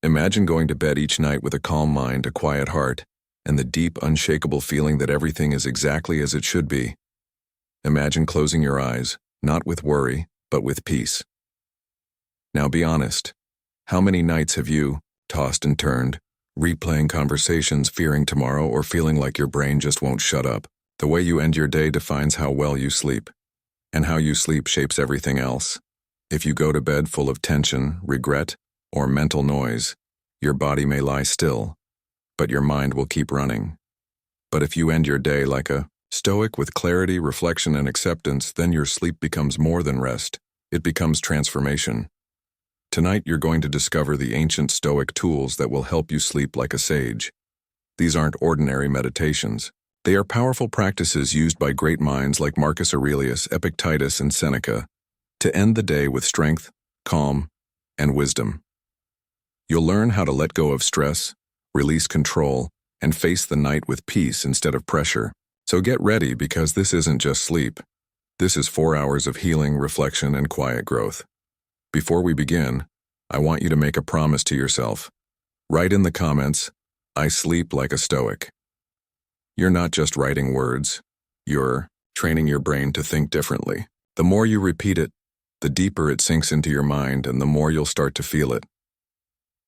Imagine going to bed each night with a calm mind, a quiet heart, and the deep, unshakable feeling that everything is exactly as it should be. Imagine closing your eyes, not with worry, but with peace. Now be honest. How many nights have you tossed and turned, replaying conversations, fearing tomorrow, or feeling like your brain just won't shut up? The way you end your day defines how well you sleep, and how you sleep shapes everything else. If you go to bed full of tension, regret, or mental noise, your body may lie still, but your mind will keep running. But if you end your day like a Stoic with clarity, reflection, and acceptance, then your sleep becomes more than rest. It becomes transformation. Tonight you're going to discover the ancient Stoic tools that will help you sleep like a sage. These aren't ordinary meditations. They are powerful practices used by great minds like Marcus Aurelius, Epictetus, and Seneca to end the day with strength, calm, and wisdom. You'll learn how to let go of stress, release control, and face the night with peace instead of pressure. So get ready, because this isn't just sleep. This is 4 hours of healing, reflection, and quiet growth. Before we begin, I want you to make a promise to yourself. Write in the comments, "I sleep like a Stoic." You're not just writing words, you're training your brain to think differently. The more you repeat it, the deeper it sinks into your mind, and the more you'll start to feel it.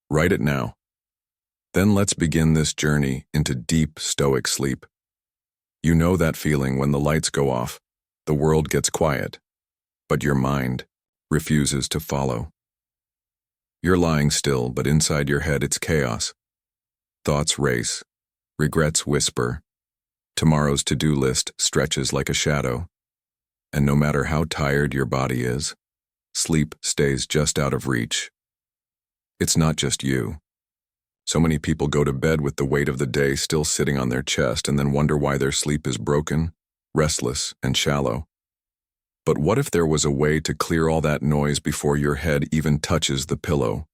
Write it now. Then let's begin this journey into deep Stoic sleep. You know that feeling when the lights go off, the world gets quiet, but your mind refuses to follow. You're lying still, but inside your head it's chaos. Thoughts race, regrets whisper, tomorrow's to-do list stretches like a shadow, and no matter how tired your body is, sleep stays just out of reach. It's not just you. So many people go to bed with the weight of the day still sitting on their chest and then wonder why their sleep is broken, restless, and shallow. But what if there was a way to clear all that noise before your head even touches the pillow?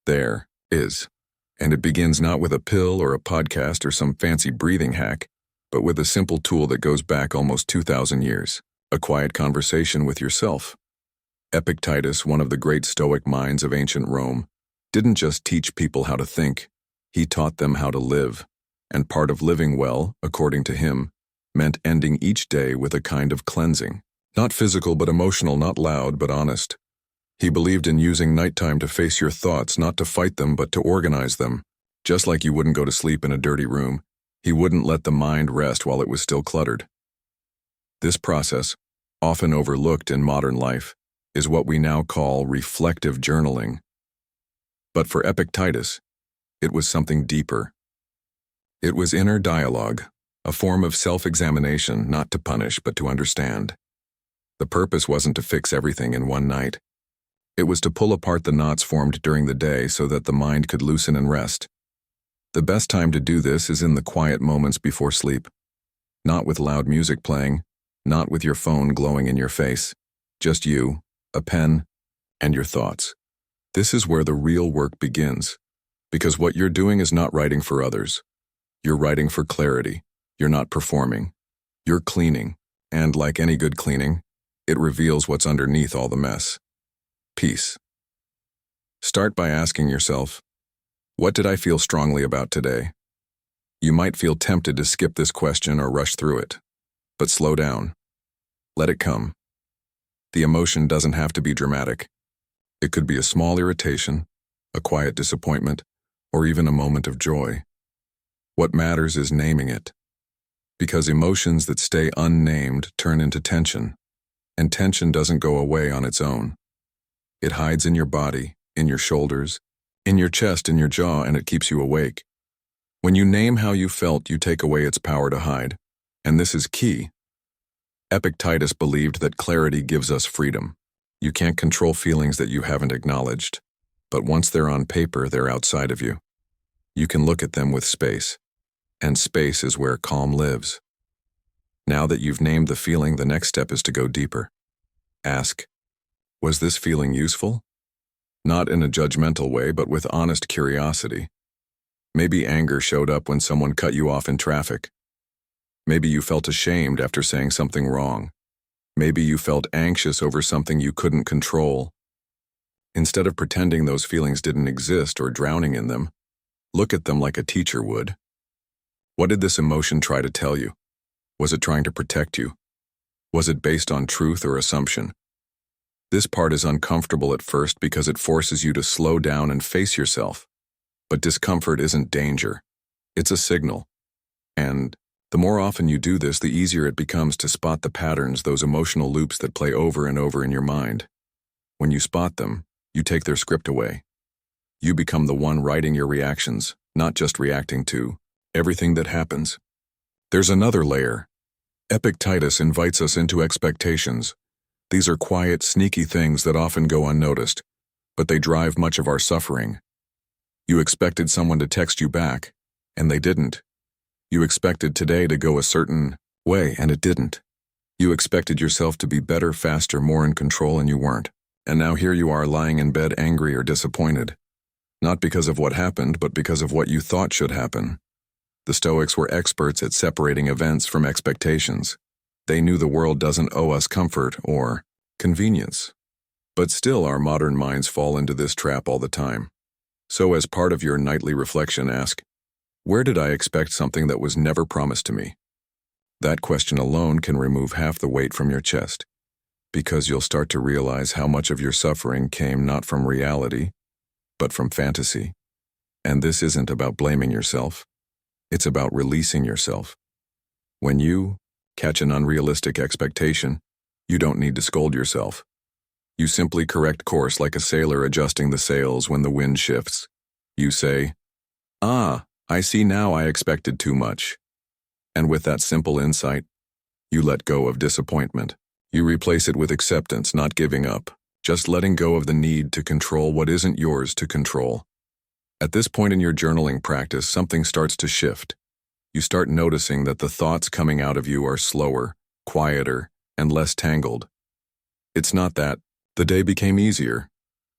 There is. And it begins not with a pill or a podcast or some fancy breathing hack, but with a simple tool that goes back almost 2,000 years, a quiet conversation with yourself. Epictetus, one of the great Stoic minds of ancient Rome, didn't just teach people how to think, he taught them how to live. And part of living well, according to him, meant ending each day with a kind of cleansing. Not physical but emotional, not loud but honest. He believed in using nighttime to face your thoughts, not to fight them but to organize them. Just like you wouldn't go to sleep in a dirty room, he wouldn't let the mind rest while it was still cluttered. This process, often overlooked in modern life, is what we now call reflective journaling. But for Epictetus, it was something deeper. It was inner dialogue, a form of self-examination, not to punish but to understand. The purpose wasn't to fix everything in one night. It was to pull apart the knots formed during the day so that the mind could loosen and rest. The best time to do this is in the quiet moments before sleep. Not with loud music playing, not with your phone glowing in your face. Just you, a pen, and your thoughts. This is where the real work begins, because what you're doing is not writing for others. You're writing for clarity. You're not performing. You're cleaning, and like any good cleaning, it reveals what's underneath all the mess. Peace. Start by asking yourself, what did I feel strongly about today? You might feel tempted to skip this question or rush through it, but slow down. Let it come. The emotion doesn't have to be dramatic. It could be a small irritation, a quiet disappointment, or even a moment of joy. What matters is naming it, because emotions that stay unnamed turn into tension, and tension doesn't go away on its own. It hides in your body, in your shoulders, in your chest, in your jaw, and it keeps you awake. When you name how you felt, you take away its power to hide, and this is key. Epictetus believed that clarity gives us freedom. You can't control feelings that you haven't acknowledged, but once they're on paper, they're outside of you. You can look at them with space, and space is where calm lives. Now that you've named the feeling, the next step is to go deeper. Ask, was this feeling useful? Not in a judgmental way, but with honest curiosity. Maybe anger showed up when someone cut you off in traffic. Maybe you felt ashamed after saying something wrong. Maybe you felt anxious over something you couldn't control. Instead of pretending those feelings didn't exist or drowning in them, look at them like a teacher would. What did this emotion try to tell you? Was it trying to protect you? Was it based on truth or assumption? This part is uncomfortable at first because it forces you to slow down and face yourself. But discomfort isn't danger. It's a signal. And the more often you do this, the easier it becomes to spot the patterns, those emotional loops that play over and over in your mind. When you spot them, you take their script away. You become the one writing your reactions, not just reacting to everything that happens. There's another layer. Epictetus invites us into expectations. These are quiet, sneaky things that often go unnoticed, but they drive much of our suffering. You expected someone to text you back, and they didn't. You expected today to go a certain way, and it didn't. You expected yourself to be better, faster, more in control, and you weren't. And now here you are lying in bed angry or disappointed. Not because of what happened, but because of what you thought should happen. The Stoics were experts at separating events from expectations. They knew the world doesn't owe us comfort or convenience. But still, our modern minds fall into this trap all the time. So as part of your nightly reflection, ask, where did I expect something that was never promised to me? That question alone can remove half the weight from your chest, because you'll start to realize how much of your suffering came not from reality, but from fantasy. And this isn't about blaming yourself. It's about releasing yourself. When you catch an unrealistic expectation, you don't need to scold yourself. You simply correct course like a sailor adjusting the sails when the wind shifts. You say, I see now I expected too much. And with that simple insight, you let go of disappointment. You replace it with acceptance, not giving up, just letting go of the need to control what isn't yours to control. At this point in your journaling practice, something starts to shift. You start noticing that the thoughts coming out of you are slower, quieter, and less tangled. It's not that the day became easier.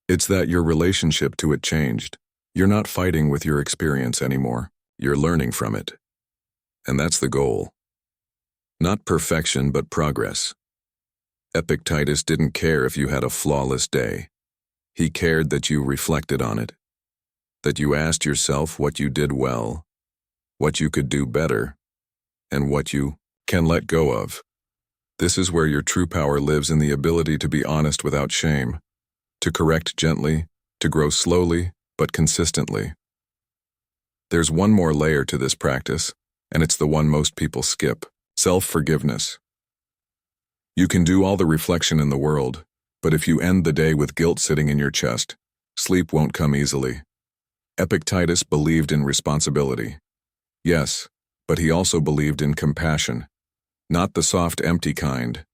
It's that your relationship to it changed. You're not fighting with your experience anymore. You're learning from it. And that's the goal. Not perfection, but progress. Epictetus didn't care if you had a flawless day. He cared that you reflected on it, that you asked yourself what you did well, what you could do better, and what you can let go of. This is where your true power lives, in the ability to be honest without shame, to correct gently, to grow slowly but consistently. There's one more layer to this practice, and it's the one most people skip: self-forgiveness. You can do all the reflection in the world, but if you end the day with guilt sitting in your chest, sleep won't come easily. Epictetus believed in responsibility. Yes, but he also believed in compassion. Not the soft, empty kind,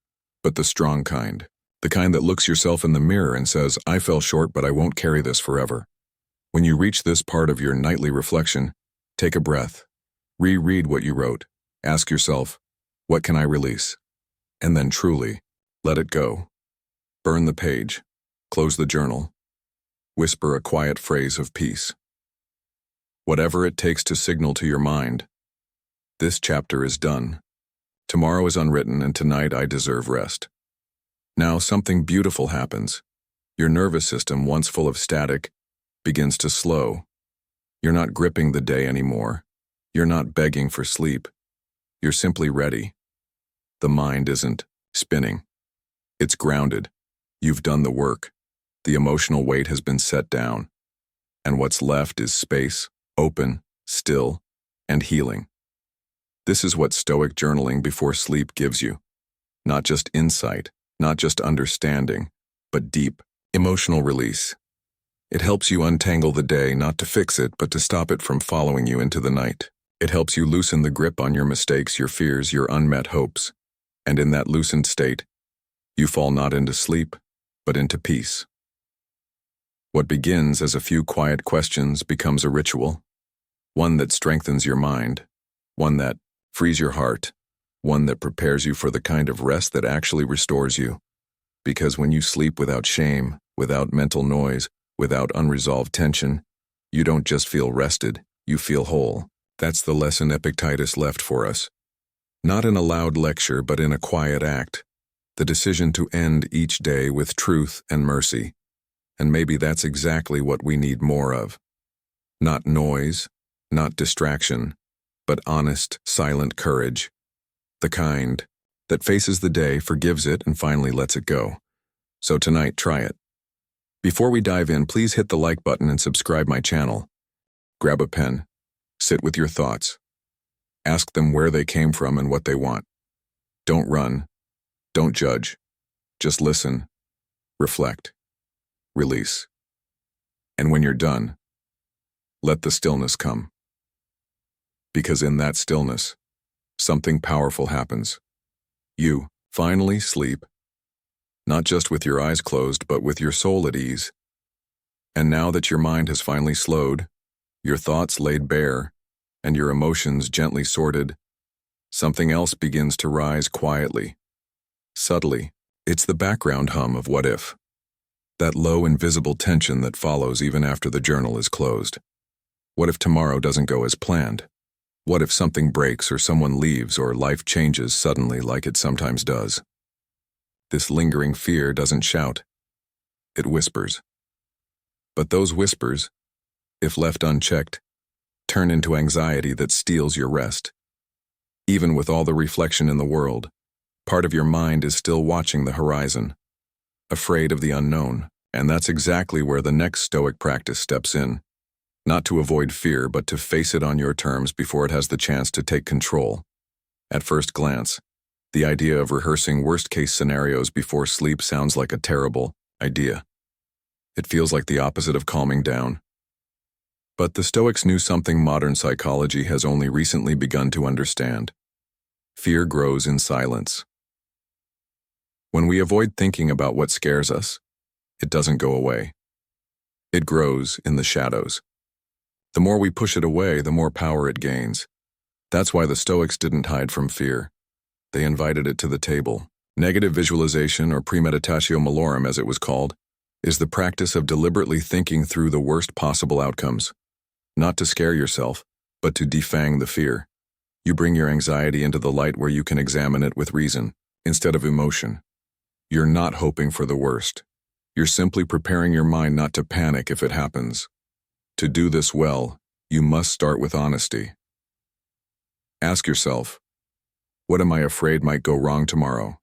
but the strong kind. The kind that looks yourself in the mirror and says, I fell short, but I won't carry this forever. When you reach this part of your nightly reflection, take a breath. Reread what you wrote. Ask yourself, what can I release? And then truly, let it go. Burn the page. Close the journal. Whisper a quiet phrase of peace. Whatever it takes to signal to your mind, this chapter is done. Tomorrow is unwritten, and tonight I deserve rest. Now something beautiful happens. Your nervous system, once full of static, begins to slow. You're not gripping the day anymore. You're not begging for sleep. You're simply ready. The mind isn't spinning. It's grounded. You've done the work. The emotional weight has been set down. And what's left is space, open, still, and healing. This is what Stoic journaling before sleep gives you. Not just insight, not just understanding, but deep, emotional release. It helps you untangle the day, not to fix it, but to stop it from following you into the night. It helps you loosen the grip on your mistakes, your fears, your unmet hopes. And in that loosened state, you fall not into sleep, but into peace. What begins as a few quiet questions becomes a ritual, one that strengthens your mind, one that frees your heart, one that prepares you for the kind of rest that actually restores you. Because when you sleep without shame, without mental noise, without unresolved tension, you don't just feel rested, you feel whole. That's the lesson Epictetus left for us. Not in a loud lecture, but in a quiet act. The decision to end each day with truth and mercy. And maybe that's exactly what we need more of. Not noise, not distraction, but honest, silent courage. The kind that faces the day, forgives it, and finally lets it go. So tonight, try it. Before we dive in, please hit the like button and subscribe my channel. Grab a pen. Sit with your thoughts. Ask them where they came from and what they want. Don't run. Don't judge. Just listen. Reflect. Release. And when you're done, let the stillness come. Because in that stillness, something powerful happens. You finally sleep, not just with your eyes closed, but with your soul at ease. And now that your mind has finally slowed, your thoughts laid bare, and your emotions gently sorted, something else begins to rise quietly, subtly. It's the background hum of what if. That low, invisible tension that follows even after the journal is closed. What if tomorrow doesn't go as planned? What if something breaks or someone leaves or life changes suddenly like it sometimes does? This lingering fear doesn't shout. It whispers. But those whispers, if left unchecked, turn into anxiety that steals your rest. Even with all the reflection in the world, part of your mind is still watching the horizon, afraid of the unknown, and that's exactly where the next Stoic practice steps in. Not to avoid fear, but to face it on your terms before it has the chance to take control. At first glance, the idea of rehearsing worst-case scenarios before sleep sounds like a terrible idea. It feels like the opposite of calming down. But the Stoics knew something modern psychology has only recently begun to understand. Fear grows in silence. When we avoid thinking about what scares us, it doesn't go away. It grows in the shadows. The more we push it away, the more power it gains. That's why the Stoics didn't hide from fear. They invited it to the table. Negative visualization, or premeditatio malorum as it was called, is the practice of deliberately thinking through the worst possible outcomes. Not to scare yourself, but to defang the fear. You bring your anxiety into the light where you can examine it with reason, instead of emotion. You're not hoping for the worst. You're simply preparing your mind not to panic if it happens. To do this well, you must start with honesty. Ask yourself, what am I afraid might go wrong tomorrow?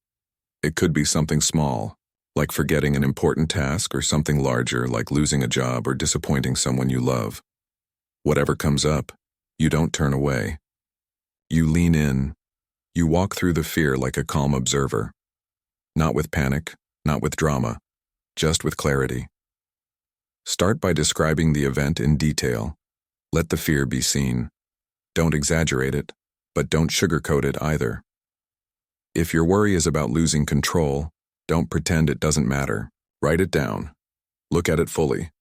It could be something small, like forgetting an important task, or something larger, like losing a job or disappointing someone you love. Whatever comes up, you don't turn away. You lean in. You walk through the fear like a calm observer. Not with panic, not with drama, just with clarity. Start by describing the event in detail. Let the fear be seen. Don't exaggerate it, but don't sugarcoat it either. If your worry is about losing control, don't pretend it doesn't matter. Write it down. Look at it fully.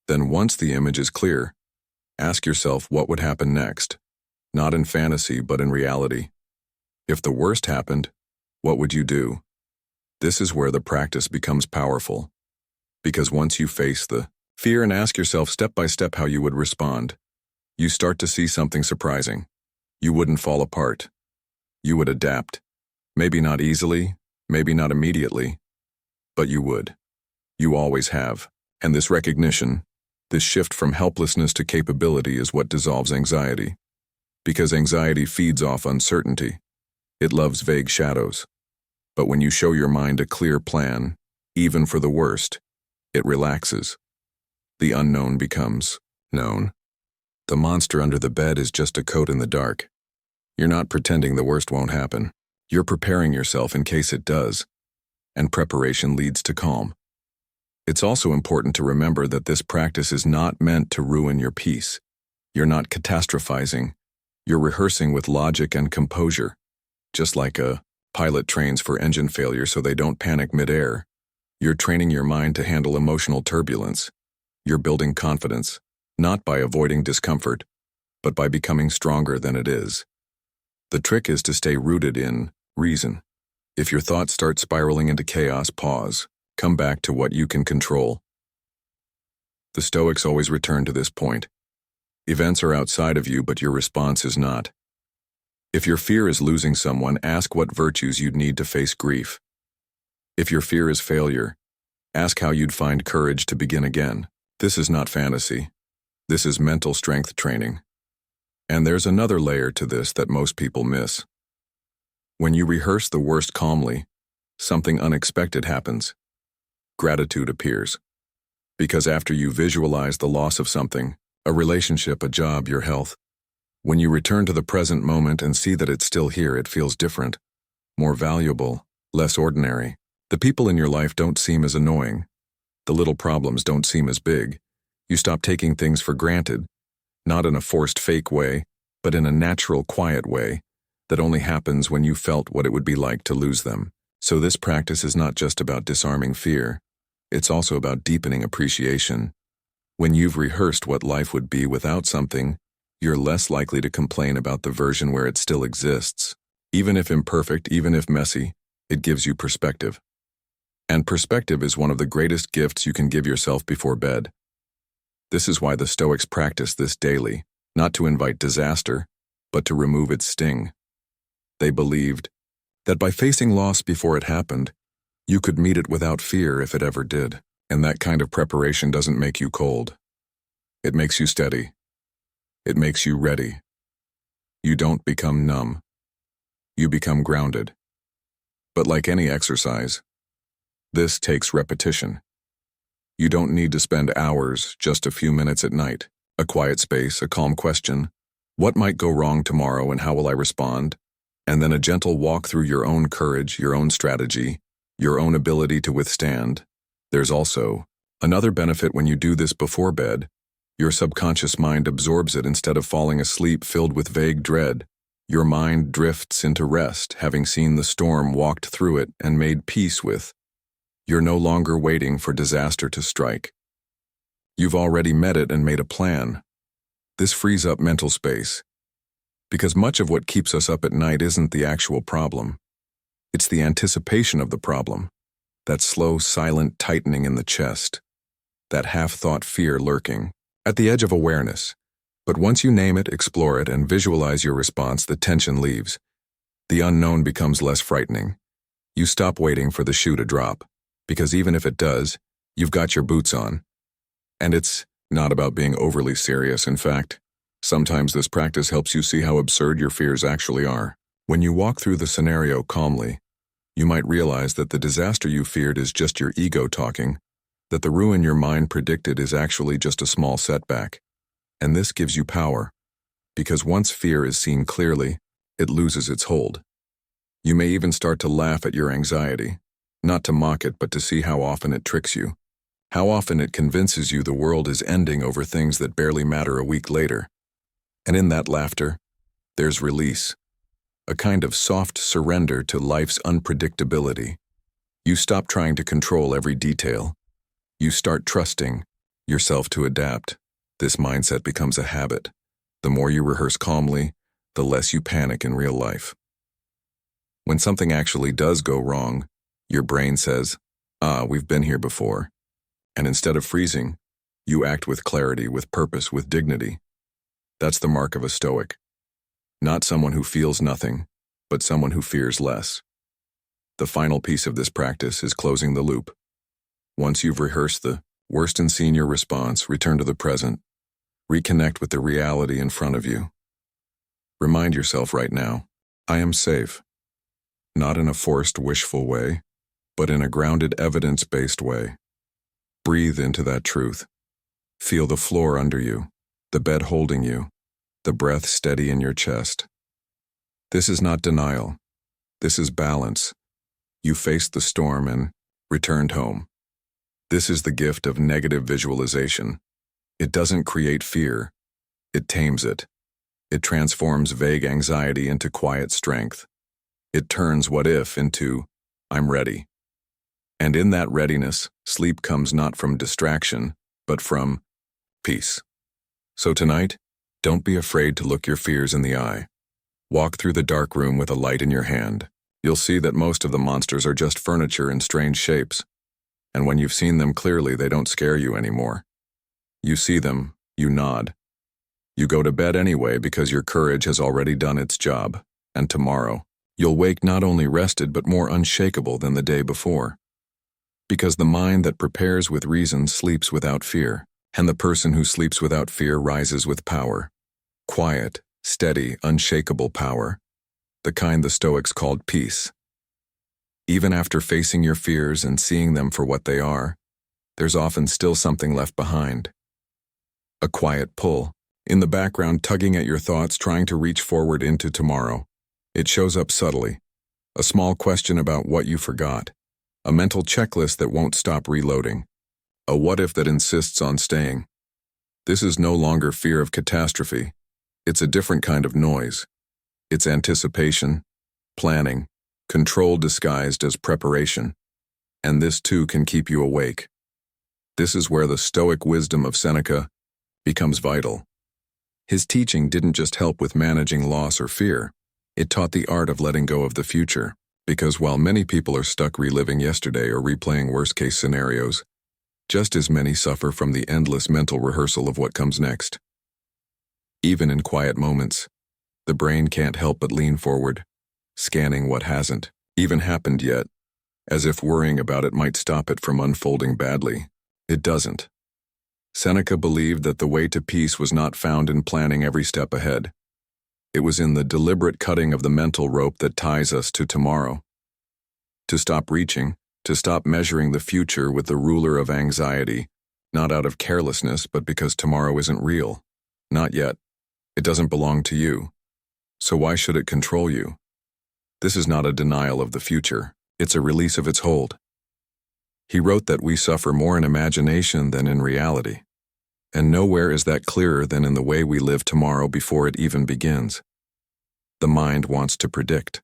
Then once the image is clear, ask yourself what would happen next. Not in fantasy, but in reality. If the worst happened, what would you do? This is where the practice becomes powerful. Because once you face the fear and ask yourself step by step how you would respond, you start to see something surprising. You wouldn't fall apart. You would adapt. Maybe not easily, maybe not immediately, but you would. You always have. And this recognition, this shift from helplessness to capability is what dissolves anxiety. Because anxiety feeds off uncertainty. It loves vague shadows. But when you show your mind a clear plan, even for the worst, it relaxes. The unknown becomes known. The monster under the bed is just a coat in the dark. You're not pretending the worst won't happen. You're preparing yourself in case it does. And preparation leads to calm. It's also important to remember that this practice is not meant to ruin your peace. You're not catastrophizing. You're rehearsing with logic and composure. Just like a pilot trains for engine failure so they don't panic mid-air. You're training your mind to handle emotional turbulence. You're building confidence, not by avoiding discomfort, but by becoming stronger than it is. The trick is to stay rooted in reason. If your thoughts start spiraling into chaos, pause. Come back to what you can control. The Stoics always return to this point. Events are outside of you, but your response is not. If your fear is losing someone, ask what virtues you'd need to face grief. If your fear is failure, Ask how you'd find courage to begin again. This is not fantasy. This is mental strength training. And there's another layer to this that most people miss. When you rehearse the worst calmly, something unexpected happens. Gratitude appears. Because after you visualize the loss of something, a relationship, a job, your health, when you return to the present moment and see that it's still here, it feels different, more valuable, less ordinary. The people in your life don't seem as annoying. The little problems don't seem as big. You stop taking things for granted, not in a forced fake way, but in a natural, quiet way that only happens when you felt what it would be like to lose them. So this practice is not just about disarming fear. It's also about deepening appreciation. When you've rehearsed what life would be without something, you're less likely to complain about the version where it still exists. Even if imperfect, even if messy, it gives you perspective. And perspective is one of the greatest gifts you can give yourself before bed. This is why the Stoics practice this daily, not to invite disaster, but to remove its sting. They believed that by facing loss before it happened, you could meet it without fear if it ever did. And that kind of preparation doesn't make you cold. It makes you steady. It makes you ready. You don't become numb. You become grounded. But like any exercise, this takes repetition. You don't need to spend hours, just a few minutes at night, a quiet space, a calm question. What might go wrong tomorrow and how will I respond? And then a gentle walk through your own courage, your own strategy, your own ability to withstand. There's also another benefit when you do this before bed. Your subconscious mind absorbs it instead of falling asleep filled with vague dread. Your mind drifts into rest, having seen the storm, walked through it, and made peace with. You're no longer waiting for disaster to strike. You've already met it and made a plan. This frees up mental space. Because much of what keeps us up at night isn't the actual problem. It's the anticipation of the problem. That slow, silent tightening in the chest. That half-thought fear lurking at the edge of awareness. But once you name it, explore it, and visualize your response, the tension leaves. The unknown becomes less frightening. You stop waiting for the shoe to drop. Because even if it does, you've got your boots on. And it's not about being overly serious. In fact, sometimes this practice helps you see how absurd your fears actually are. When you walk through the scenario calmly, you might realize that the disaster you feared is just your ego talking, that the ruin your mind predicted is actually just a small setback. And this gives you power, because once fear is seen clearly, it loses its hold. You may even start to laugh at your anxiety, not to mock it, but to see how often it tricks you, how often it convinces you the world is ending over things that barely matter a week later. And in that laughter, there's release, a kind of soft surrender to life's unpredictability. You stop trying to control every detail. You start trusting yourself to adapt. This mindset becomes a habit. The more you rehearse calmly, the less you panic in real life. When something actually does go wrong, your brain says, we've been here before. And instead of freezing, you act with clarity, with purpose, with dignity. That's the mark of a Stoic. Not someone who feels nothing, but someone who fears less. The final piece of this practice is closing the loop. Once you've rehearsed the worst and seen your response, return to the present. Reconnect with the reality in front of you. Remind yourself right now, I am safe. Not in a forced, wishful way, but in a grounded, evidence-based way. Breathe into that truth. Feel the floor under you, the bed holding you, the breath steady in your chest. This is not denial. This is balance. You faced the storm and returned home. This is the gift of negative visualization. It doesn't create fear. It tames it. It transforms vague anxiety into quiet strength. It turns what if into, I'm ready. And in that readiness, sleep comes not from distraction, but from peace. So tonight, don't be afraid to look your fears in the eye. Walk through the dark room with a light in your hand. You'll see that most of the monsters are just furniture in strange shapes. And when you've seen them clearly, they don't scare you anymore. You see them, you nod. You go to bed anyway because your courage has already done its job. And tomorrow, you'll wake not only rested but more unshakable than the day before. Because the mind that prepares with reason sleeps without fear, and the person who sleeps without fear rises with power. Quiet, steady, unshakable power, the kind the Stoics called peace. Even after facing your fears and seeing them for what they are, there's often still something left behind. A quiet pull, in the background tugging at your thoughts, trying to reach forward into tomorrow. It shows up subtly. A small question about what you forgot. A mental checklist that won't stop reloading. A what-if that insists on staying. This is no longer fear of catastrophe. It's a different kind of noise. It's anticipation, planning, control disguised as preparation. And this too can keep you awake. This is where the Stoic wisdom of Seneca becomes vital. His teaching didn't just help with managing loss or fear. It taught the art of letting go of the future. Because while many people are stuck reliving yesterday or replaying worst-case scenarios, just as many suffer from the endless mental rehearsal of what comes next. Even in quiet moments, the brain can't help but lean forward, scanning what hasn't even happened yet, as if worrying about it might stop it from unfolding badly. It doesn't. Seneca believed that the way to peace was not found in planning every step ahead. It was in the deliberate cutting of the mental rope that ties us to tomorrow. To stop reaching, to stop measuring the future with the ruler of anxiety, not out of carelessness, but because tomorrow isn't real. Not yet. It doesn't belong to you. So why should it control you? This is not a denial of the future. It's a release of its hold. He wrote that we suffer more in imagination than in reality. And nowhere is that clearer than in the way we live tomorrow before it even begins. The mind wants to predict.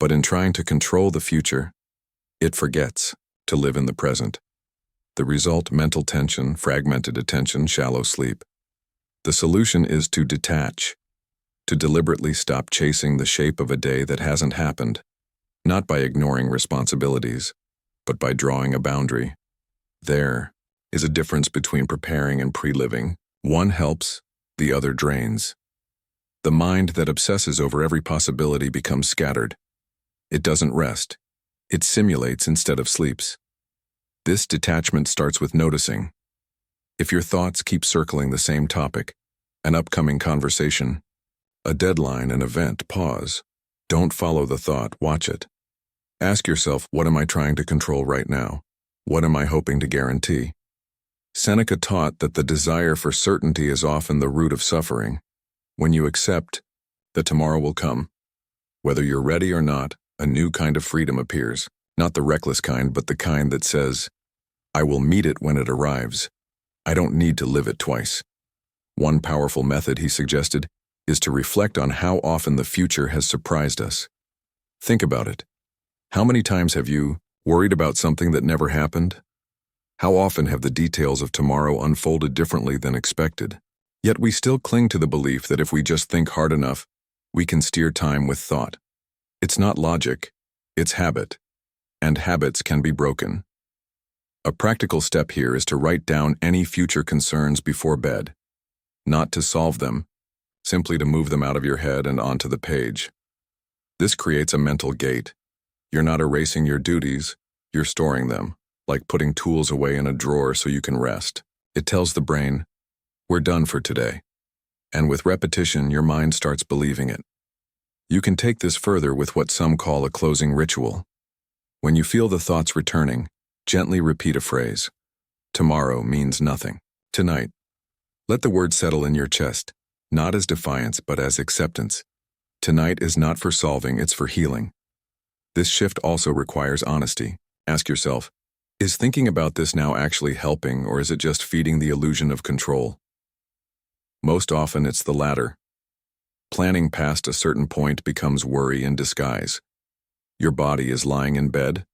But in trying to control the future, it forgets to live in the present. The result: mental tension, fragmented attention, shallow sleep. The solution is to detach, to deliberately stop chasing the shape of a day that hasn't happened, not by ignoring responsibilities, but by drawing a boundary. There is a difference between preparing and pre-living. One helps, the other drains. The mind that obsesses over every possibility becomes scattered. It doesn't rest. It simulates instead of sleeps. This detachment starts with noticing. If your thoughts keep circling the same topic, an upcoming conversation, a deadline, an event, pause. Don't follow the thought, watch it. Ask yourself, what am I trying to control right now? What am I hoping to guarantee? Seneca taught that the desire for certainty is often the root of suffering. When you accept that tomorrow will come, whether you're ready or not, a new kind of freedom appears. Not the reckless kind, but the kind that says, I will meet it when it arrives. I don't need to live it twice. One powerful method, he suggested, is to reflect on how often the future has surprised us. Think about it. How many times have you worried about something that never happened? How often have the details of tomorrow unfolded differently than expected? Yet we still cling to the belief that if we just think hard enough, we can steer time with thought. It's not logic, it's habit. And habits can be broken. A practical step here is to write down any future concerns before bed. Not to solve them, simply to move them out of your head and onto the page. This creates a mental gate. You're not erasing your duties, you're storing them, like putting tools away in a drawer so you can rest. It tells the brain, we're done for today. And with repetition, your mind starts believing it. You can take this further with what some call a closing ritual. When you feel the thoughts returning, gently repeat a phrase. Tomorrow means nothing. Tonight. Let the word settle in your chest, not as defiance but as acceptance. Tonight is not for solving, it's for healing. This shift also requires honesty. Ask yourself, is thinking about this now actually helping, or is it just feeding the illusion of control? Most often it's the latter. Planning past a certain point becomes worry in disguise. Your body is lying in bed,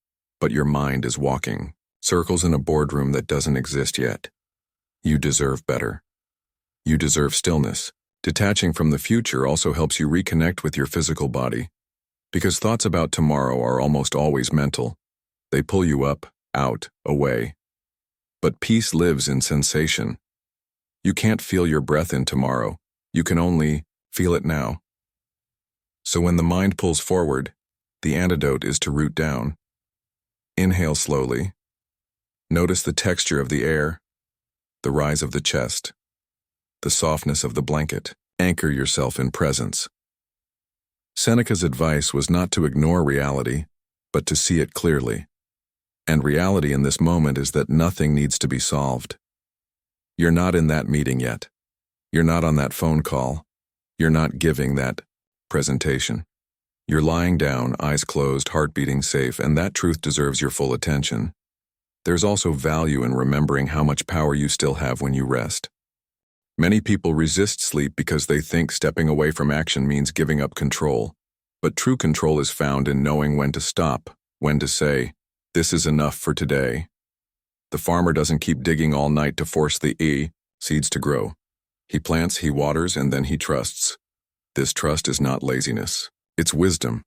but your mind is walking circles in a boardroom that doesn't exist yet. You deserve better. You deserve stillness. Detaching from the future also helps you reconnect with your physical body, because thoughts about tomorrow are almost always mental. They pull you up, out, away. But peace lives in sensation. You can't feel your breath in tomorrow. You can only feel it now. So when the mind pulls forward, the antidote is to root down. Inhale slowly, Notice the texture of the air, the rise of the chest, the softness of the blanket. Anchor yourself in presence. Seneca's advice was not to ignore reality, but to see it clearly. And reality in this moment is that nothing needs to be solved. You're not in that meeting yet. You're not on that phone call. You're not giving that presentation. You're lying down, eyes closed, heart beating safe, and that truth deserves your full attention. There's also value in remembering how much power you still have when you rest. Many people resist sleep because they think stepping away from action means giving up control. But true control is found in knowing when to stop, when to say, "This is enough for today." The farmer doesn't keep digging all night to force the seeds to grow. He plants, he waters, and then he trusts. This trust is not laziness. It's wisdom.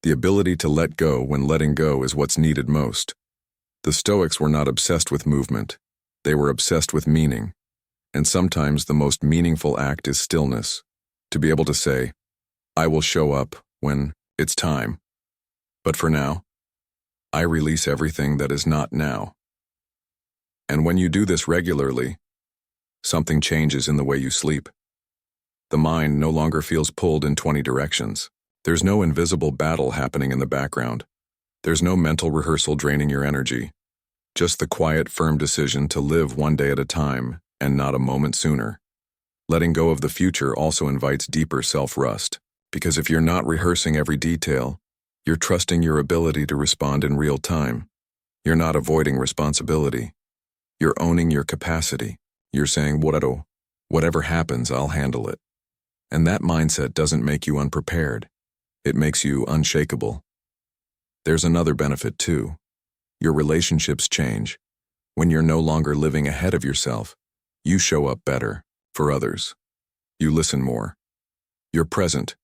The ability to let go when letting go is what's needed most. The Stoics were not obsessed with movement. They were obsessed with meaning. And sometimes the most meaningful act is stillness. To be able to say, "I will show up when it's time. But for now, I release everything that is not now." And when you do this regularly, something changes in the way you sleep. The mind no longer feels pulled in 20 directions. There's no invisible battle happening in the background. There's no mental rehearsal draining your energy. Just the quiet, firm decision to live one day at a time and not a moment sooner. Letting go of the future also invites deeper self-rust, because if you're not rehearsing every detail, you're trusting your ability to respond in real time. You're not avoiding responsibility. You're owning your capacity. You're saying, whatever happens, I'll handle it. And that mindset doesn't make you unprepared. It makes you unshakable. There's another benefit too. Your relationships change. When you're no longer living ahead of yourself, you show up better for others. You listen more. You're present.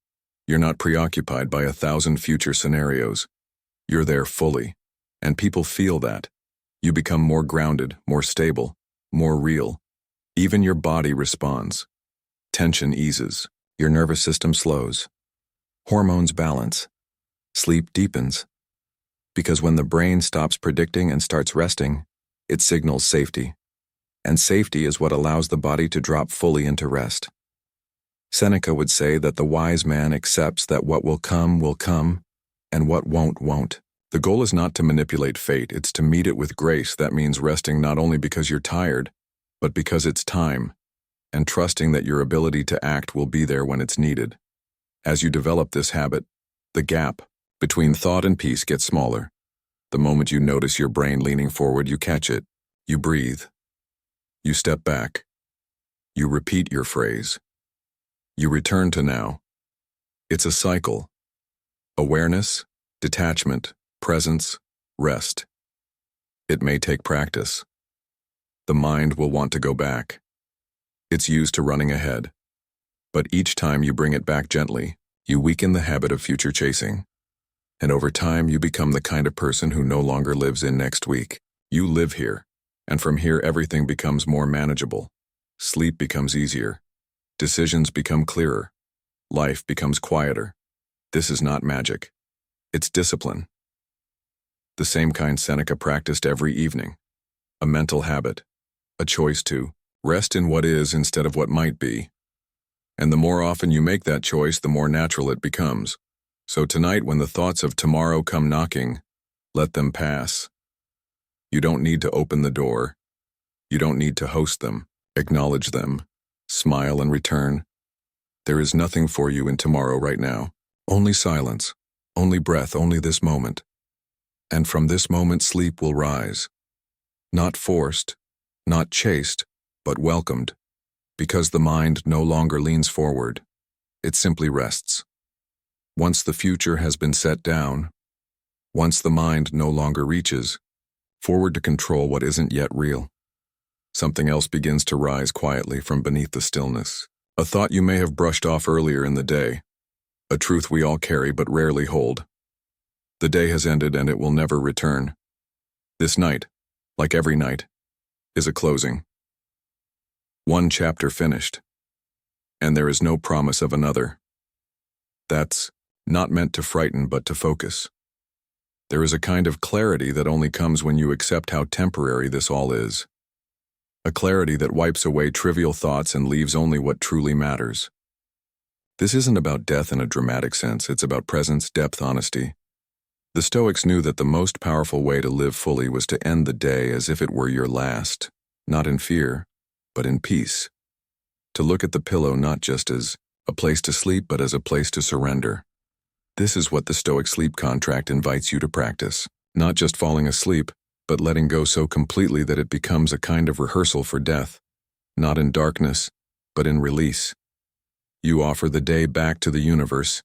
You're not preoccupied by 1,000 future scenarios. You're there fully, and people feel that. You become more grounded, more stable, more real. Even your body responds. Tension eases. Your nervous system slows. Hormones balance. Sleep deepens. Because when the brain stops predicting and starts resting, it signals safety. And safety is what allows the body to drop fully into rest. Seneca would say that the wise man accepts that what will come, and what won't. The goal is not to manipulate fate, it's to meet it with grace. That means resting not only because you're tired, but because it's time, and trusting that your ability to act will be there when it's needed. As you develop this habit, the gap between thought and peace gets smaller. The moment you notice your brain leaning forward, you catch it. You breathe. You step back. You repeat your phrase. You return to now. It's a cycle. Awareness, detachment, presence, rest. It may take practice. The mind will want to go back. It's used to running ahead. But each time you bring it back gently, you weaken the habit of future chasing. And over time, you become the kind of person who no longer lives in next week. You live here. And from here, everything becomes more manageable. Sleep becomes easier. Decisions become clearer. Life becomes quieter. This is not magic. It's discipline. The same kind Seneca practiced every evening. A mental habit. A choice to rest in what is instead of what might be. And the more often you make that choice, the more natural it becomes. So tonight, when the thoughts of tomorrow come knocking, let them pass. You don't need to open the door. You don't need to host them. Acknowledge them. Smile and return. There is nothing for you in tomorrow right now. Only silence. Only breath. Only this moment. And from this moment, sleep will rise. Not forced, not chased, but welcomed. Because the mind no longer leans forward. It simply rests. Once the future has been set down, once the mind no longer reaches forward to control what isn't yet real, something else begins to rise quietly from beneath the stillness. A thought you may have brushed off earlier in the day, a truth we all carry but rarely hold. The day has ended and it will never return. This night, like every night, is a closing. One chapter finished, and there is no promise of another. That's not meant to frighten but to focus. There is a kind of clarity that only comes when you accept how temporary this all is. A clarity that wipes away trivial thoughts and leaves only what truly matters. This isn't about death in a dramatic sense, it's about presence, depth, honesty. The Stoics knew that the most powerful way to live fully was to end the day as if it were your last, not in fear, but in peace. To look at the pillow not just as a place to sleep, but as a place to surrender. This is what the Stoic sleep contract invites you to practice. Not just falling asleep, but letting go so completely that it becomes a kind of rehearsal for death. Not in darkness, but in release. You offer the day back to the universe.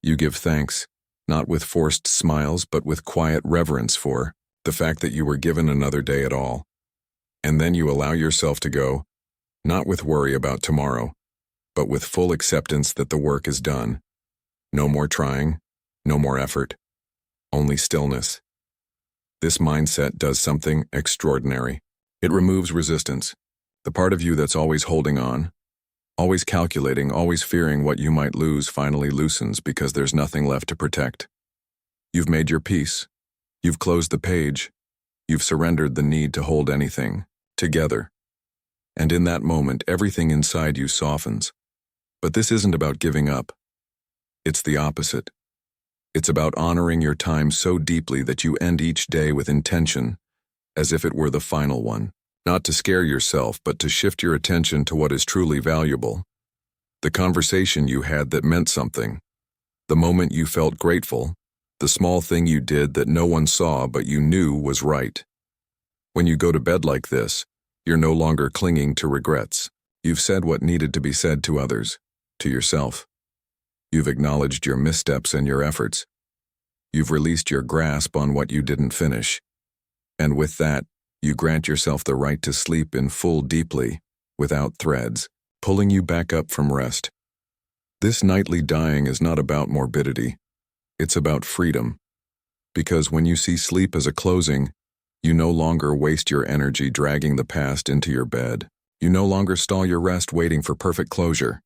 You give thanks, not with forced smiles, but with quiet reverence for the fact that you were given another day at all. And then you allow yourself to go, not with worry about tomorrow, but with full acceptance that the work is done. No more trying, no more effort, only stillness. This mindset does something extraordinary. It removes resistance, the part of you that's always holding on, always calculating, always fearing what you might lose finally loosens because there's nothing left to protect. You've made your peace. You've closed the page. You've surrendered the need to hold anything together. And in that moment, everything inside you softens. But this isn't about giving up. It's the opposite. It's about honoring your time so deeply that you end each day with intention, as if it were the final one. Not to scare yourself, but to shift your attention to what is truly valuable. The conversation you had that meant something. The moment you felt grateful. The small thing you did that no one saw but you knew was right. When you go to bed like this, you're no longer clinging to regrets. You've said what needed to be said to others, to yourself. You've acknowledged your missteps and your efforts. You've released your grasp on what you didn't finish. And with that, you grant yourself the right to sleep in full deeply, without threads, pulling you back up from rest. This nightly dying is not about morbidity. It's about freedom. Because when you see sleep as a closing, you no longer waste your energy dragging the past into your bed. You no longer stall your rest waiting for perfect closure.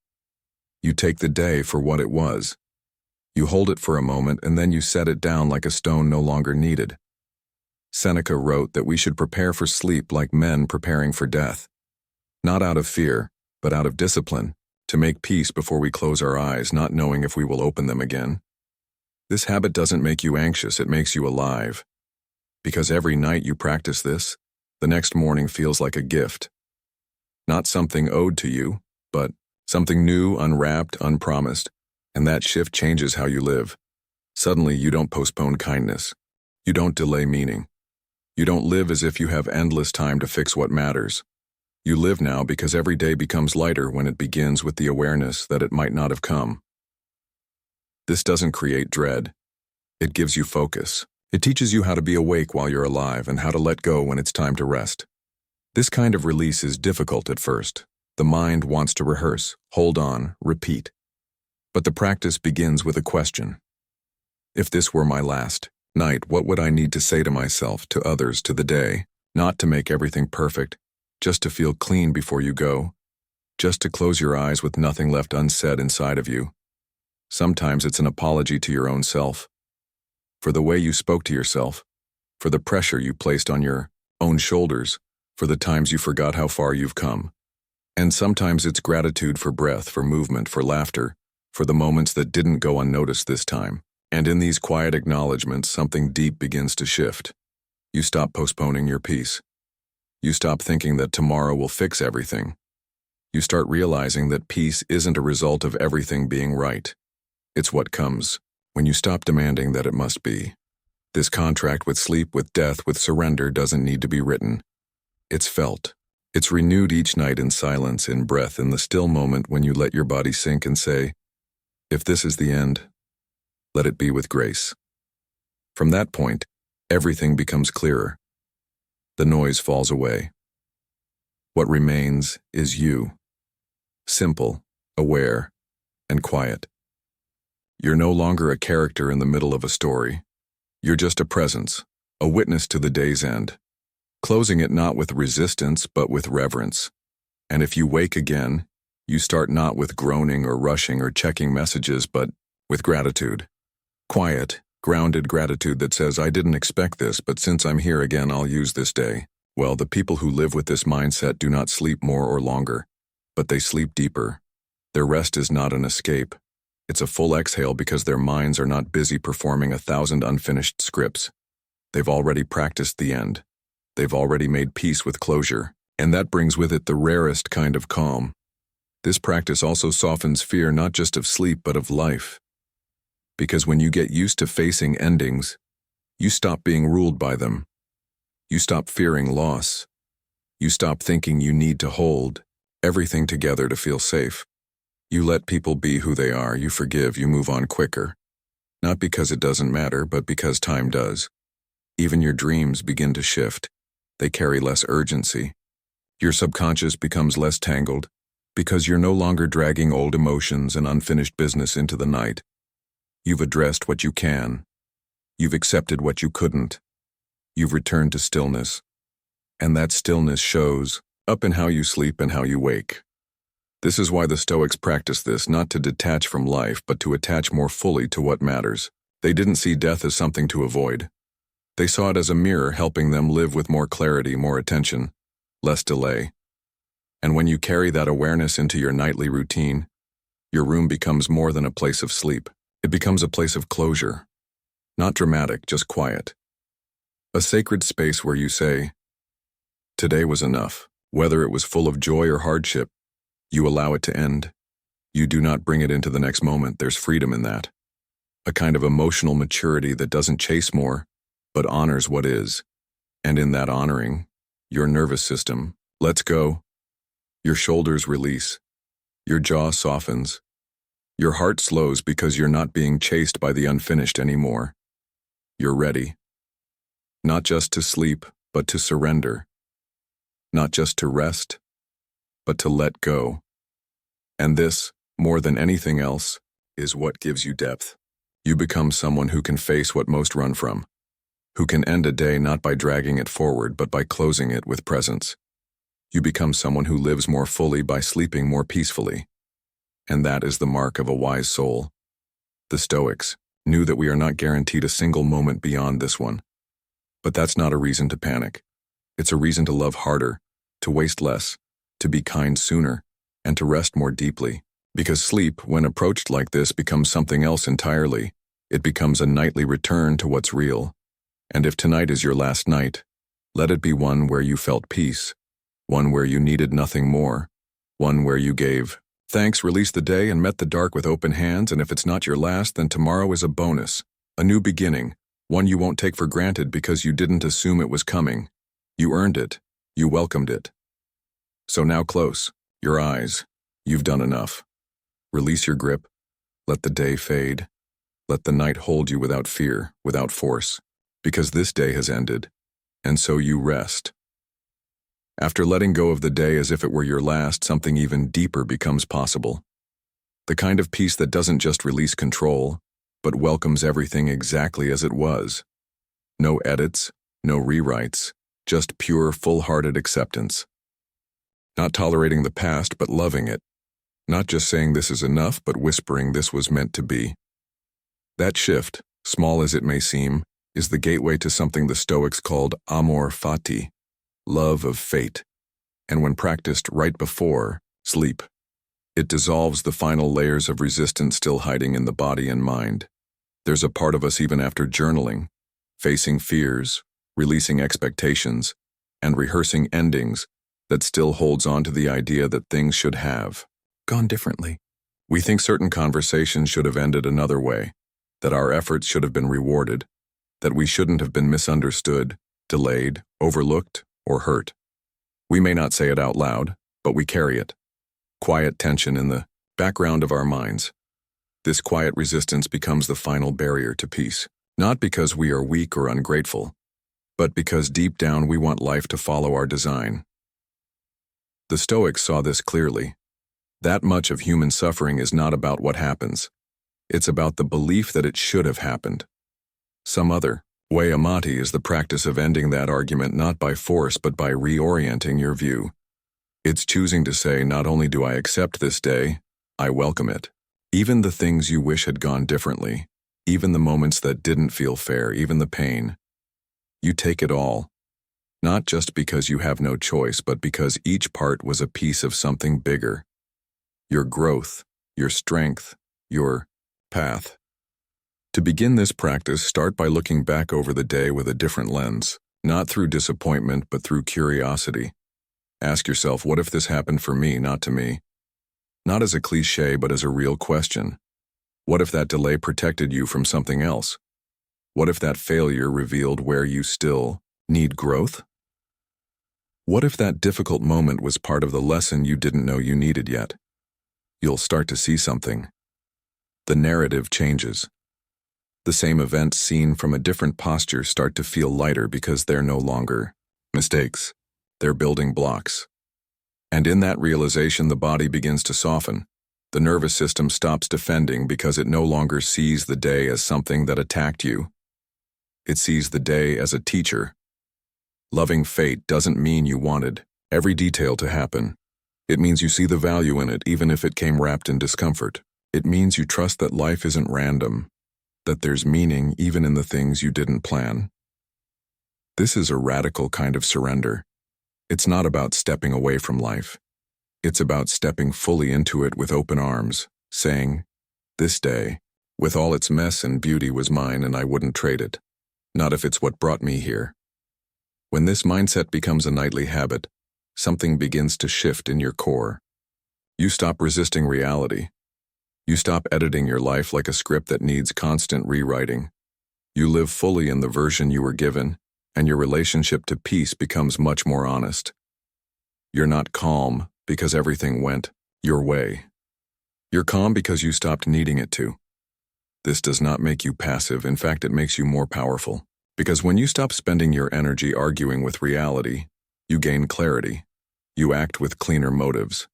You take the day for what it was. You hold it for a moment and then you set it down like a stone no longer needed. Seneca wrote that we should prepare for sleep like men preparing for death. Not out of fear, but out of discipline, to make peace before we close our eyes, not knowing if we will open them again. This habit doesn't make you anxious, it makes you alive. Because every night you practice this, the next morning feels like a gift. Not something owed to you, but something new, unwrapped, unpromised, and that shift changes how you live. Suddenly you don't postpone kindness. You don't delay meaning. You don't live as if you have endless time to fix what matters. You live now because every day becomes lighter when it begins with the awareness that it might not have come. This doesn't create dread. It gives you focus. It teaches you how to be awake while you're alive and how to let go when it's time to rest. This kind of release is difficult at first. The mind wants to rehearse, hold on, repeat. But the practice begins with a question. If this were my last night, what would I need to say to myself, to others, to the day? Not to make everything perfect, just to feel clean before you go. Just to close your eyes with nothing left unsaid inside of you. Sometimes it's an apology to your own self. For the way you spoke to yourself. For the pressure you placed on your own shoulders. For the times you forgot how far you've come. And sometimes it's gratitude for breath, for movement, for laughter, for the moments that didn't go unnoticed this time. And in these quiet acknowledgments, something deep begins to shift. You stop postponing your peace. You stop thinking that tomorrow will fix everything. You start realizing that peace isn't a result of everything being right. It's what comes when you stop demanding that it must be. This contract with sleep, with death, with surrender doesn't need to be written. It's felt. It's renewed each night in silence, in breath, in the still moment when you let your body sink and say, if this is the end, let it be with grace. From that point, everything becomes clearer. The noise falls away. What remains is you. Simple, aware, and quiet. You're no longer a character in the middle of a story. You're just a presence, a witness to the day's end. Closing it not with resistance, but with reverence. And if you wake again, you start not with groaning or rushing or checking messages, but with gratitude. Quiet, Grounded gratitude that says, I didn't expect this, but since I'm here again, I'll use this day. Well, the people who live with this mindset do not sleep more or longer, but they sleep deeper. Their rest is not an escape. It's a full exhale because their minds are not busy performing 1,000 unfinished scripts. They've already practiced the end. They've already made peace with closure, and that brings with it the rarest kind of calm. This practice also softens fear not just of sleep but of life. Because when you get used to facing endings, you stop being ruled by them. You stop fearing loss. You stop thinking you need to hold everything together to feel safe. You let people be who they are, you forgive, you move on quicker. Not because it doesn't matter, but because time does. Even your dreams begin to shift. They carry less urgency. Your subconscious becomes less tangled because you're no longer dragging old emotions and unfinished business into the night. You've addressed what you can. You've accepted what you couldn't. You've returned to stillness. And that stillness shows up in how you sleep and how you wake. This is why the Stoics practice this, not to detach from life, but to attach more fully to what matters. They didn't see death as something to avoid. They saw it as a mirror helping them live with more clarity, more attention, less delay. And when you carry that awareness into your nightly routine, your room becomes more than a place of sleep. It becomes a place of closure. Not dramatic, just quiet. A sacred space where you say, today was enough. Whether it was full of joy or hardship, you allow it to end. You do not bring it into the next moment. There's freedom in that. A kind of emotional maturity that doesn't chase more, but honors what is. And in that honoring, your nervous system lets go. Your shoulders release. Your jaw softens. Your heart slows because you're not being chased by the unfinished anymore. You're ready. Not just to sleep, but to surrender. Not just to rest, but to let go. And this, more than anything else, is what gives you depth. You become someone who can face what most run from, who can end a day not by dragging it forward, but by closing it with presence. You become someone who lives more fully by sleeping more peacefully. And that is the mark of a wise soul. The Stoics knew that we are not guaranteed a single moment beyond this one. But that's not a reason to panic. It's a reason to love harder, to waste less, to be kind sooner, and to rest more deeply. Because sleep, when approached like this, becomes something else entirely. It becomes a nightly return to what's real. And if tonight is your last night, let it be one where you felt peace, one where you needed nothing more, one where you gave thanks, released the day, and met the dark with open hands. And if it's not your last, then tomorrow is a bonus, a new beginning, one you won't take for granted because you didn't assume it was coming. You earned it. You welcomed it. So now close your eyes. You've done enough. Release your grip. Let the day fade. Let the night hold you without fear, without force, because this day has ended, and so you rest. After letting go of the day as if it were your last, something even deeper becomes possible. The kind of peace that doesn't just release control, but welcomes everything exactly as it was. No edits, no rewrites, just pure, full-hearted acceptance. Not tolerating the past, but loving it. Not just saying this is enough, but whispering this was meant to be. That shift, small as it may seem, is the gateway to something the Stoics called amor fati, love of fate, and when practiced right before sleep, it dissolves the final layers of resistance still hiding in the body and mind. There's a part of us even after journaling, facing fears, releasing expectations, and rehearsing endings that still holds on to the idea that things should have gone differently. We think certain conversations should have ended another way, that our efforts should have been rewarded, that we shouldn't have been misunderstood, delayed, overlooked, or hurt. We may not say it out loud, but we carry it. Quiet tension in the background of our minds. This quiet resistance becomes the final barrier to peace, not because we are weak or ungrateful, but because deep down we want life to follow our design. The Stoics saw this clearly. That much of human suffering is not about what happens. It's about the belief that it should have happened. Some other way amati is the practice of ending that argument not by force but by reorienting your view. It's choosing to say, not only do I accept this day, I welcome it. Even the things you wish had gone differently. Even the moments that didn't feel fair, even the pain. You take it all. Not just because you have no choice, but because each part was a piece of something bigger. Your growth, your strength, your path. To begin this practice, start by looking back over the day with a different lens, not through disappointment, but through curiosity. Ask yourself, what if this happened for me, not to me? Not as a cliche, but as a real question. What if that delay protected you from something else? What if that failure revealed where you still need growth? What if that difficult moment was part of the lesson you didn't know you needed yet? You'll start to see something. The narrative changes. The same events seen from a different posture start to feel lighter because they're no longer mistakes. They're building blocks. And in that realization, the body begins to soften. The nervous system stops defending because it no longer sees the day as something that attacked you. It sees the day as a teacher. Loving fate doesn't mean you wanted every detail to happen. It means you see the value in it, even if it came wrapped in discomfort. It means you trust that life isn't random, that there's meaning even in the things you didn't plan. This is a radical kind of surrender. It's not about stepping away from life. It's about stepping fully into it with open arms, saying, "This day, with all its mess and beauty, was mine, and I wouldn't trade it. Not if it's what brought me here." When this mindset becomes a nightly habit, something begins to shift in your core. You stop resisting reality. You stop editing your life like a script that needs constant rewriting. You live fully in the version you were given, and your relationship to peace becomes much more honest. You're not calm because everything went your way. You're calm because you stopped needing it to. This does not make you passive. In fact, it makes you more powerful. Because when you stop spending your energy arguing with reality, you gain clarity. You act with cleaner motives.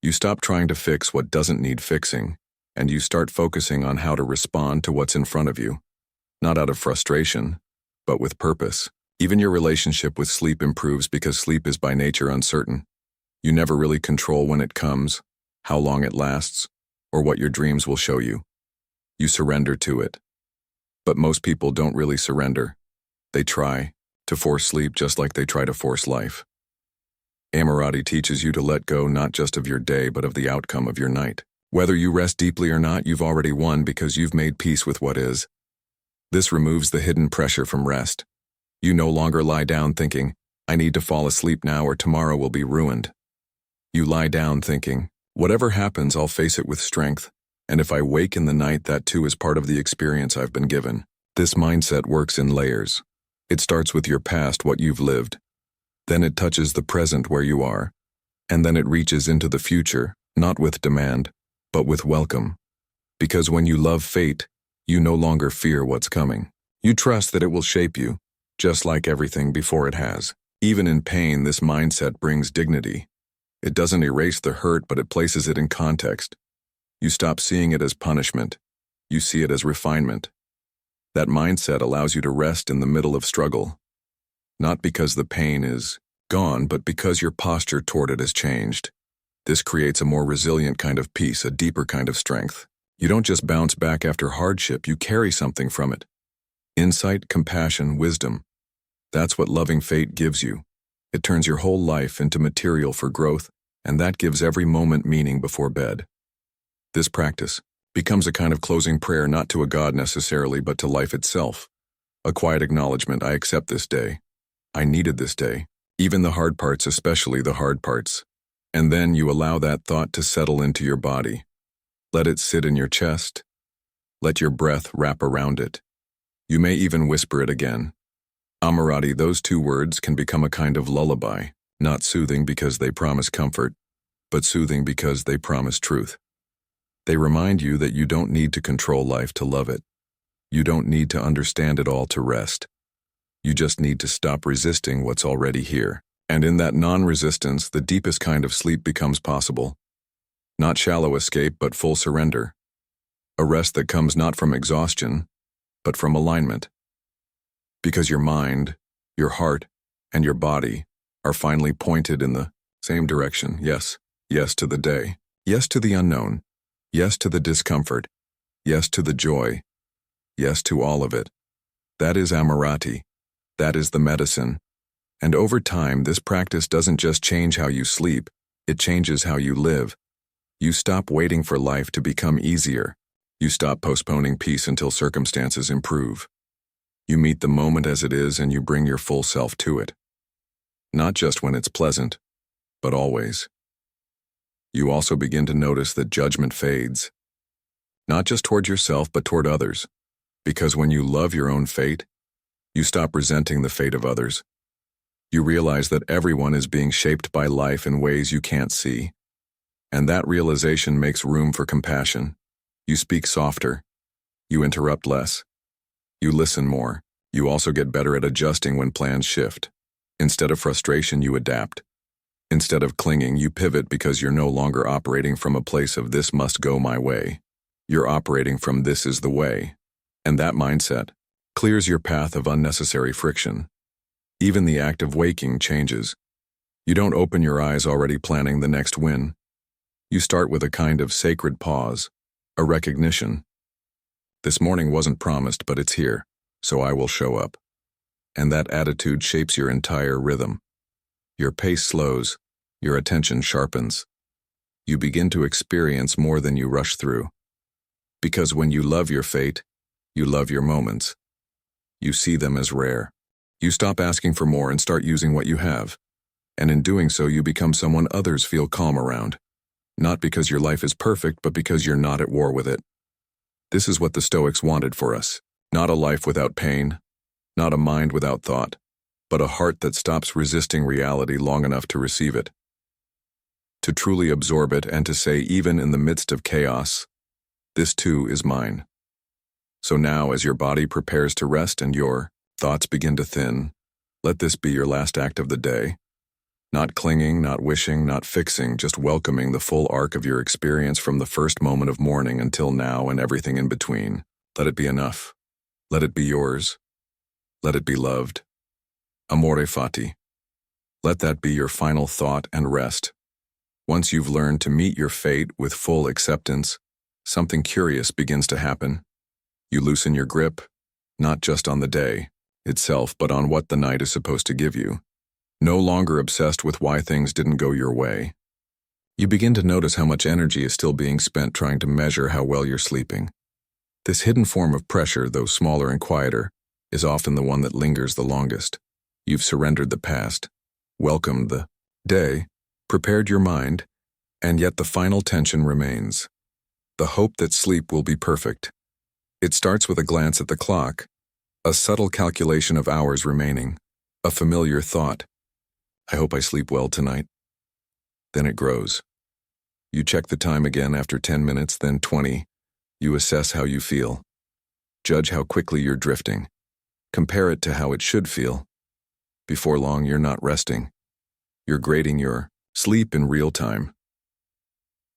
You stop trying to fix what doesn't need fixing, and you start focusing on how to respond to what's in front of you. Not out of frustration, but with purpose. Even your relationship with sleep improves because sleep is by nature uncertain. You never really control when it comes, how long it lasts, or what your dreams will show you. You surrender to it. But most people don't really surrender. They try to force sleep just like they try to force life. Amorati teaches you to let go not just of your day, but of the outcome of your night. Whether you rest deeply or not, you've already won because you've made peace with what is. This removes the hidden pressure from rest. You no longer lie down thinking, "I need to fall asleep now or tomorrow will be ruined." You lie down thinking, "Whatever happens, I'll face it with strength. And if I wake in the night, that too is part of the experience I've been given." This mindset works in layers. It starts with your past, what you've lived. Then it touches the present, where you are. And then it reaches into the future, not with demand, but with welcome. Because when you love fate, you no longer fear what's coming. You trust that it will shape you, just like everything before it has. Even in pain, this mindset brings dignity. It doesn't erase the hurt, but it places it in context. You stop seeing it as punishment. You see it as refinement. That mindset allows you to rest in the middle of struggle. Not because the pain is gone, but because your posture toward it has changed. This creates a more resilient kind of peace, a deeper kind of strength. You don't just bounce back after hardship, you carry something from it. Insight, compassion, wisdom. That's what loving fate gives you. It turns your whole life into material for growth, and that gives every moment meaning before bed. This practice becomes a kind of closing prayer, not to a God necessarily, but to life itself. A quiet acknowledgement: I accept this day. I needed this day. Even the hard parts, especially the hard parts. And then you allow that thought to settle into your body. Let it sit in your chest. Let your breath wrap around it. You may even whisper it again. Amorati, those two words can become a kind of lullaby, not soothing because they promise comfort, but soothing because they promise truth. They remind you that you don't need to control life to love it. You don't need to understand it all to rest. You just need to stop resisting what's already here. And in that non-resistance, the deepest kind of sleep becomes possible. Not shallow escape, but full surrender. A rest that comes not from exhaustion, but from alignment. Because your mind, your heart, and your body are finally pointed in the same direction. Yes, yes to the day. Yes to the unknown. Yes to the discomfort. Yes to the joy. Yes to all of it. That is amorati. That is the medicine. And over time, this practice doesn't just change how you sleep, it changes how you live. You stop waiting for life to become easier. You stop postponing peace until circumstances improve. You meet the moment as it is and you bring your full self to it. Not just when it's pleasant, but always. You also begin to notice that judgment fades. Not just toward yourself, but toward others. Because when you love your own fate, you stop resenting the fate of others. You realize that everyone is being shaped by life in ways you can't see. And that realization makes room for compassion. You speak softer. You interrupt less. You listen more. You also get better at adjusting when plans shift. Instead of frustration, you adapt. Instead of clinging, you pivot because you're no longer operating from a place of this must go my way. You're operating from this is the way. And that mindset clears your path of unnecessary friction. Even the act of waking changes. You don't open your eyes already planning the next win. You start with a kind of sacred pause, a recognition. This morning wasn't promised, but it's here, so I will show up. And that attitude shapes your entire rhythm. Your pace slows, your attention sharpens. You begin to experience more than you rush through. Because when you love your fate, you love your moments. You see them as rare. You stop asking for more and start using what you have. And in doing so, you become someone others feel calm around. Not because your life is perfect, but because you're not at war with it. This is what the Stoics wanted for us. Not a life without pain, not a mind without thought, but a heart that stops resisting reality long enough to receive it. To truly absorb it and to say, even in the midst of chaos, this too is mine. So now, as your body prepares to rest and your thoughts begin to thin, let this be your last act of the day. Not clinging, not wishing, not fixing, just welcoming the full arc of your experience from the first moment of morning until now and everything in between. Let it be enough. Let it be yours. Let it be loved. Amore fati. Let that be your final thought and rest. Once you've learned to meet your fate with full acceptance, something curious begins to happen. You loosen your grip, not just on the day itself, but on what the night is supposed to give you. No longer obsessed with why things didn't go your way. You begin to notice how much energy is still being spent trying to measure how well you're sleeping. This hidden form of pressure, though smaller and quieter, is often the one that lingers the longest. You've surrendered the past, welcomed the day, prepared your mind, and yet the final tension remains. The hope that sleep will be perfect. It starts with a glance at the clock, a subtle calculation of hours remaining, a familiar thought. I hope I sleep well tonight. Then it grows. You check the time again after 10 minutes, then 20. You assess how you feel. Judge how quickly you're drifting. Compare it to how it should feel. Before long, you're not resting. You're grading your sleep in real time.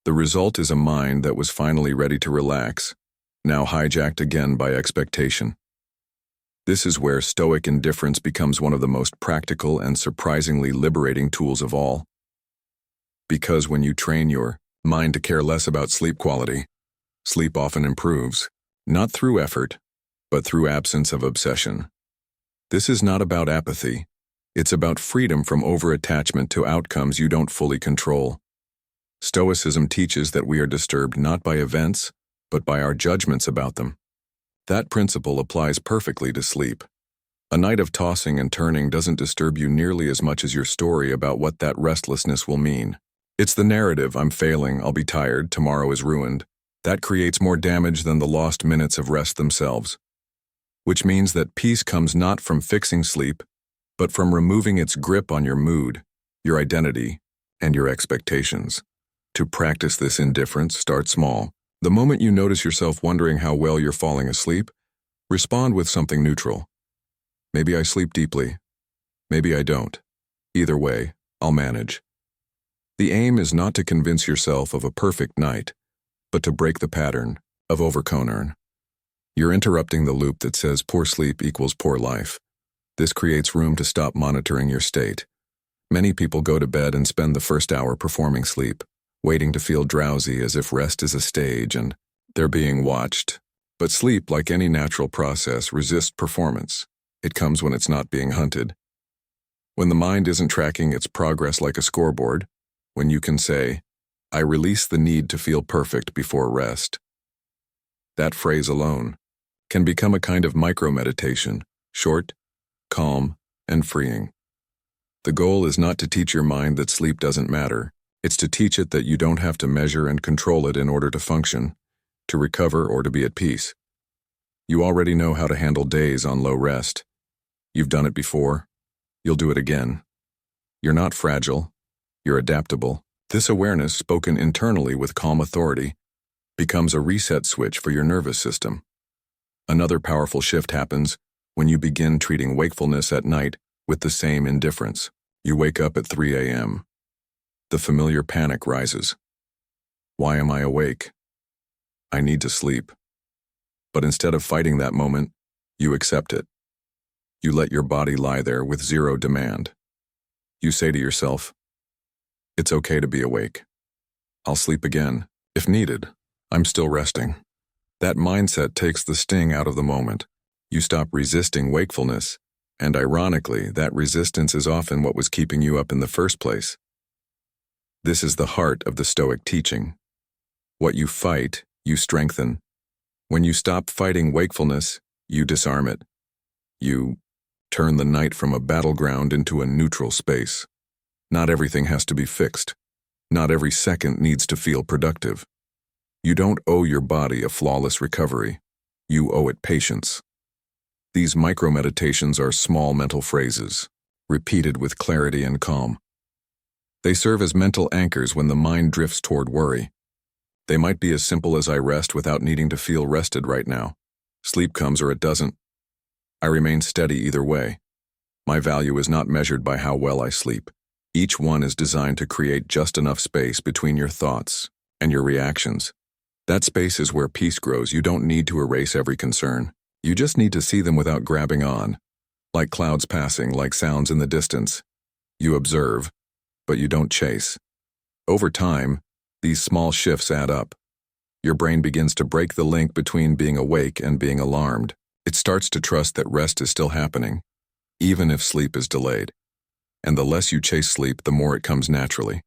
The result is a mind that was finally ready to relax, now hijacked again by expectation. This is where Stoic indifference becomes one of the most practical and surprisingly liberating tools of all. Because when you train your mind to care less about sleep quality, sleep often improves, not through effort, but through absence of obsession. This is not about apathy. It's about freedom from over-attachment to outcomes you don't fully control. Stoicism teaches that we are disturbed not by events, but by our judgments about them. That principle applies perfectly to sleep. A night of tossing and turning doesn't disturb you nearly as much as your story about what that restlessness will mean. It's the narrative, I'm failing, I'll be tired, tomorrow is ruined, that creates more damage than the lost minutes of rest themselves. Which means that peace comes not from fixing sleep, but from removing its grip on your mood, your identity, and your expectations. To practice this indifference, start small. The moment you notice yourself wondering how well you're falling asleep, respond with something neutral. Maybe I sleep deeply. Maybe I don't. Either way, I'll manage. The aim is not to convince yourself of a perfect night, but to break the pattern of overconern. You're interrupting the loop that says poor sleep equals poor life. This creates room to stop monitoring your state. Many people go to bed and spend the first hour performing sleep, waiting to feel drowsy as if rest is a stage and they're being watched. But sleep, like any natural process, resists performance. It comes when it's not being hunted. When the mind isn't tracking its progress like a scoreboard, when you can say, "I release the need to feel perfect before rest." That phrase alone can become a kind of micro-meditation, short, calm, and freeing. The goal is not to teach your mind that sleep doesn't matter. It's to teach it that you don't have to measure and control it in order to function, to recover, or to be at peace. You already know how to handle days on low rest. You've done it before. You'll do it again. You're not fragile. You're adaptable. This awareness, spoken internally with calm authority, becomes a reset switch for your nervous system. Another powerful shift happens when you begin treating wakefulness at night with the same indifference. You wake up at 3 a.m. The familiar panic rises. Why am I awake? I need to sleep. But instead of fighting that moment, you accept it. You let your body lie there with zero demand. You say to yourself, "It's okay to be awake. I'll sleep again. If needed, I'm still resting." That mindset takes the sting out of the moment. You stop resisting wakefulness, and ironically, that resistance is often what was keeping you up in the first place. This is the heart of the Stoic teaching. What you fight, you strengthen. When you stop fighting wakefulness, you disarm it. You turn the night from a battleground into a neutral space. Not everything has to be fixed. Not every second needs to feel productive. You don't owe your body a flawless recovery. You owe it patience. These micro-meditations are small mental phrases, repeated with clarity and calm. They serve as mental anchors when the mind drifts toward worry. They might be as simple as "I rest without needing to feel rested right now." Sleep comes or it doesn't. I remain steady either way. My value is not measured by how well I sleep. Each one is designed to create just enough space between your thoughts and your reactions. That space is where peace grows. You don't need to erase every concern. You just need to see them without grabbing on. Like clouds passing, like sounds in the distance. You observe, but you don't chase. Over time, these small shifts add up. Your brain begins to break the link between being awake and being alarmed. It starts to trust that rest is still happening, even if sleep is delayed. And the less you chase sleep, the more it comes naturally.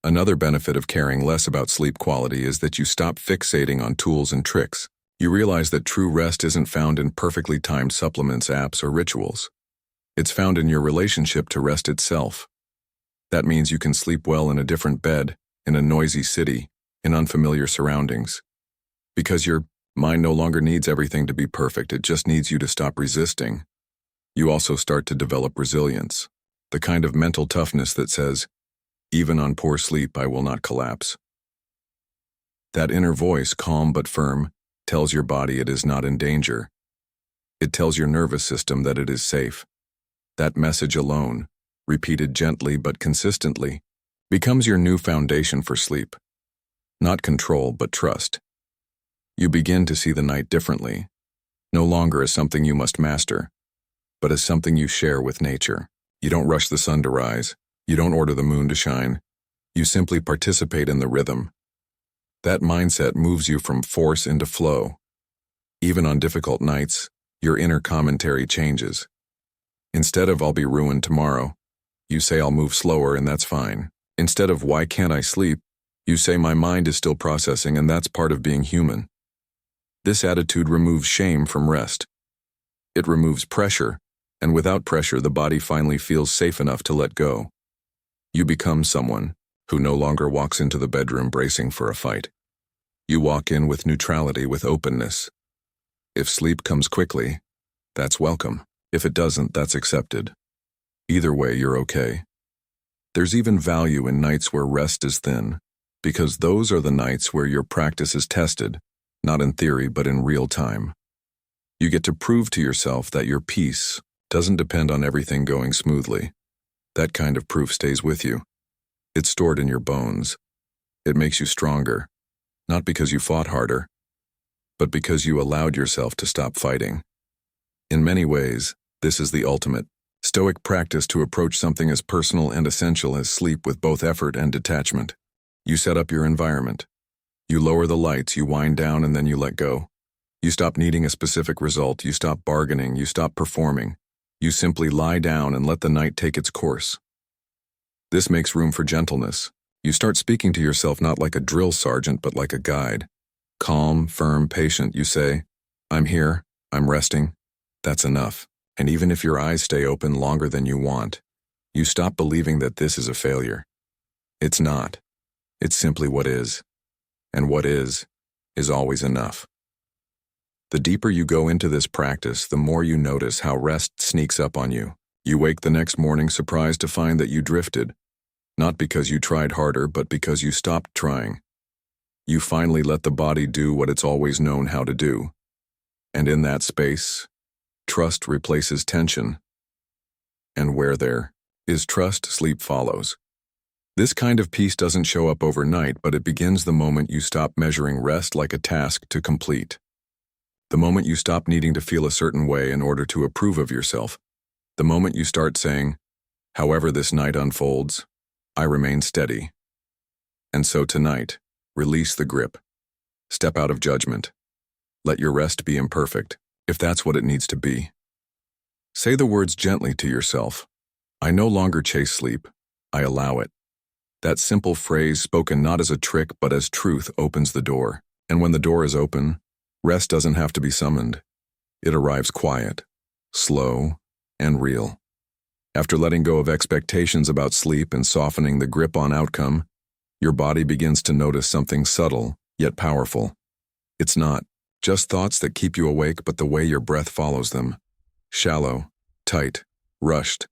Another benefit of caring less about sleep quality is that you stop fixating on tools and tricks. You realize that true rest isn't found in perfectly timed supplements, apps, or rituals. It's found in your relationship to rest itself. That means you can sleep well in a different bed, in a noisy city, in unfamiliar surroundings. Because your mind no longer needs everything to be perfect, it just needs you to stop resisting. You also start to develop resilience, the kind of mental toughness that says, "Even on poor sleep, I will not collapse." That inner voice, calm but firm, tells your body it is not in danger. It tells your nervous system that it is safe. That message alone, repeated gently but consistently, becomes your new foundation for sleep. Not control, but trust. You begin to see the night differently, no longer as something you must master, but as something you share with nature. You don't rush the sun to rise. You don't order the moon to shine. You simply participate in the rhythm. That mindset moves you from force into flow. Even on difficult nights, your inner commentary changes. Instead of "I'll be ruined tomorrow," you say "I'll move slower and that's fine." Instead of "Why can't I sleep?" you say "My mind is still processing and that's part of being human." This attitude removes shame from rest. It removes pressure, and without pressure the body finally feels safe enough to let go. You become someone who no longer walks into the bedroom bracing for a fight. You walk in with neutrality, with openness. If sleep comes quickly, that's welcome. If it doesn't, that's accepted. Either way, you're okay. There's even value in nights where rest is thin, because those are the nights where your practice is tested, not in theory, but in real time. You get to prove to yourself that your peace doesn't depend on everything going smoothly. That kind of proof stays with you. It's stored in your bones. It makes you stronger, not because you fought harder, but because you allowed yourself to stop fighting. In many ways, this is the ultimate Stoic practice to approach something as personal and essential as sleep with both effort and detachment. You set up your environment. You lower the lights, you wind down, and then you let go. You stop needing a specific result, you stop bargaining, you stop performing. You simply lie down and let the night take its course. This makes room for gentleness. You start speaking to yourself not like a drill sergeant, but like a guide. Calm, firm, patient, you say, "I'm here, I'm resting." That's enough. And even if your eyes stay open longer than you want, you stop believing that this is a failure. It's not. It's simply what is. And what is always enough. The deeper you go into this practice, the more you notice how rest sneaks up on you. You wake the next morning surprised to find that you drifted, not because you tried harder, but because you stopped trying. You finally let the body do what it's always known how to do. And in that space, trust replaces tension. And where there is trust, sleep follows. This kind of peace doesn't show up overnight, but it begins the moment you stop measuring rest like a task to complete. The moment you stop needing to feel a certain way in order to approve of yourself. The moment you start saying, "However this night unfolds, I remain steady." And so tonight, release the grip. Step out of judgment. Let your rest be imperfect, if that's what it needs to be. Say the words gently to yourself. I no longer chase sleep. I allow it. That simple phrase, spoken not as a trick but as truth, opens the door. And when the door is open, rest doesn't have to be summoned. It arrives quiet, slow, and real. After letting go of expectations about sleep and softening the grip on outcome, your body begins to notice something subtle, yet powerful. It's not just thoughts that keep you awake, but the way your breath follows them. Shallow, tight, rushed.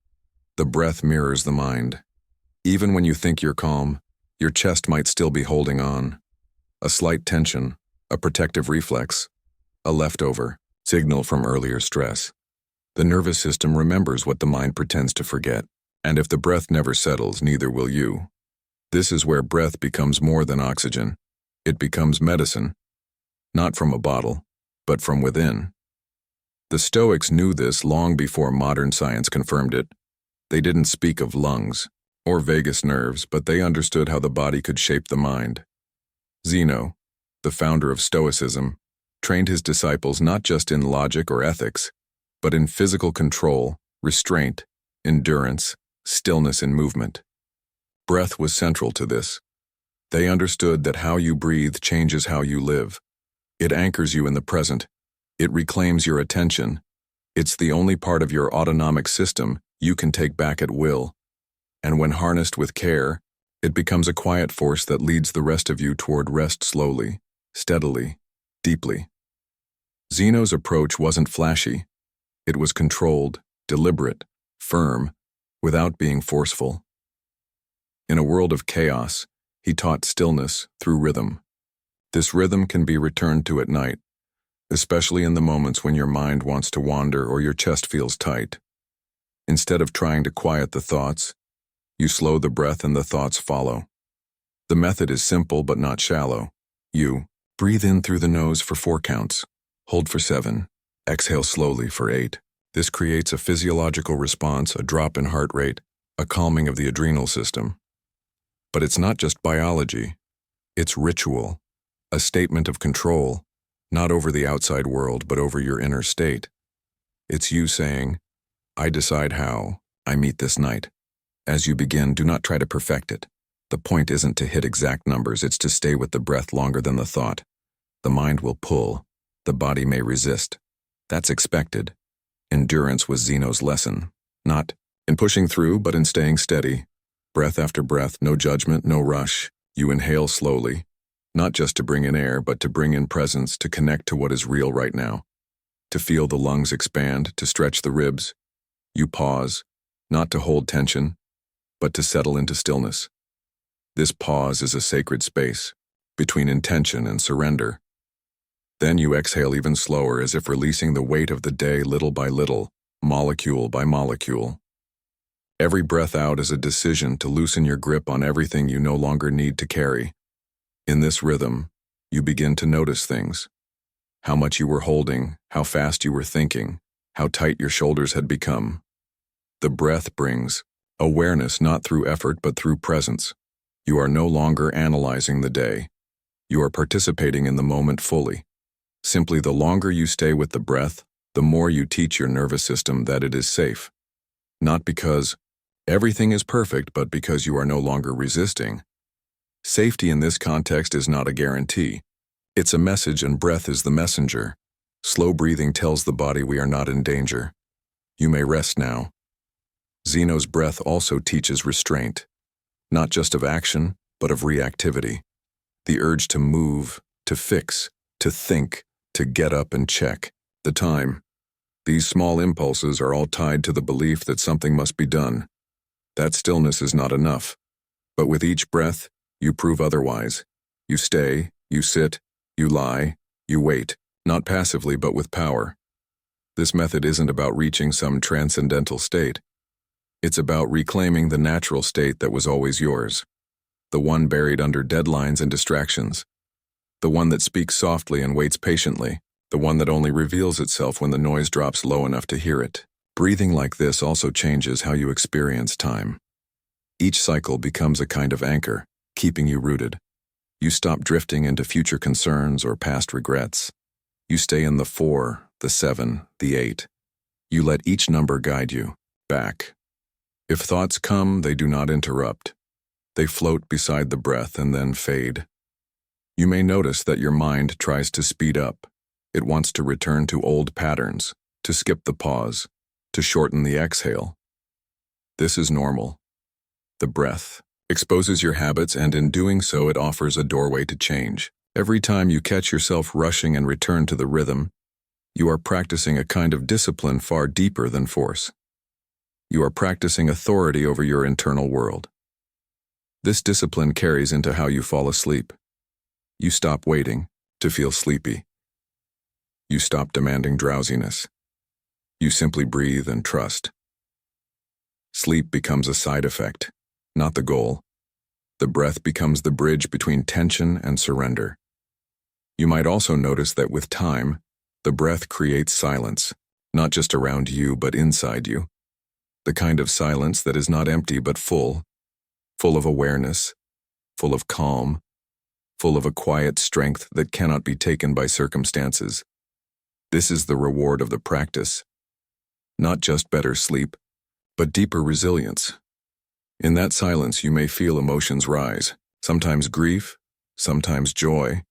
The breath mirrors the mind. Even when you think you're calm, your chest might still be holding on. A slight tension, a protective reflex, a leftover signal from earlier stress. The nervous system remembers what the mind pretends to forget, and if the breath never settles, neither will you. This is where breath becomes more than oxygen. It becomes medicine, not from a bottle, but from within. The Stoics knew this long before modern science confirmed it. They didn't speak of lungs or vagus nerves, but they understood how the body could shape the mind. Zeno, the founder of Stoicism, trained his disciples not just in logic or ethics, but in physical control, restraint, endurance, stillness in movement. Breath was central to this. They understood that how you breathe changes how you live. It anchors you in the present. It reclaims your attention. It's the only part of your autonomic system you can take back at will. And when harnessed with care, it becomes a quiet force that leads the rest of you toward rest slowly, steadily, deeply. Zeno's approach wasn't flashy. It was controlled, deliberate, firm, without being forceful. In a world of chaos, he taught stillness through rhythm. This rhythm can be returned to at night, especially in the moments when your mind wants to wander or your chest feels tight. Instead of trying to quiet the thoughts, you slow the breath and the thoughts follow. The method is simple but not shallow. You breathe in through the nose for 4 counts, hold for 7, exhale slowly for 8. This creates a physiological response, a drop in heart rate, a calming of the adrenal system. But it's not just biology. It's ritual, a statement of control, not over the outside world, but over your inner state. It's you saying, I decide how I meet this night. As you begin, do not try to perfect it. The point isn't to hit exact numbers, it's to stay with the breath longer than the thought. The mind will pull, the body may resist. That's expected. Endurance was Zeno's lesson, not in pushing through, but in staying steady. Breath after breath, no judgment, no rush. You inhale slowly, not just to bring in air, but to bring in presence, to connect to what is real right now. To feel the lungs expand, to stretch the ribs. You pause, not to hold tension, but to settle into stillness. This pause is a sacred space, between intention and surrender. Then you exhale even slower, as if releasing the weight of the day little by little, molecule by molecule. Every breath out is a decision to loosen your grip on everything you no longer need to carry. In this rhythm, you begin to notice things. How much you were holding, how fast you were thinking, how tight your shoulders had become. The breath brings awareness not through effort but through presence. You are no longer analyzing the day. You are participating in the moment fully. Simply, the longer you stay with the breath, the more you teach your nervous system that it is safe. Not because everything is perfect, but because you are no longer resisting. Safety in this context is not a guarantee. It's a message, and breath is the messenger. Slow breathing tells the body we are not in danger. You may rest now. Zeno's breath also teaches restraint, not just of action, but of reactivity. The urge to move, to fix, to think, to get up and check the time. These small impulses are all tied to the belief that something must be done. That stillness is not enough. But with each breath, you prove otherwise. You stay, you sit, you lie, you wait, not passively but with power. This method isn't about reaching some transcendental state. It's about reclaiming the natural state that was always yours. The one buried under deadlines and distractions. The one that speaks softly and waits patiently. The one that only reveals itself when the noise drops low enough to hear it. Breathing like this also changes how you experience time. Each cycle becomes a kind of anchor, keeping you rooted. You stop drifting into future concerns or past regrets. You stay in the 4, the 7, the 8. You let each number guide you back. If thoughts come, they do not interrupt. They float beside the breath and then fade. You may notice that your mind tries to speed up. It wants to return to old patterns, to skip the pause, to shorten the exhale. This is normal. The breath exposes your habits, and in doing so, it offers a doorway to change. Every time you catch yourself rushing and return to the rhythm, you are practicing a kind of discipline far deeper than force. You are practicing authority over your internal world. This discipline carries into how you fall asleep. You stop waiting to feel sleepy. You stop demanding drowsiness. You simply breathe and trust. Sleep becomes a side effect, not the goal. The breath becomes the bridge between tension and surrender. You might also notice that with time, the breath creates silence, not just around you but inside you. The kind of silence that is not empty but full of awareness, full of calm, full of a quiet strength that cannot be taken by circumstances. This is the reward of the practice. Not just better sleep, but deeper resilience. In that silence, you may feel emotions rise, sometimes grief, sometimes joy,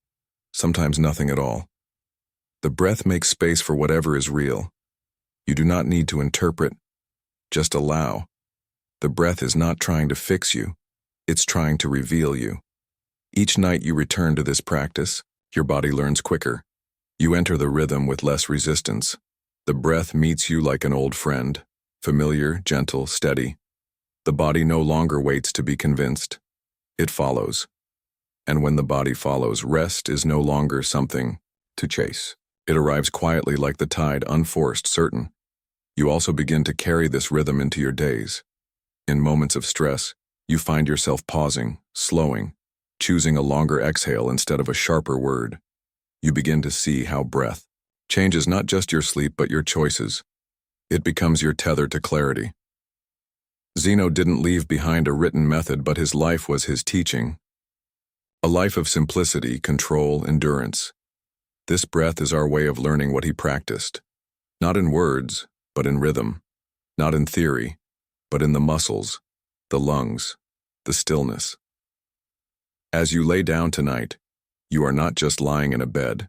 sometimes nothing at all. The breath makes space for whatever is real. You do not need to interpret, just allow. The breath is not trying to fix you, it's trying to reveal you. Each night you return to this practice, your body learns quicker. You enter the rhythm with less resistance. The breath meets you like an old friend, familiar, gentle, steady. The body no longer waits to be convinced. It follows. And when the body follows, rest is no longer something to chase. It arrives quietly like the tide, unforced, certain. You also begin to carry this rhythm into your days. In moments of stress, you find yourself pausing, slowing, choosing a longer exhale instead of a sharper word. You begin to see how breath changes not just your sleep but your choices. It becomes your tether to clarity. Zeno didn't leave behind a written method, but his life was his teaching. A life of simplicity, control, endurance. This breath is our way of learning what he practiced. Not in words, but in rhythm. Not in theory, but in the muscles, the lungs, the stillness. As you lay down tonight, you are not just lying in a bed.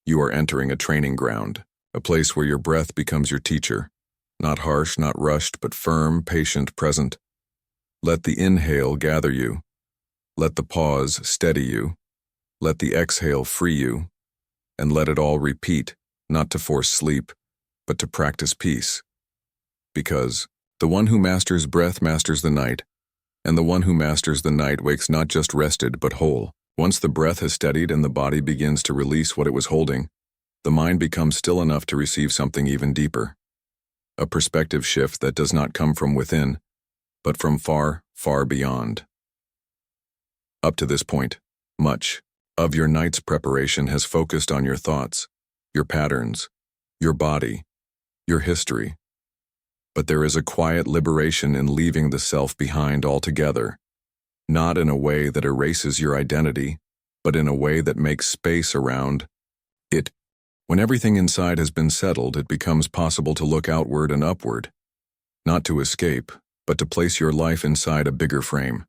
You are entering a training ground, a place where your breath becomes your teacher. Not harsh, not rushed, but firm, patient, present. Let the inhale gather you. Let the pause steady you. Let the exhale free you. And let it all repeat, not to force sleep, but to practice peace. Because the one who masters breath masters the night, and the one who masters the night wakes not just rested but whole. Once the breath has steadied and the body begins to release what it was holding, the mind becomes still enough to receive something even deeper. A perspective shift that does not come from within, but from far, far beyond. Up to this point, much of your night's preparation has focused on your thoughts, your patterns, your body, your history. But there is a quiet liberation in leaving the self behind altogether, not in a way that erases your identity, but in a way that makes space around it. When everything inside has been settled, it becomes possible to look outward and upward, not to escape, but to place your life inside a bigger frame.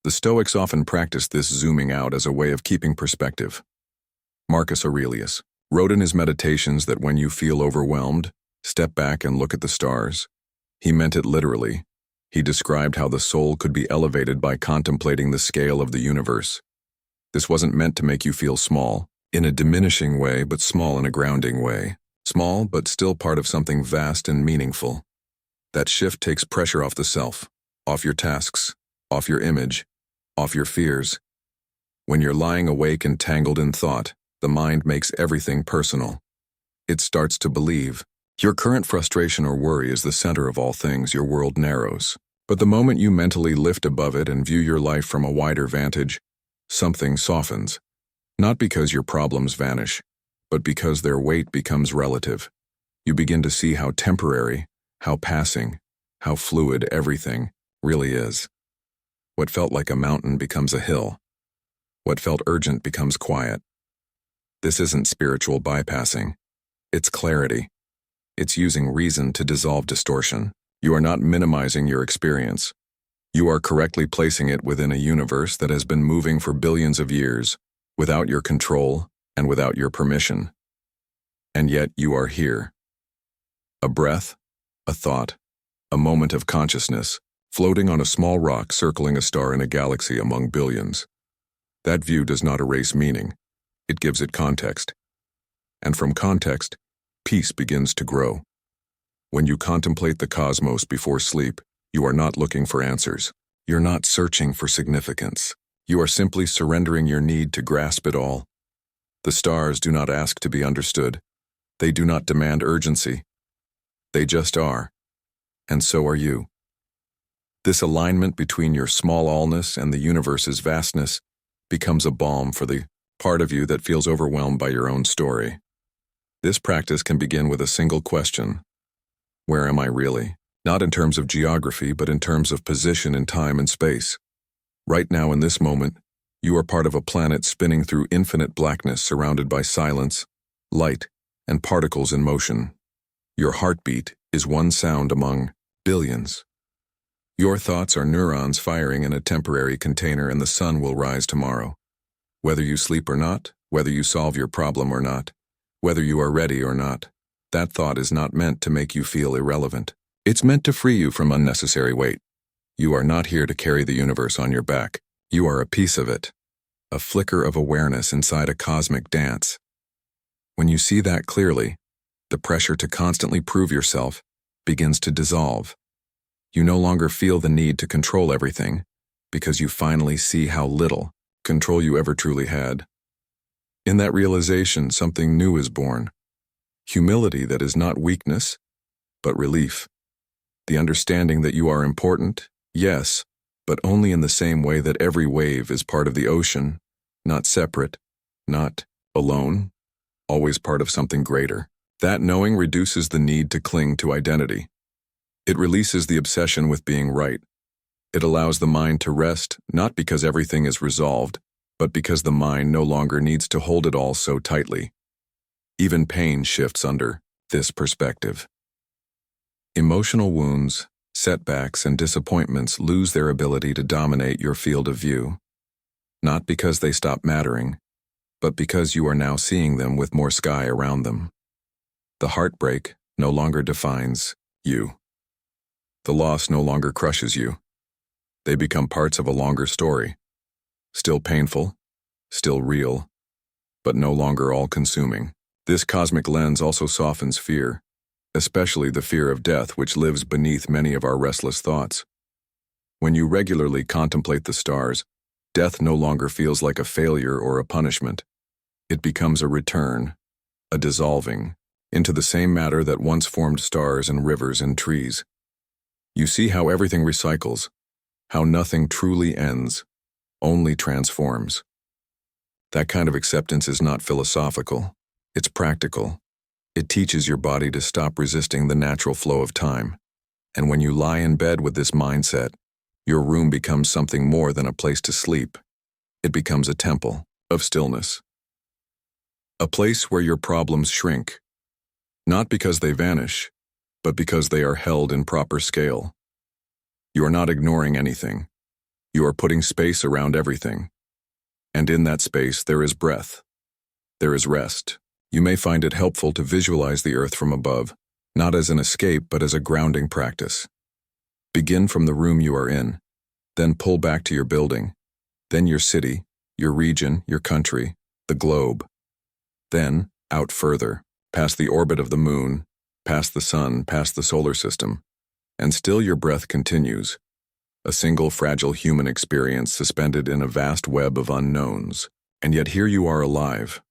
The Stoics often practiced this zooming out as a way of keeping perspective. Marcus Aurelius wrote in his meditations that when you feel overwhelmed, step back and look at the stars. He meant it literally. He described how the soul could be elevated by contemplating the scale of the universe. This wasn't meant to make you feel small, in a diminishing way, but small in a grounding way. Small, but still part of something vast and meaningful. That shift takes pressure off the self, off your tasks, off your image, off your fears. When you're lying awake and tangled in thought, the mind makes everything personal. It starts to believe. Your current frustration or worry is the center of all things. Your world narrows. But the moment you mentally lift above it and view your life from a wider vantage, something softens. Not because your problems vanish, but because their weight becomes relative. You begin to see how temporary, how passing, how fluid everything really is. What felt like a mountain becomes a hill. What felt urgent becomes quiet. This isn't spiritual bypassing. It's clarity. It's using reason to dissolve distortion. You are not minimizing your experience. You are correctly placing it within a universe that has been moving for billions of years, without your control and without your permission. And yet you are here. A breath, a thought, a moment of consciousness, floating on a small rock circling a star in a galaxy among billions. That view does not erase meaning. It gives it context. And from context, peace begins to grow. When you contemplate the cosmos before sleep, you are not looking for answers. You're not searching for significance. You are simply surrendering your need to grasp it all. The stars do not ask to be understood. They do not demand urgency. They just are. And so are you. This alignment between your small allness and the universe's vastness becomes a balm for the part of you that feels overwhelmed by your own story. This practice can begin with a single question. Where am I really? Not in terms of geography, but in terms of position in time and space. Right now in this moment, you are part of a planet spinning through infinite blackness surrounded by silence, light, and particles in motion. Your heartbeat is one sound among billions. Your thoughts are neurons firing in a temporary container, and the sun will rise tomorrow. Whether you sleep or not, whether you solve your problem or not, whether you are ready or not, that thought is not meant to make you feel irrelevant. It's meant to free you from unnecessary weight. You are not here to carry the universe on your back. You are a piece of it, a flicker of awareness inside a cosmic dance. When you see that clearly, the pressure to constantly prove yourself begins to dissolve. You no longer feel the need to control everything, because you finally see how little control you ever truly had. In that realization, something new is born. Humility that is not weakness, but relief. The understanding that you are important, yes, but only in the same way that every wave is part of the ocean, not separate, not alone, always part of something greater. That knowing reduces the need to cling to identity. It releases the obsession with being right. It allows the mind to rest, not because everything is resolved, but because the mind no longer needs to hold it all so tightly. Even pain shifts under this perspective. Emotional wounds, setbacks, and disappointments lose their ability to dominate your field of view, not because they stop mattering, but because you are now seeing them with more sky around them. The heartbreak no longer defines you. The loss no longer crushes you. They become parts of a longer story. Still painful, still real, but no longer all-consuming. This cosmic lens also softens fear, especially the fear of death, which lives beneath many of our restless thoughts. When you regularly contemplate the stars, death no longer feels like a failure or a punishment. It becomes a return, a dissolving, into the same matter that once formed stars and rivers and trees. You see how everything recycles, how nothing truly ends, only transforms. That kind of acceptance is not philosophical, it's practical. It teaches your body to stop resisting the natural flow of time. And when you lie in bed with this mindset, your room becomes something more than a place to sleep. It becomes a temple of stillness. A place where your problems shrink, not because they vanish, but because they are held in proper scale. You are not ignoring anything. You are putting space around everything. And in that space there is breath. There is rest. You may find it helpful to visualize the earth from above, not as an escape but as a grounding practice. Begin from the room you are in, then pull back to your building, then your city, your region, your country, the globe. Then, out further, past the orbit of the moon, past the sun, past the solar system. And still your breath continues, a single fragile human experience suspended in a vast web of unknowns. And yet here you are alive,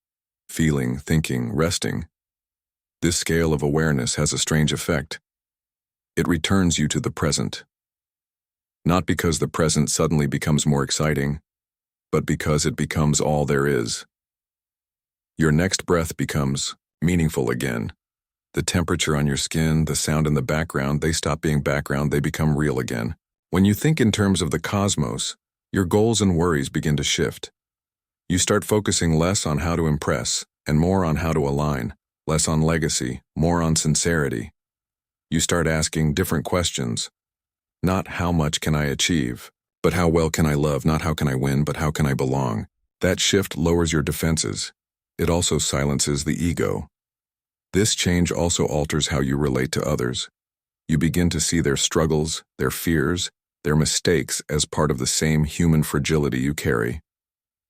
feeling, thinking, resting. This scale of awareness has a strange effect. It returns you to the present. Not because the present suddenly becomes more exciting, but because it becomes all there is. Your next breath becomes meaningful again. The temperature on your skin, the sound in the background, they stop being background, they become real again. When you think in terms of the cosmos, your goals and worries begin to shift. You start focusing less on how to impress and more on how to align, less on legacy, more on sincerity. You start asking different questions. Not how much can I achieve, but how well can I love, not how can I win, but how can I belong. That shift lowers your defenses. It also silences the ego. This change also alters how you relate to others. You begin to see their struggles, their fears, their mistakes as part of the same human fragility you carry.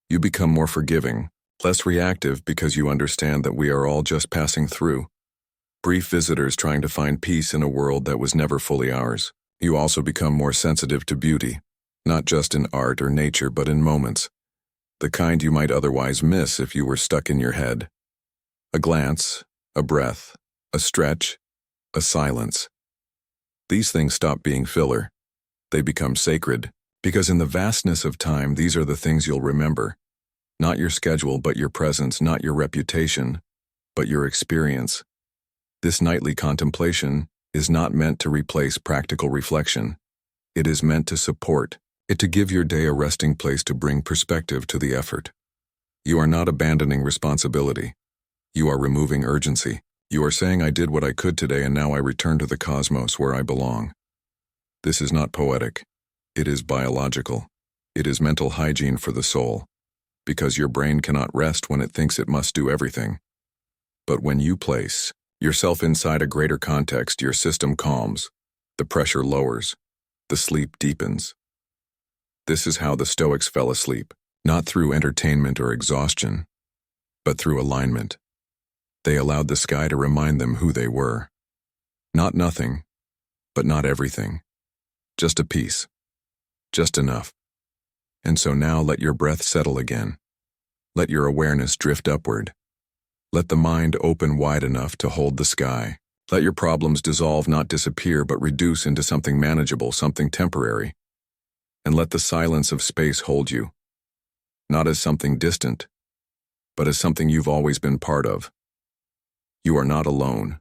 You become more forgiving, less reactive because you understand that we are all just passing through. Brief visitors trying to find peace in a world that was never fully ours. You also become more sensitive to beauty, not just in art or nature but in moments. The kind you might otherwise miss if you were stuck in your head. A glance, a breath, a stretch, a silence. These things stop being filler. They become sacred, because in the vastness of time, these are the things you'll remember. Not your schedule, but your presence, not your reputation, but your experience. This nightly contemplation is not meant to replace practical reflection. It is meant to support it, to give your day a resting place, to bring perspective to the effort. You are not abandoning responsibility. You are removing urgency. You are saying, I did what I could today and now I return to the cosmos where I belong. This is not poetic. It is biological. It is mental hygiene for the soul. Because your brain cannot rest when it thinks it must do everything. But when you place yourself inside a greater context, your system calms, the pressure lowers, the sleep deepens. This is how the Stoics fell asleep, not through entertainment or exhaustion, but through alignment. They allowed the sky to remind them who they were. Not nothing, but not everything. Just a piece. Just enough. And so now let your breath settle again. Let your awareness drift upward. Let the mind open wide enough to hold the sky. Let your problems dissolve, not disappear, but reduce into something manageable, something temporary. And let the silence of space hold you. Not as something distant, but as something you've always been part of. You are not alone.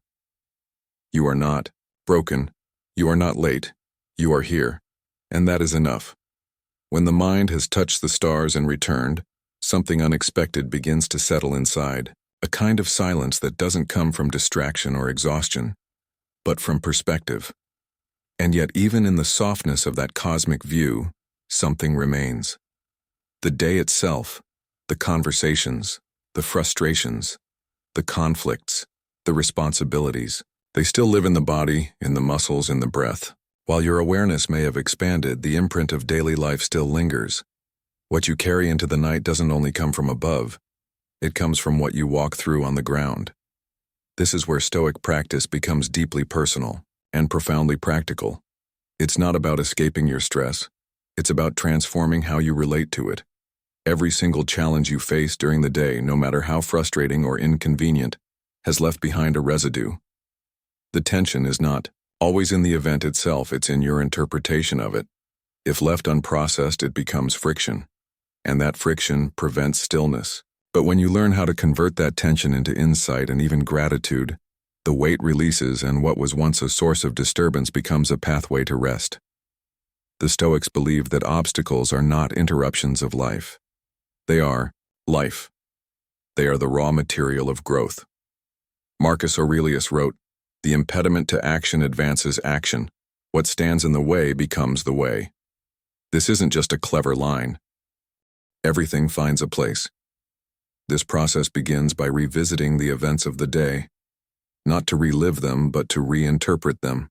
You are not broken. You are not late. You are here. And that is enough. When the mind has touched the stars and returned, something unexpected begins to settle inside, a kind of silence that doesn't come from distraction or exhaustion, but from perspective. And yet even in the softness of that cosmic view, something remains. The day itself, the conversations, the frustrations, the conflicts, the responsibilities, they still live in the body, in the muscles, in the breath. While your awareness may have expanded, the imprint of daily life still lingers. What you carry into the night doesn't only come from above, it comes from what you walk through on the ground. This is where Stoic practice becomes deeply personal and profoundly practical. It's not about escaping your stress, it's about transforming how you relate to it. Every single challenge you face during the day, no matter how frustrating or inconvenient, has left behind a residue. The tension is not always in the event itself, it's in your interpretation of it. If left unprocessed, it becomes friction, and that friction prevents stillness. But when you learn how to convert that tension into insight and even gratitude, the weight releases and what was once a source of disturbance becomes a pathway to rest. The Stoics believed that obstacles are not interruptions of life. They are life. They are the raw material of growth. Marcus Aurelius wrote, "The impediment to action advances action. What stands in the way becomes the way." This isn't just a clever line. Everything finds a place. This process begins by revisiting the events of the day, not to relive them, but to reinterpret them.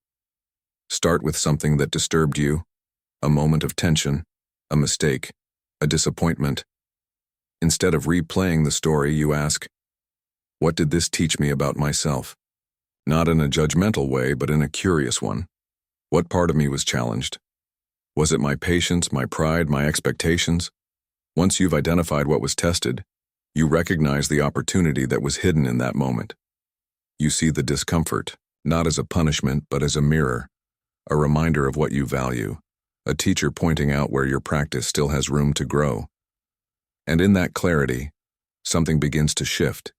Start with something that disturbed you, a moment of tension, a mistake, a disappointment. Instead of replaying the story, you ask, what did this teach me about myself? Not in a judgmental way, but in a curious one. What part of me was challenged? Was it my patience, my pride, my expectations? Once you've identified what was tested, you recognize the opportunity that was hidden in that moment. You see the discomfort, not as a punishment, but as a mirror, a reminder of what you value, a teacher pointing out where your practice still has room to grow. And in that clarity, something begins to shift.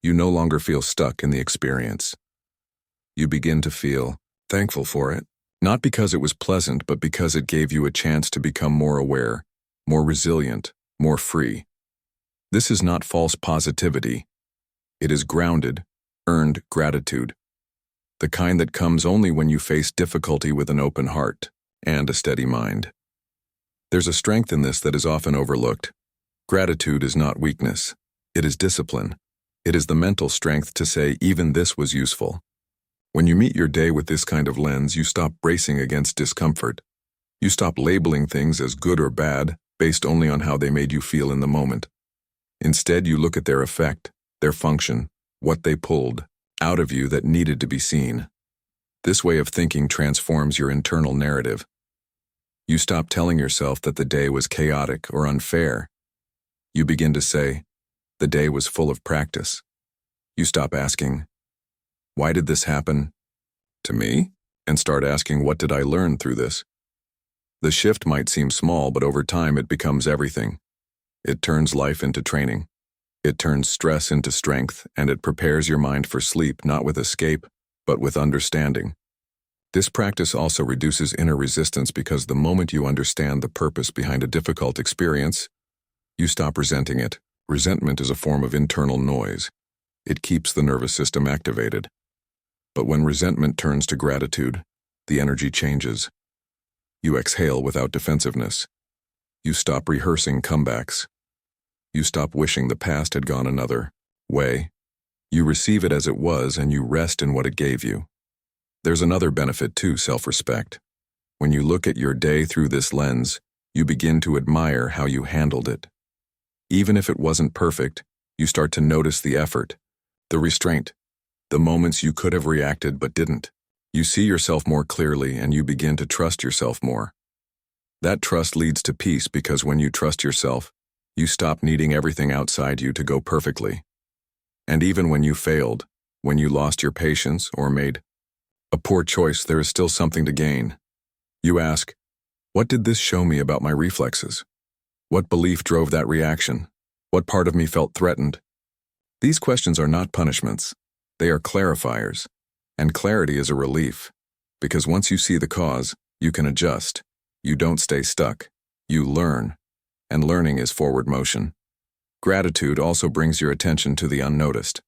You no longer feel stuck in the experience. You begin to feel thankful for it, not because it was pleasant, but because it gave you a chance to become more aware, more resilient, more free. This is not false positivity. It is grounded, earned gratitude. The kind that comes only when you face difficulty with an open heart and a steady mind. There's a strength in this that is often overlooked. Gratitude is not weakness. It is discipline. It is the mental strength to say, even this was useful. When you meet your day with this kind of lens, you stop bracing against discomfort. You stop labeling things as good or bad based only on how they made you feel in the moment. Instead, you look at their effect, their function, what they pulled out of you that needed to be seen. This way of thinking transforms your internal narrative. You stop telling yourself that the day was chaotic or unfair. You begin to say, the day was full of practice. You stop asking, why did this happen to me? And start asking, what did I learn through this? The shift might seem small, but over time it becomes everything. It turns life into training. It turns stress into strength, and it prepares your mind for sleep, not with escape, but with understanding. This practice also reduces inner resistance because the moment you understand the purpose behind a difficult experience, you stop resenting it. Resentment is a form of internal noise. It keeps the nervous system activated. But when resentment turns to gratitude, the energy changes. You exhale without defensiveness. You stop rehearsing comebacks. You stop wishing the past had gone another way. You receive it as it was, and you rest in what it gave you. There's another benefit too, self-respect. When you look at your day through this lens, you begin to admire how you handled it. Even if it wasn't perfect, you start to notice the effort, the restraint, the moments you could have reacted but didn't. You see yourself more clearly, and you begin to trust yourself more. That trust leads to peace, because when you trust yourself, you stop needing everything outside you to go perfectly. And even when you failed, when you lost your patience or made a poor choice, there is still something to gain. You ask, what did this show me about my reflexes? What belief drove that reaction? What part of me felt threatened? These questions are not punishments. They are clarifiers. And clarity is a relief, because once you see the cause, you can adjust. You don't stay stuck. You learn. And learning is forward motion. Gratitude also brings your attention to the unnoticed.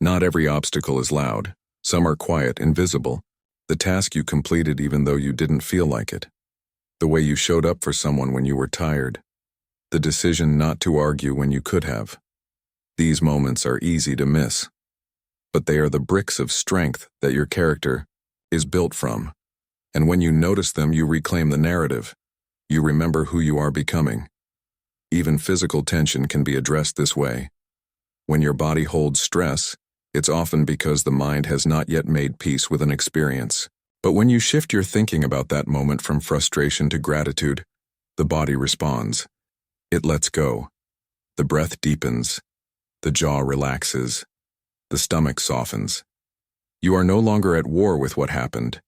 Not every obstacle is loud. Some are quiet, invisible. The task you completed even though you didn't feel like it. The way you showed up for someone when you were tired. The decision not to argue when you could have. These moments are easy to miss. But they are the bricks of strength that your character is built from. And when you notice them, you reclaim the narrative. You remember who you are becoming. Even physical tension can be addressed this way. When your body holds stress, it's often because the mind has not yet made peace with an experience. But when you shift your thinking about that moment from frustration to gratitude, the body responds. It lets go. The breath deepens. The jaw relaxes. The stomach softens. You are no longer at war with what happened.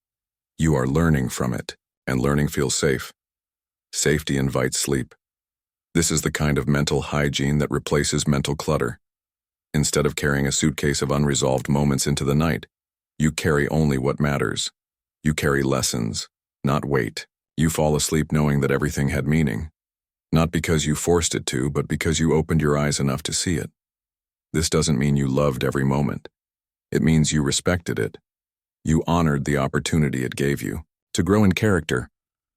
You are learning from it, and learning feels safe. Safety invites sleep. This is the kind of mental hygiene that replaces mental clutter. Instead of carrying a suitcase of unresolved moments into the night, you carry only what matters. You carry lessons, not weight. You fall asleep knowing that everything had meaning. Not because you forced it to, but because you opened your eyes enough to see it. This doesn't mean you loved every moment. It means you respected it. You honored the opportunity it gave you to grow in character.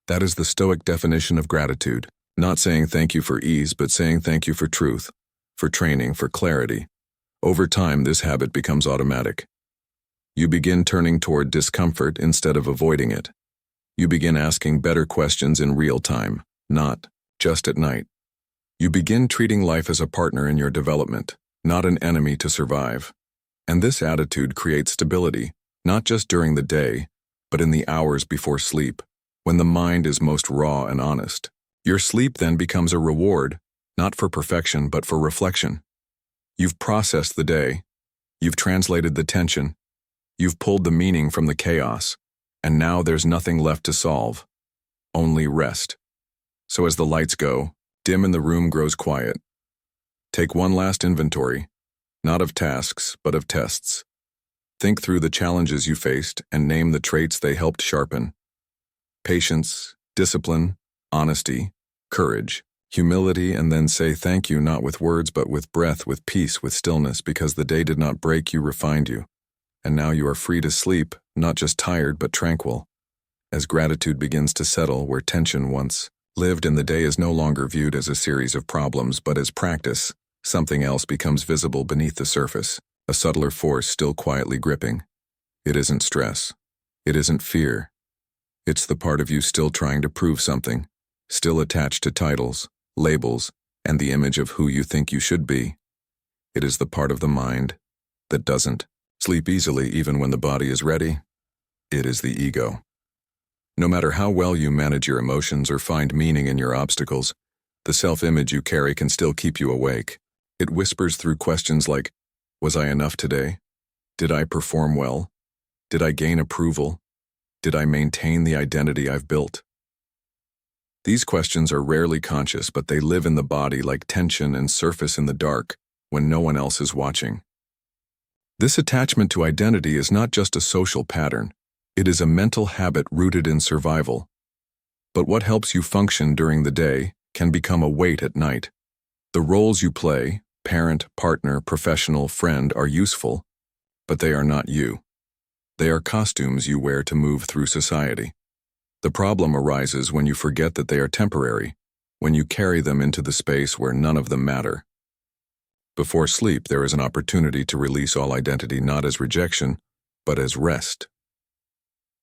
That is the Stoic definition of gratitude. Not saying thank you for ease, but saying thank you for truth, for training, for clarity. Over time, this habit becomes automatic. You begin turning toward discomfort instead of avoiding it. You begin asking better questions in real time, not just at night. You begin treating life as a partner in your development, not an enemy to survive. And this attitude creates stability, not just during the day, but in the hours before sleep, when the mind is most raw and honest. Your sleep then becomes a reward, not for perfection, but for reflection. You've processed the day. You've translated the tension. You've pulled the meaning from the chaos. And now there's nothing left to solve. Only rest. So as the lights go, dim and the room grows quiet, take one last inventory, not of tasks, but of tests. Think through the challenges you faced and name the traits they helped sharpen. Patience, discipline, honesty, courage, humility, and then say thank you not with words but with breath, with peace, with stillness, because the day did not break you, refined you. And now you are free to sleep, not just tired but tranquil. As gratitude begins to settle where tension once lived and the day is no longer viewed as a series of problems but as practice, something else becomes visible beneath the surface, a subtler force still quietly gripping. It isn't stress. It isn't fear. It's the part of you still trying to prove something, still attached to titles, labels, and the image of who you think you should be. It is the part of the mind that doesn't sleep easily even when the body is ready. It is the ego. No matter how well you manage your emotions or find meaning in your obstacles, the self-image you carry can still keep you awake. It whispers through questions like, was I enough today? Did I perform well? Did I gain approval? Did I maintain the identity I've built? These questions are rarely conscious, but they live in the body like tension and surface in the dark when no one else is watching. This attachment to identity is not just a social pattern. It is a mental habit rooted in survival. But what helps you function during the day can become a weight at night. The roles you play, parent, partner, professional, friend, are useful, but they are not you. They are costumes you wear to move through society. The problem arises when you forget that they are temporary, when you carry them into the space where none of them matter. Before sleep, there is an opportunity to release all identity not as rejection, but as rest.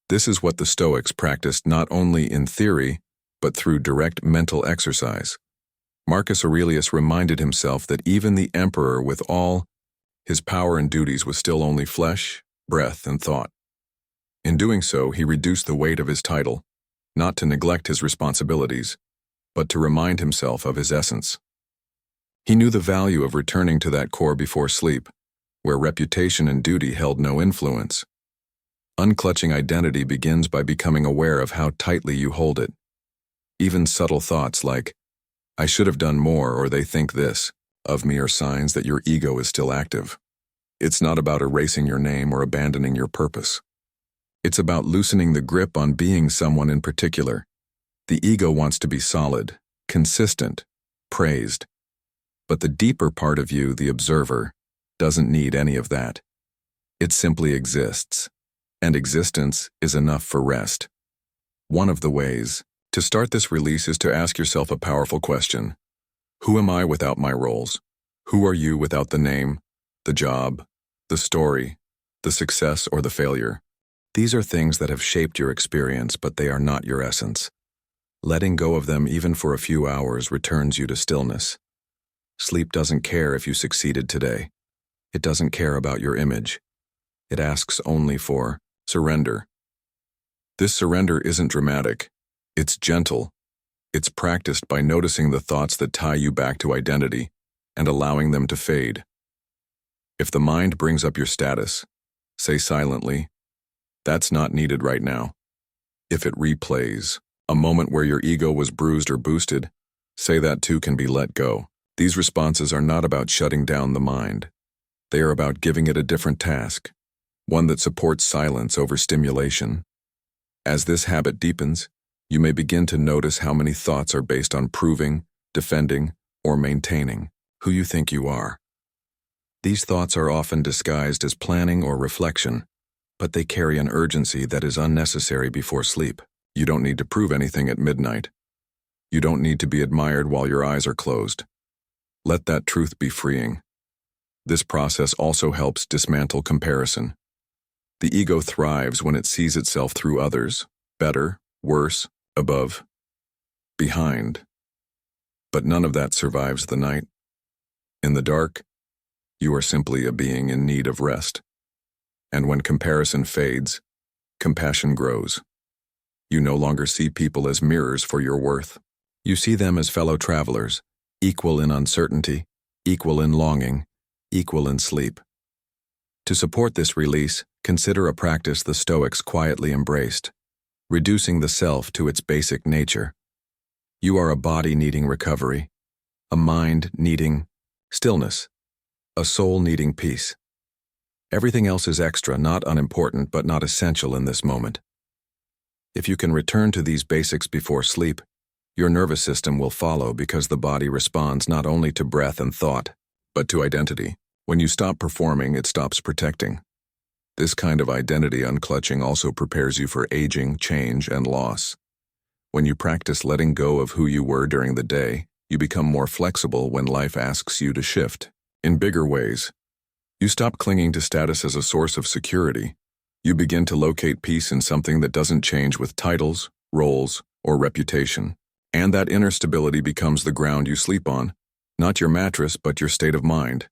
This is what the Stoics practiced not only in theory, but through direct mental exercise. Marcus Aurelius reminded himself that even the emperor, with all his power and duties, was still only flesh, breath, and thought. In doing so, he reduced the weight of his title, not to neglect his responsibilities, but to remind himself of his essence. He knew the value of returning to that core before sleep, where reputation and duty held no influence. Unclutching identity begins by becoming aware of how tightly you hold it. Even subtle thoughts like, I should have done more, or they think this of me, are signs that your ego is still active. It's not about erasing your name or abandoning your purpose. It's about loosening the grip on being someone in particular. The ego wants to be solid, consistent, praised. But the deeper part of you, the observer, doesn't need any of that. It simply exists. And existence is enough for rest. One of the ways to start this release is to ask yourself a powerful question. Who am I without my roles? Who are you without the name, the job, the story, the success, or the failure? These are things that have shaped your experience, but they are not your essence. Letting go of them even for a few hours returns you to stillness. Sleep doesn't care if you succeeded today. It doesn't care about your image. It asks only for surrender. This surrender isn't dramatic. It's gentle. It's practiced by noticing the thoughts that tie you back to identity and allowing them to fade. If the mind brings up your status, say silently, that's not needed right now. If it replays a moment where your ego was bruised or boosted, say that too can be let go. These responses are not about shutting down the mind. They are about giving it a different task, one that supports silence over stimulation. As this habit deepens, you may begin to notice how many thoughts are based on proving, defending, or maintaining who you think you are. These thoughts are often disguised as planning or reflection, but they carry an urgency that is unnecessary before sleep. You don't need to prove anything at midnight. You don't need to be admired while your eyes are closed. Let that truth be freeing. This process also helps dismantle comparison. The ego thrives when it sees itself through others, better, worse, above, behind. But none of that survives the night. In the dark, you are simply a being in need of rest. And when comparison fades, compassion grows. You no longer see people as mirrors for your worth. You see them as fellow travelers, equal in uncertainty, equal in longing, equal in sleep. To support this release, consider a practice the Stoics quietly embraced, reducing the self to its basic nature. You are a body needing recovery, a mind needing stillness, a soul needing peace. Everything else is extra, not unimportant, but not essential in this moment. If you can return to these basics before sleep, your nervous system will follow because the body responds not only to breath and thought, but to identity. When you stop performing, it stops protecting. This kind of identity unclutching also prepares you for aging, change, and loss. When you practice letting go of who you were during the day, you become more flexible when life asks you to shift. In bigger ways, you stop clinging to status as a source of security. You begin to locate peace in something that doesn't change with titles, roles, or reputation. And that inner stability becomes the ground you sleep on, not your mattress, but your state of mind.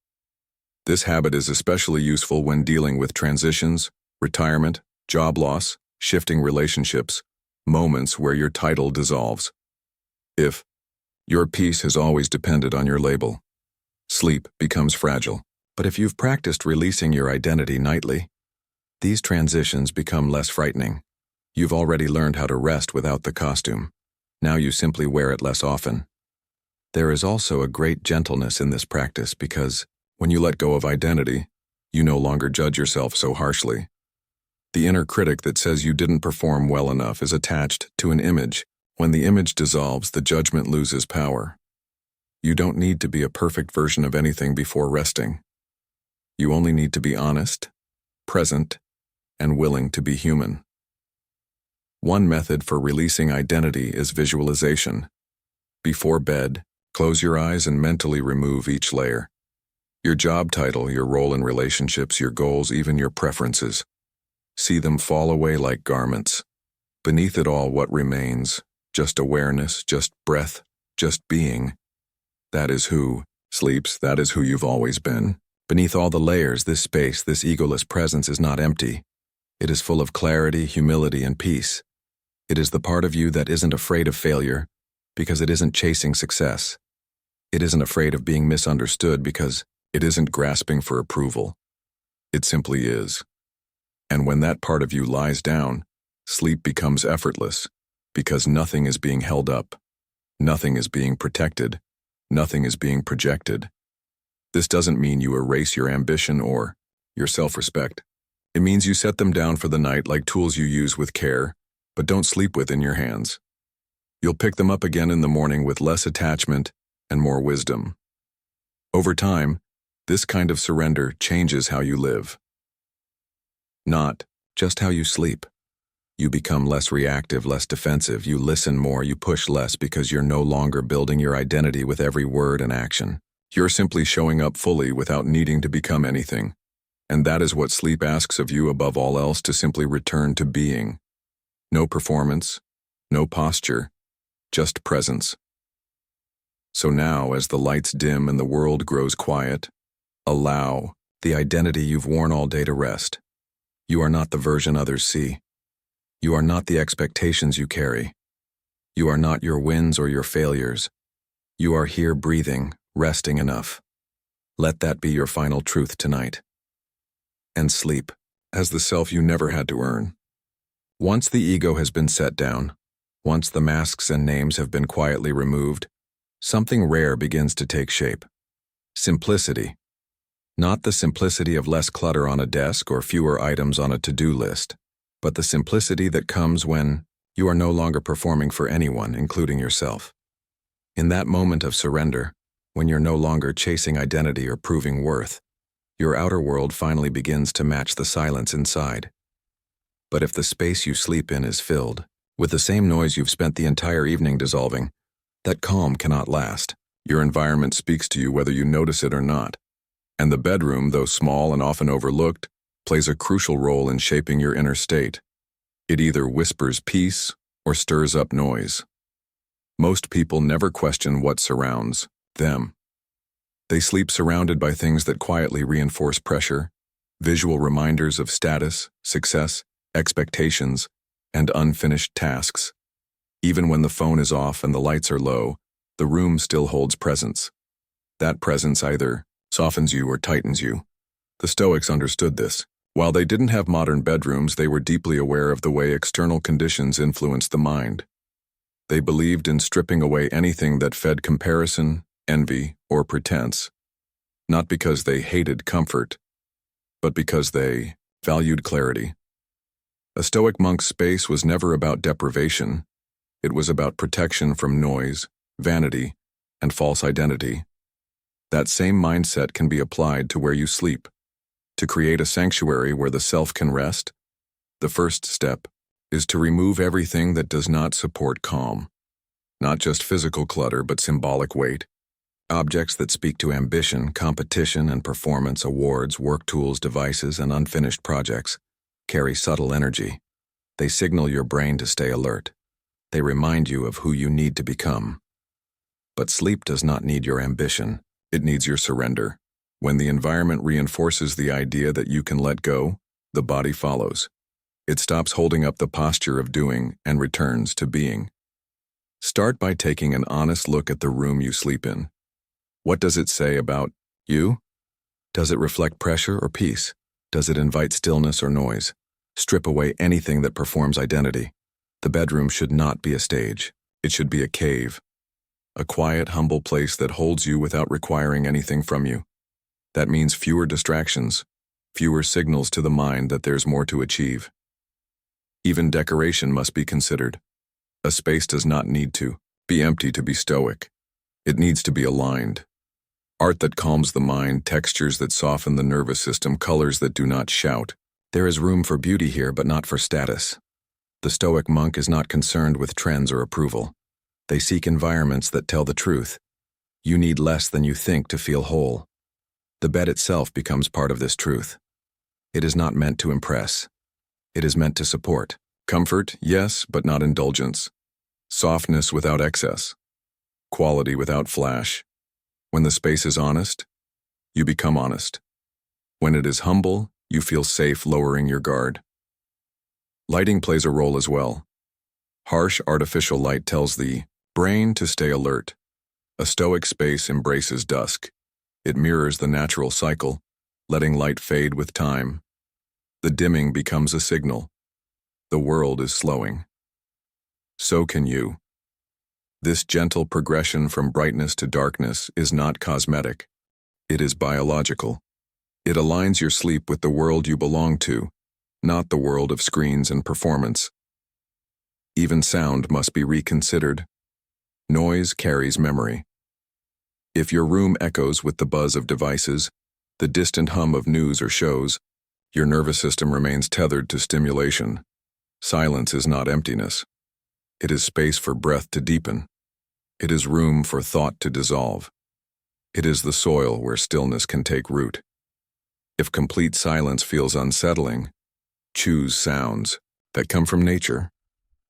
This habit is especially useful when dealing with transitions, retirement, job loss, shifting relationships, moments where your title dissolves. If your peace has always depended on your label, sleep becomes fragile. But if you've practiced releasing your identity nightly, these transitions become less frightening. You've already learned how to rest without the costume. Now you simply wear it less often. There is also a great gentleness in this practice because when you let go of identity, you no longer judge yourself so harshly. The inner critic that says you didn't perform well enough is attached to an image. When the image dissolves, the judgment loses power. You don't need to be a perfect version of anything before resting. You only need to be honest, present, and willing to be human. One method for releasing identity is visualization. Before bed, close your eyes and mentally remove each layer. Your job title, your role in relationships, your goals, even your preferences. See them fall away like garments. Beneath it all, what remains? Just awareness, just breath, just being. That is who sleeps, that is who you've always been. Beneath all the layers, this space, this egoless presence is not empty. It is full of clarity, humility, and peace. It is the part of you that isn't afraid of failure because it isn't chasing success. It isn't afraid of being misunderstood because it isn't grasping for approval. It simply is. And when that part of you lies down, sleep becomes effortless because nothing is being held up, nothing is being protected, nothing is being projected. This doesn't mean you erase your ambition or your self-respect. It means you set them down for the night like tools you use with care, but don't sleep with in your hands. You'll pick them up again in the morning with less attachment and more wisdom. Over time, this kind of surrender changes how you live. Not just how you sleep. You become less reactive, less defensive, you listen more, you push less because you're no longer building your identity with every word and action. You're simply showing up fully without needing to become anything. And that is what sleep asks of you above all else, to simply return to being. No performance, no posture, just presence. So now, as the lights dim and the world grows quiet, allow the identity you've worn all day to rest. You are not the version others see. You are not the expectations you carry. You are not your wins or your failures. You are here breathing, resting enough. Let that be your final truth tonight. And sleep, as the self you never had to earn. Once the ego has been set down, once the masks and names have been quietly removed, something rare begins to take shape. Simplicity. Not the simplicity of less clutter on a desk or fewer items on a to-do list, but the simplicity that comes when you are no longer performing for anyone, including yourself. In that moment of surrender, when you're no longer chasing identity or proving worth, your outer world finally begins to match the silence inside. But if the space you sleep in is filled with the same noise you've spent the entire evening dissolving, that calm cannot last. Your environment speaks to you whether you notice it or not. And the bedroom, though small and often overlooked, plays a crucial role in shaping your inner state. It either whispers peace or stirs up noise. Most people never question what surrounds them. They sleep surrounded by things that quietly reinforce pressure, visual reminders of status, success, expectations, and unfinished tasks. Even when the phone is off and the lights are low, the room still holds presence. That presence either softens you or tightens you. The Stoics understood this. While they didn't have modern bedrooms, they were deeply aware of the way external conditions influenced the mind. They believed in stripping away anything that fed comparison, envy, or pretense, not because they hated comfort, but because they valued clarity. A Stoic monk's space was never about deprivation. It was about protection from noise, vanity, and false identity. That same mindset can be applied to where you sleep. To create a sanctuary where the self can rest, the first step is to remove everything that does not support calm. Not just physical clutter, but symbolic weight. Objects that speak to ambition, competition, and performance, awards, work tools, devices, and unfinished projects carry subtle energy. They signal your brain to stay alert. They remind you of who you need to become. But sleep does not need your ambition. It needs your surrender. When the environment reinforces the idea that you can let go, the body follows. It stops holding up the posture of doing and returns to being. Start by taking an honest look at the room you sleep in. What does it say about you? Does it reflect pressure or peace? Does it invite stillness or noise? Strip away anything that performs identity. The bedroom should not be a stage. It should be a cave. A quiet, humble place that holds you without requiring anything from you. That means fewer distractions, fewer signals to the mind that there's more to achieve. Even decoration must be considered. A space does not need to be empty to be stoic. It needs to be aligned. Art that calms the mind, textures that soften the nervous system, colors that do not shout. There is room for beauty here, but not for status. The Stoic monk is not concerned with trends or approval. They seek environments that tell the truth. You need less than you think to feel whole. The bed itself becomes part of this truth. It is not meant to impress. It is meant to support. Comfort, yes, but not indulgence. Softness without excess. Quality without flash. When the space is honest, you become honest. When it is humble, you feel safe lowering your guard. Lighting plays a role as well. Harsh artificial light tells the brain to stay alert. A Stoic space embraces dusk. It mirrors the natural cycle, letting light fade with time. The dimming becomes a signal. The world is slowing. So can you. This gentle progression from brightness to darkness is not cosmetic. It is biological. It aligns your sleep with the world you belong to, not the world of screens and performance. Even sound must be reconsidered. Noise carries memory. If your room echoes with the buzz of devices, the distant hum of news or shows, your nervous system remains tethered to stimulation. Silence is not emptiness. It is space for breath to deepen. It is room for thought to dissolve. It is the soil where stillness can take root. If complete silence feels unsettling, choose sounds that come from nature.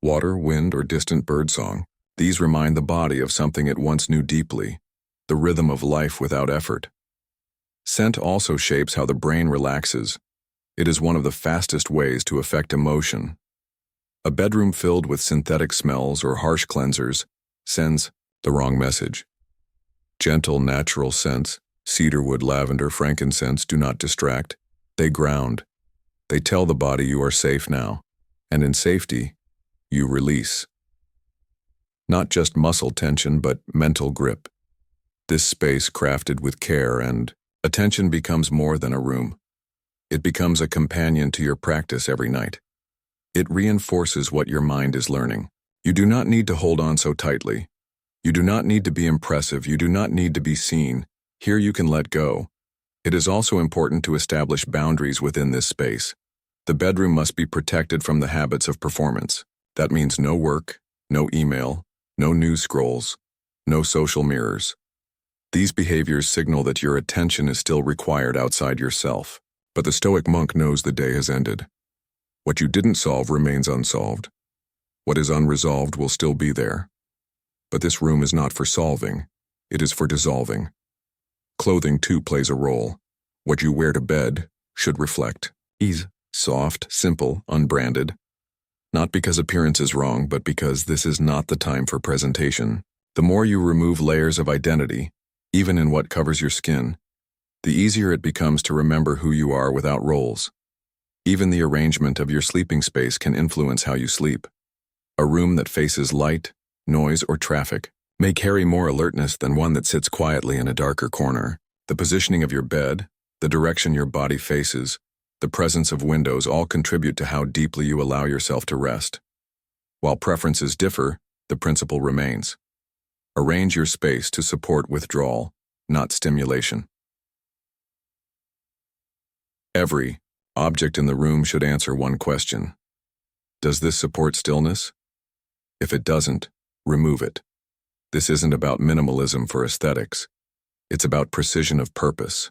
Water, wind, or distant birdsong. These remind the body of something it once knew deeply, the rhythm of life without effort. Scent also shapes how the brain relaxes. It is one of the fastest ways to affect emotion. A bedroom filled with synthetic smells or harsh cleansers sends the wrong message. Gentle, natural scents, cedarwood, lavender, frankincense, do not distract. They ground. They tell the body you are safe now, and in safety, you release. Not just muscle tension, but mental grip. This space crafted with care and attention becomes more than a room. It becomes a companion to your practice every night. It reinforces what your mind is learning. You do not need to hold on so tightly. You do not need to be impressive. You do not need to be seen. Here you can let go. It is also important to establish boundaries within this space. The bedroom must be protected from the habits of performance. That means no work, no email, no news scrolls, no social mirrors. These behaviors signal that your attention is still required outside yourself. But the Stoic monk knows the day has ended. What you didn't solve remains unsolved. What is unresolved will still be there. But this room is not for solving. It is for dissolving. Clothing, too, plays a role. What you wear to bed should reflect ease, soft, simple, unbranded. Not because appearance is wrong, but because this is not the time for presentation. The more you remove layers of identity, even in what covers your skin, the easier it becomes to remember who you are without roles. Even the arrangement of your sleeping space can influence how you sleep. A room that faces light, noise, or traffic may carry more alertness than one that sits quietly in a darker corner. The positioning of your bed, the direction your body faces, the presence of windows all contribute to how deeply you allow yourself to rest. While preferences differ, the principle remains. Arrange your space to support withdrawal, not stimulation. Every object in the room should answer one question. Does this support stillness? If it doesn't, remove it. This isn't about minimalism for aesthetics. It's about precision of purpose.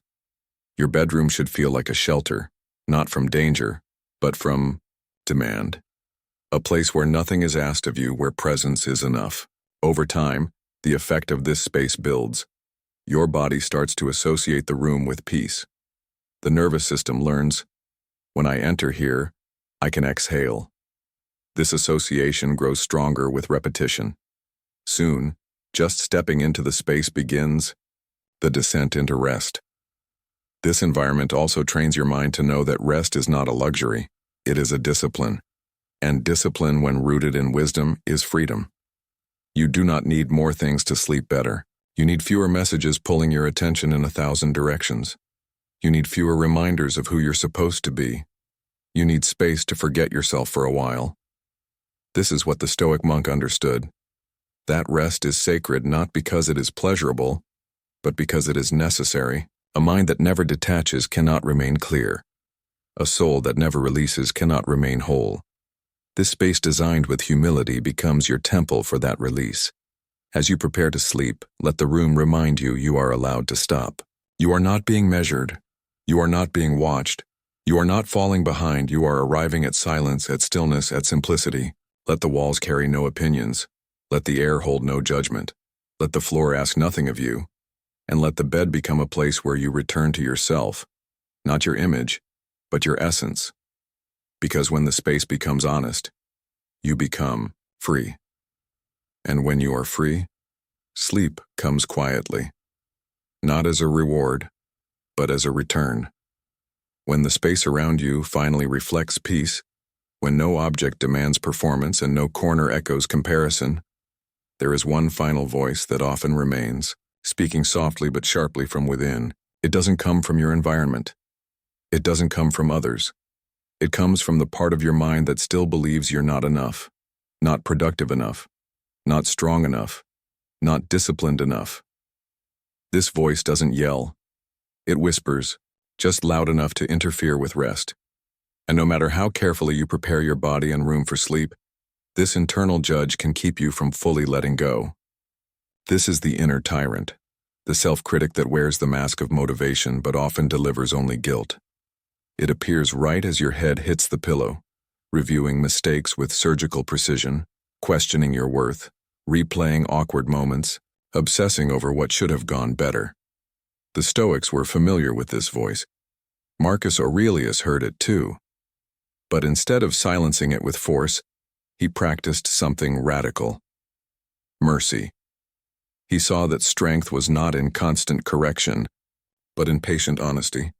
Your bedroom should feel like a shelter, not from danger, but from demand. A place where nothing is asked of you, where presence is enough. Over time, the effect of this space builds. Your body starts to associate the room with peace. The nervous system learns, when I enter here, I can exhale. This association grows stronger with repetition. Soon, just stepping into the space begins the descent into rest. This environment also trains your mind to know that rest is not a luxury, it is a discipline. And discipline, when rooted in wisdom, is freedom. You do not need more things to sleep better. You need fewer messages pulling your attention in 1,000 directions. You need fewer reminders of who you're supposed to be. You need space to forget yourself for a while. This is what the Stoic monk understood. That rest is sacred not because it is pleasurable, but because it is necessary. A mind that never detaches cannot remain clear. A soul that never releases cannot remain whole. This space designed with humility becomes your temple for that release. As you prepare to sleep, let the room remind you you are allowed to stop. You are not being measured. You are not being watched. You are not falling behind. You are arriving at silence, at stillness, at simplicity. Let the walls carry no opinions. Let the air hold no judgment. Let the floor ask nothing of you. And let the bed become a place where you return to yourself, not your image, but your essence. Because when the space becomes honest, you become free. And when you are free, sleep comes quietly, not as a reward, but as a return. When the space around you finally reflects peace, when no object demands performance and no corner echoes comparison, there is one final voice that often remains, speaking softly but sharply from within. It doesn't come from your environment. It doesn't come from others. It comes from the part of your mind that still believes you're not enough, not productive enough, not strong enough, not disciplined enough. This voice doesn't yell. It whispers, just loud enough to interfere with rest. And no matter how carefully you prepare your body and room for sleep, this internal judge can keep you from fully letting go. This is the inner tyrant, the self-critic that wears the mask of motivation but often delivers only guilt. It appears right as your head hits the pillow, reviewing mistakes with surgical precision, questioning your worth, replaying awkward moments, obsessing over what should have gone better. The Stoics were familiar with this voice. Marcus Aurelius heard it too. But instead of silencing it with force, he practiced something radical: mercy. He saw that strength was not in constant correction, but in patient honesty.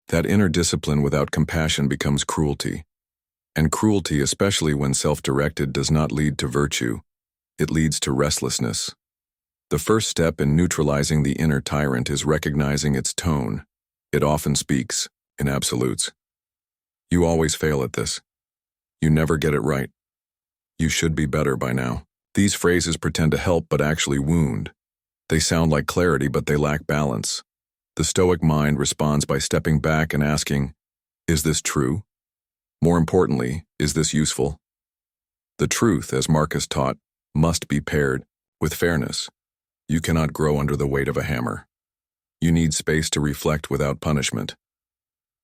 That inner discipline without compassion becomes cruelty. And cruelty, especially when self-directed, does not lead to virtue. It leads to restlessness. The first step in neutralizing the inner tyrant is recognizing its tone. It often speaks in absolutes. You always fail at this. You never get it right. You should be better by now. These phrases pretend to help but actually wound. They sound like clarity, but they lack balance. The Stoic mind responds by stepping back and asking, is this true? More importantly, is this useful? The truth, as Marcus taught, must be paired with fairness. You cannot grow under the weight of a hammer. You need space to reflect without punishment.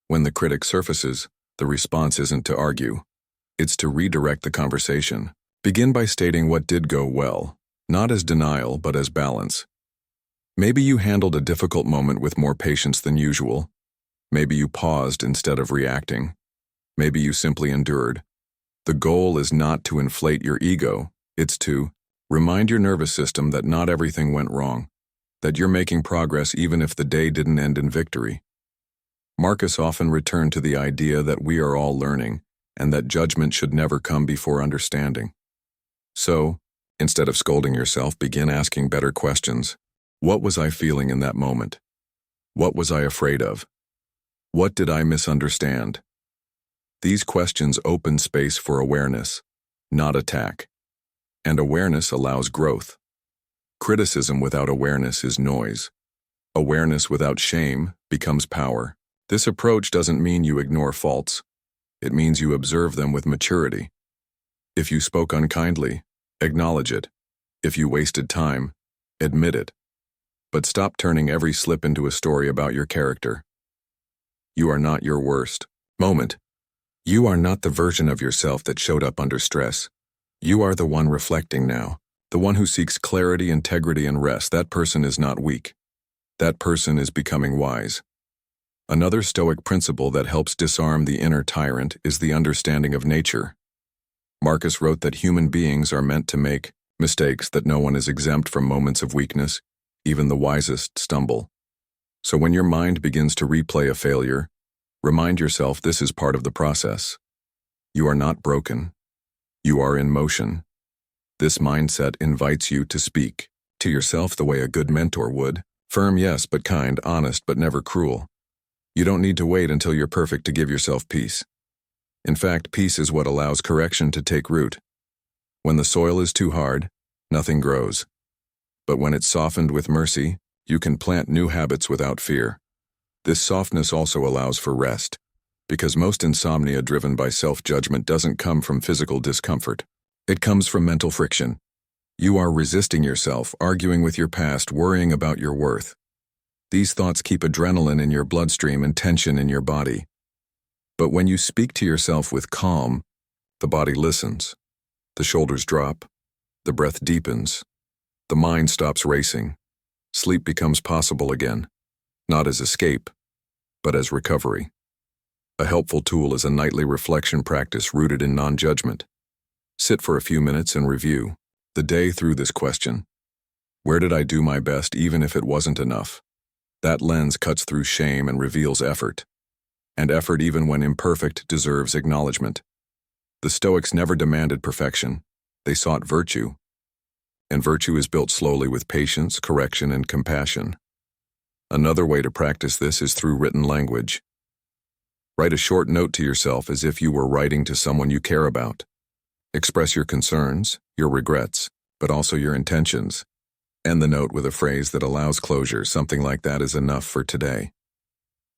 When the critic surfaces, the response isn't to argue. It's to redirect the conversation. Begin by stating what did go well, not as denial but as balance. Maybe you handled a difficult moment with more patience than usual. Maybe you paused instead of reacting. Maybe you simply endured. The goal is not to inflate your ego, it's to remind your nervous system that not everything went wrong, that you're making progress even if the day didn't end in victory. Marcus often returned to the idea that we are all learning and that judgment should never come before understanding. So, instead of scolding yourself, begin asking better questions. What was I feeling in that moment? What was I afraid of? What did I misunderstand? These questions open space for awareness, not attack. And awareness allows growth. Criticism without awareness is noise. Awareness without shame becomes power. This approach doesn't mean you ignore faults. It means you observe them with maturity. If you spoke unkindly, acknowledge it. If you wasted time, admit it. But stop turning every slip into a story about your character. You are not your worst moment. You are not the version of yourself that showed up under stress. You are the one reflecting now, the one who seeks clarity, integrity, and rest. That person is not weak. That person is becoming wise. Another Stoic principle that helps disarm the inner tyrant is the understanding of nature. Marcus wrote that human beings are meant to make mistakes, that no one is exempt from moments of weakness. Even the wisest stumble. So when your mind begins to replay a failure, remind yourself this is part of the process. You are not broken. You are in motion. This mindset invites you to speak to yourself the way a good mentor would. Firm, yes, but kind, honest, but never cruel. You don't need to wait until you're perfect to give yourself peace. In fact, peace is what allows correction to take root. When the soil is too hard, nothing grows. But when it's softened with mercy, you can plant new habits without fear. This softness also allows for rest, because most insomnia driven by self-judgment doesn't come from physical discomfort. It comes from mental friction. You are resisting yourself, arguing with your past, worrying about your worth. These thoughts keep adrenaline in your bloodstream and tension in your body. But when you speak to yourself with calm, the body listens. The shoulders drop. The breath deepens. The mind stops racing. Sleep becomes possible again, not as escape, but as recovery. A helpful tool is a nightly reflection practice rooted in non-judgment. Sit for a few minutes and review the day through this question. Where did I do my best even if it wasn't enough? That lens cuts through shame and reveals effort. And effort, even when imperfect, deserves acknowledgement. The Stoics never demanded perfection. They sought virtue. And virtue is built slowly with patience, correction, and compassion. Another way to practice this is through written language. Write a short note to yourself as if you were writing to someone you care about. Express your concerns, your regrets, but also your intentions. End the note with a phrase that allows closure. Something like "that is enough for today."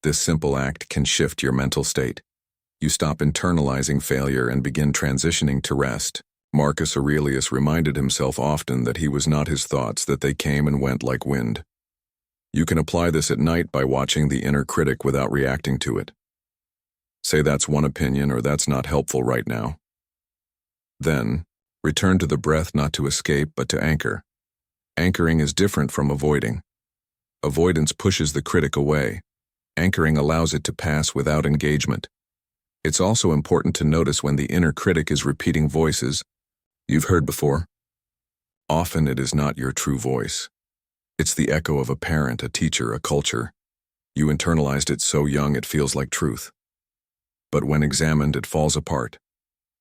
This simple act can shift your mental state. You stop internalizing failure and begin transitioning to rest. Marcus Aurelius reminded himself often that he was not his thoughts, that they came and went like wind. You can apply this at night by watching the inner critic without reacting to it. Say that's one opinion or that's not helpful right now. Then, return to the breath, not to escape but to anchor. Anchoring is different from avoiding. Avoidance pushes the critic away. Anchoring allows it to pass without engagement. It's also important to notice when the inner critic is repeating voices you've heard before. Often it is not your true voice. It's the echo of a parent, a teacher, a culture. You internalized it so young it feels like truth. But when examined, it falls apart.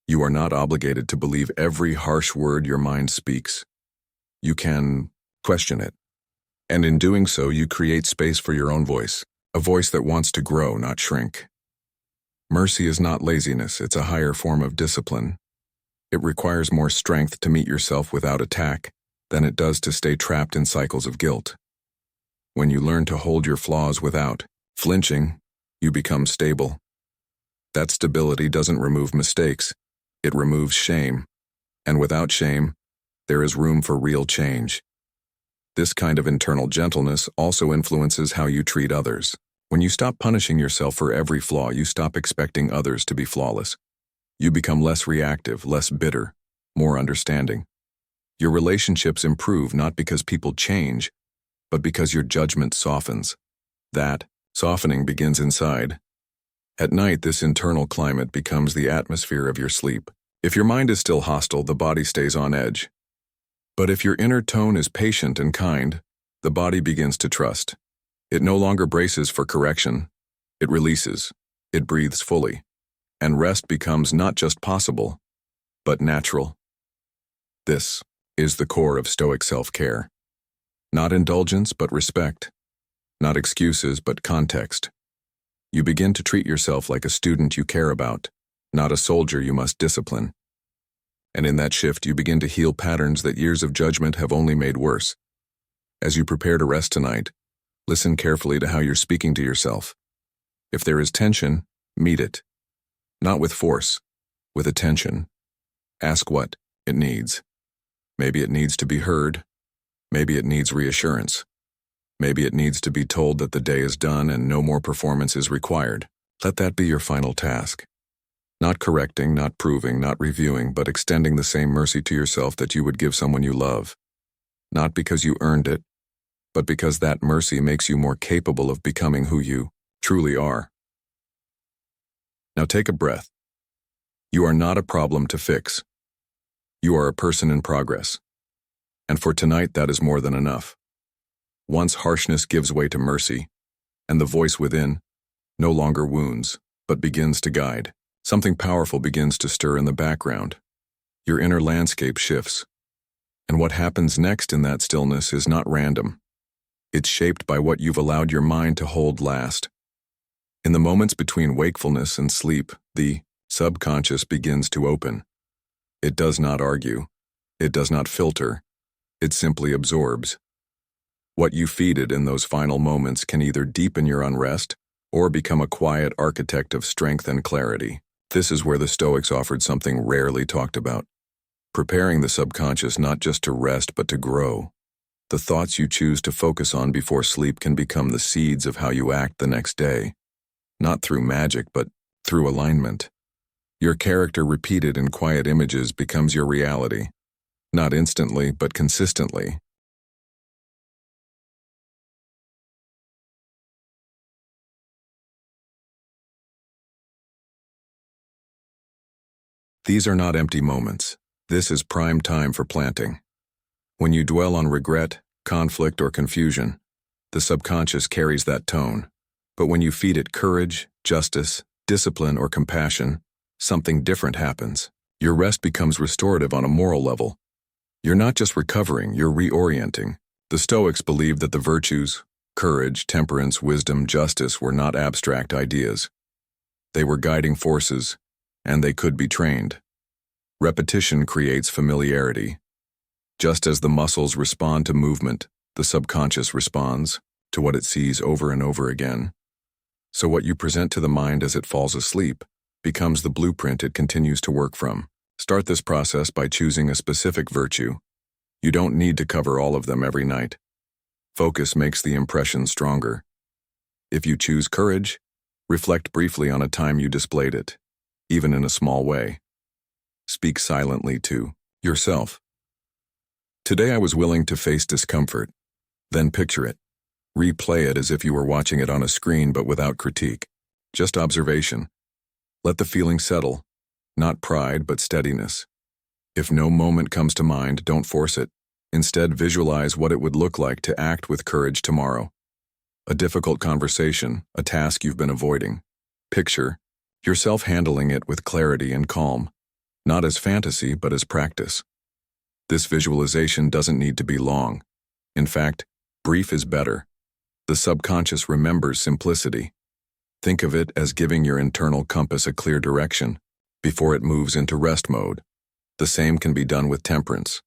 You are not obligated to believe every harsh word your mind speaks. You can question it. And in doing so, you create space for your own voice, a voice that wants to grow, not shrink. Mercy is not laziness, it's a higher form of discipline. It requires more strength to meet yourself without attack than it does to stay trapped in cycles of guilt. When you learn to hold your flaws without flinching, you become stable. That stability doesn't remove mistakes, it removes shame. And without shame, there is room for real change. This kind of internal gentleness also influences how you treat others. When you stop punishing yourself for every flaw, you stop expecting others to be flawless. You become less reactive, less bitter, more understanding. Your relationships improve not because people change, but because your judgment softens. That softening begins inside. At night, this internal climate becomes the atmosphere of your sleep. If your mind is still hostile, the body stays on edge. But if your inner tone is patient and kind, the body begins to trust. It no longer braces for correction. It releases. It breathes fully. And rest becomes not just possible, but natural. This is the core of Stoic self-care. Not indulgence, but respect. Not excuses, but context. You begin to treat yourself like a student you care about, not a soldier you must discipline. And in that shift, you begin to heal patterns that years of judgment have only made worse. As you prepare to rest tonight, listen carefully to how you're speaking to yourself. If there is tension, meet it. Not with force, with attention. Ask what it needs. Maybe it needs to be heard. Maybe it needs reassurance. Maybe it needs to be told that the day is done and no more performance is required. Let that be your final task. Not correcting, not proving, not reviewing, but extending the same mercy to yourself that you would give someone you love. Not because you earned it, but because that mercy makes you more capable of becoming who you truly are. Now take a breath. You are not a problem to fix. You are a person in progress. And for tonight, that is more than enough. Once harshness gives way to mercy, and the voice within no longer wounds, but begins to guide, something powerful begins to stir in the background. Your inner landscape shifts. And what happens next in that stillness is not random. It's shaped by what you've allowed your mind to hold last. In the moments between wakefulness and sleep, the subconscious begins to open. It does not argue. It does not filter. It simply absorbs. What you feed it in those final moments can either deepen your unrest or become a quiet architect of strength and clarity. This is where the Stoics offered something rarely talked about. Preparing the subconscious not just to rest but to grow. The thoughts you choose to focus on before sleep can become the seeds of how you act the next day. Not through magic, but through alignment. Your character repeated in quiet images becomes your reality. Not instantly, but consistently. These are not empty moments. This is prime time for planting. When you dwell on regret, conflict, or confusion, the subconscious carries that tone. But when you feed it courage, justice, discipline, or compassion, something different happens. Your rest becomes restorative on a moral level. You're not just recovering, you're reorienting. The Stoics believed that the virtues, courage, temperance, wisdom, justice were not abstract ideas. They were guiding forces, and they could be trained. Repetition creates familiarity. Just as the muscles respond to movement, the subconscious responds to what it sees over and over again. So what you present to the mind as it falls asleep becomes the blueprint it continues to work from. Start this process by choosing a specific virtue. You don't need to cover all of them every night. Focus makes the impression stronger. If you choose courage, reflect briefly on a time you displayed it, even in a small way. Speak silently to yourself. Today I was willing to face discomfort. Then picture it. Replay it as if you were watching it on a screen but without critique. Just observation. Let the feeling settle. Not pride, but steadiness. If no moment comes to mind, don't force it. Instead, visualize what it would look like to act with courage tomorrow. A difficult conversation, a task you've been avoiding. Picture yourself handling it with clarity and calm, not as fantasy, but as practice. This visualization doesn't need to be long. In fact, brief is better. The subconscious remembers simplicity. Think of it as giving your internal compass a clear direction before it moves into rest mode. The same can be done with temperance.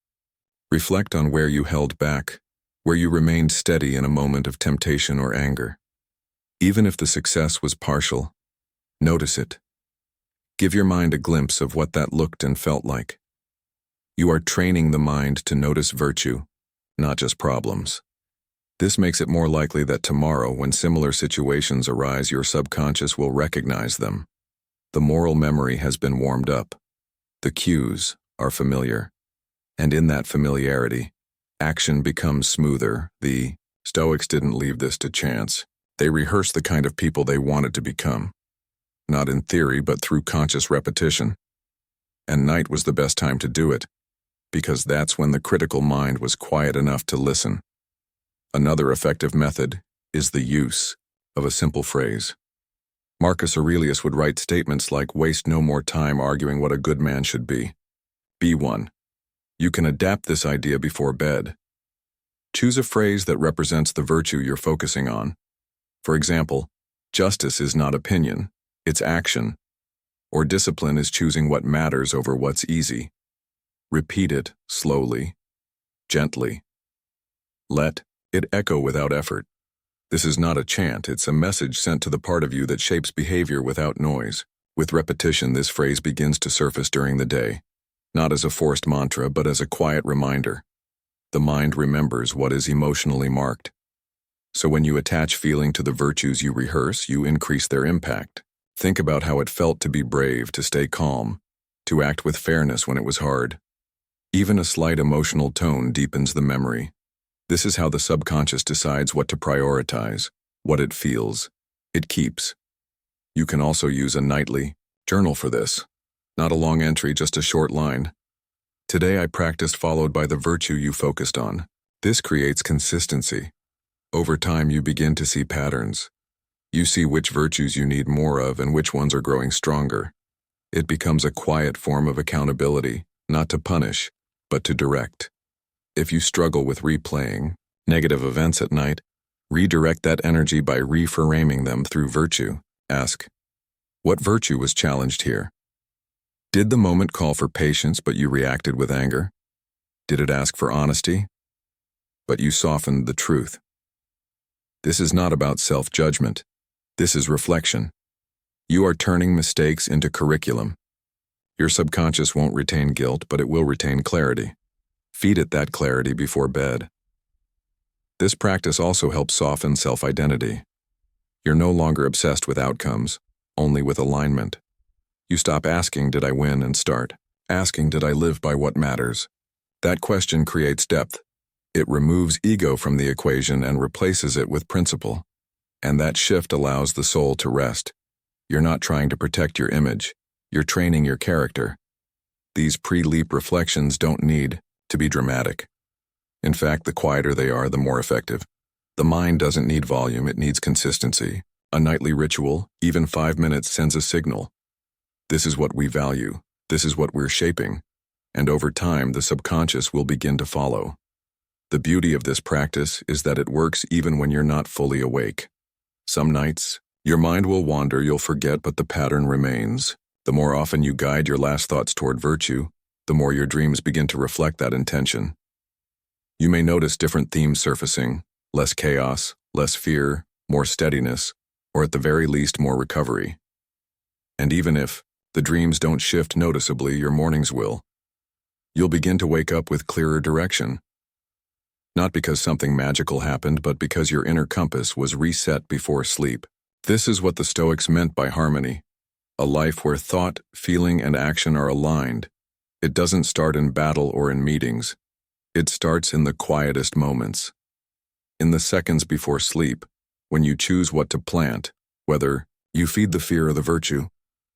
Reflect on where you held back, where you remained steady in a moment of temptation or anger. Even if the success was partial, notice it. Give your mind a glimpse of what that looked and felt like. You are training the mind to notice virtue, not just problems. This makes it more likely that tomorrow, when similar situations arise, your subconscious will recognize them. The moral memory has been warmed up. The cues are familiar. And in that familiarity, action becomes smoother. The Stoics didn't leave this to chance. They rehearsed the kind of people they wanted to become. Not in theory, but through conscious repetition. And night was the best time to do it, because that's when the critical mind was quiet enough to listen. Another effective method is the use of a simple phrase. Marcus Aurelius would write statements like, "Waste no more time arguing what a good man should be. Be one." You can adapt this idea before bed. Choose a phrase that represents the virtue you're focusing on. For example, justice is not opinion, it's action. Or discipline is choosing what matters over what's easy. Repeat it slowly, gently. Let it echo without effort. This is not a chant, it's a message sent to the part of you that shapes behavior without noise. With repetition, this phrase begins to surface during the day, not as a forced mantra, but as a quiet reminder. The mind remembers what is emotionally marked. So when you attach feeling to the virtues you rehearse, you increase their impact. Think about how it felt to be brave, to stay calm, to act with fairness when it was hard. Even a slight emotional tone deepens the memory. This is how the subconscious decides what to prioritize, what it feels. It keeps. You can also use a nightly journal for this. Not a long entry, just a short line. Today I practiced, followed by the virtue you focused on. This creates consistency. Over time you begin to see patterns. You see which virtues you need more of and which ones are growing stronger. It becomes a quiet form of accountability, not to punish, but to direct. If you struggle with replaying negative events at night, redirect that energy by reframing them through virtue. Ask, what virtue was challenged here? Did the moment call for patience, but you reacted with anger? Did it ask for honesty, but you softened the truth? This is not about self-judgment. This is reflection. You are turning mistakes into curriculum. Your subconscious won't retain guilt, but it will retain clarity. Feed it that clarity before bed. This practice also helps soften self-identity. You're no longer obsessed with outcomes, only with alignment. You stop asking, did I win, and start asking, did I live by what matters? That question creates depth. It removes ego from the equation and replaces it with principle. And that shift allows the soul to rest. You're not trying to protect your image. You're training your character. These pre-leap reflections don't need to be dramatic. In fact, the quieter they are, the more effective. The mind doesn't need volume, it needs consistency. A nightly ritual, even 5 minutes, sends a signal. This is what we value. This is what we're shaping. And over time, the subconscious will begin to follow. The beauty of this practice is that it works even when you're not fully awake. Some nights, your mind will wander, you'll forget, but the pattern remains. The more often you guide your last thoughts toward virtue, the more your dreams begin to reflect that intention. You may notice different themes surfacing: less chaos, less fear, more steadiness, or at the very least, more recovery. And even if the dreams don't shift noticeably, your mornings will. You'll begin to wake up with clearer direction. Not because something magical happened, but because your inner compass was reset before sleep. This is what the Stoics meant by harmony. A life where thought, feeling, and action are aligned. It doesn't start in battle or in meetings. It starts in the quietest moments. In the seconds before sleep, when you choose what to plant, whether you feed the fear or the virtue,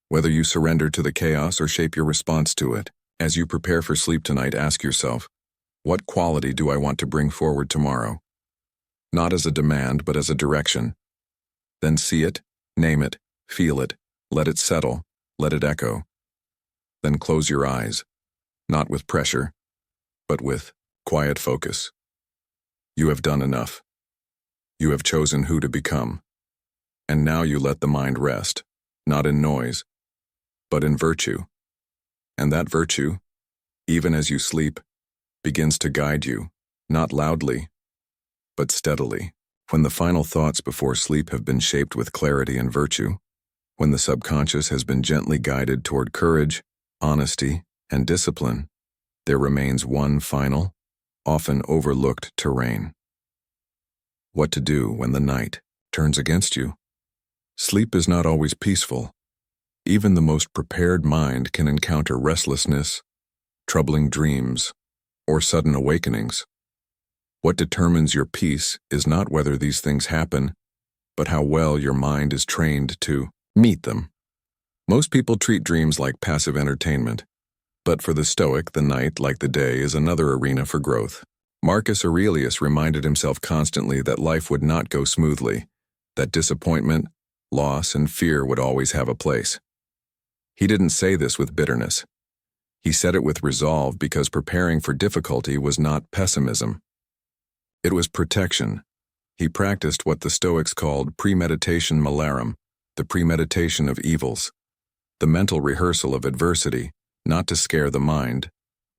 whether you surrender to the chaos or shape your response to it. As you prepare for sleep tonight, ask yourself, what quality do I want to bring forward tomorrow? Not as a demand, but as a direction. Then see it, name it, feel it, let it settle, let it echo. Then close your eyes, not with pressure, but with quiet focus. You have done enough. You have chosen who to become. And now you let the mind rest, not in noise, but in virtue. And that virtue even as you sleep, begins to guide you, not loudly, but steadily. When the final thoughts before sleep have been shaped with clarity and virtue, when the subconscious has been gently guided toward courage, honesty, and discipline, there remains one final, often overlooked terrain. What to do when the night turns against you? Sleep is not always peaceful. Even the most prepared mind can encounter restlessness, troubling dreams, or sudden awakenings. What determines your peace is not whether these things happen, but how well your mind is trained to meet them. Most people treat dreams like passive entertainment, but for the Stoic, the night, like the day, is another arena for growth. Marcus Aurelius reminded himself constantly that life would not go smoothly, that disappointment, loss, and fear would always have a place. He didn't say this with bitterness. He said it with resolve because preparing for difficulty was not pessimism. It was protection. He practiced what the Stoics called premeditation malarum, the premeditation of evils, the mental rehearsal of adversity, not to scare the mind,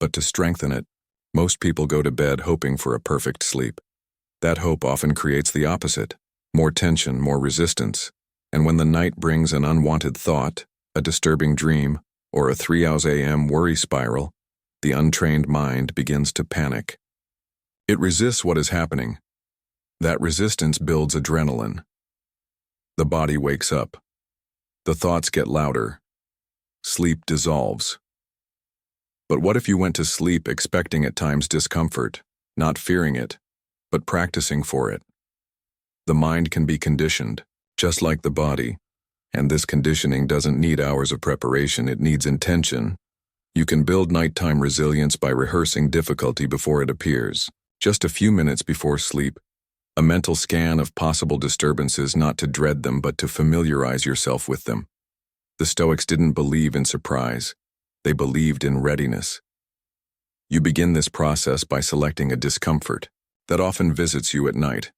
but to strengthen it. Most people go to bed hoping for a perfect sleep. That hope often creates the opposite, more tension, more resistance, and when the night brings an unwanted thought, a disturbing dream, or a 3 a.m. worry spiral, the untrained mind begins to panic. It resists what is happening. That resistance builds adrenaline. The body wakes up. The thoughts get louder. Sleep dissolves. But what if you went to sleep expecting at times discomfort, not fearing it, but practicing for it? The mind can be conditioned, just like the body, and this conditioning doesn't need hours of preparation, it needs intention. You can build nighttime resilience by rehearsing difficulty before it appears. Just a few minutes before sleep, a mental scan of possible disturbances, not to dread them but to familiarize yourself with them. The Stoics didn't believe in surprise. They believed in readiness. You begin this process by selecting a discomfort that often visits you at night.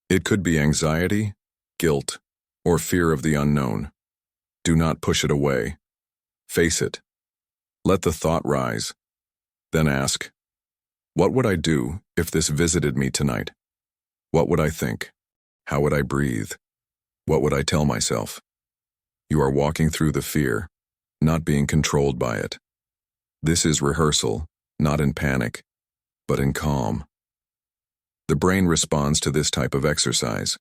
It could be anxiety, guilt, or fear of the unknown. Do not push it away. Face it. Let the thought rise. Then ask, what would I do if this visited me tonight? What would I think? How would I breathe? What would I tell myself? You are walking through the fear, not being controlled by it. This is rehearsal, not in panic, but in calm. The brain responds to this type of exercise.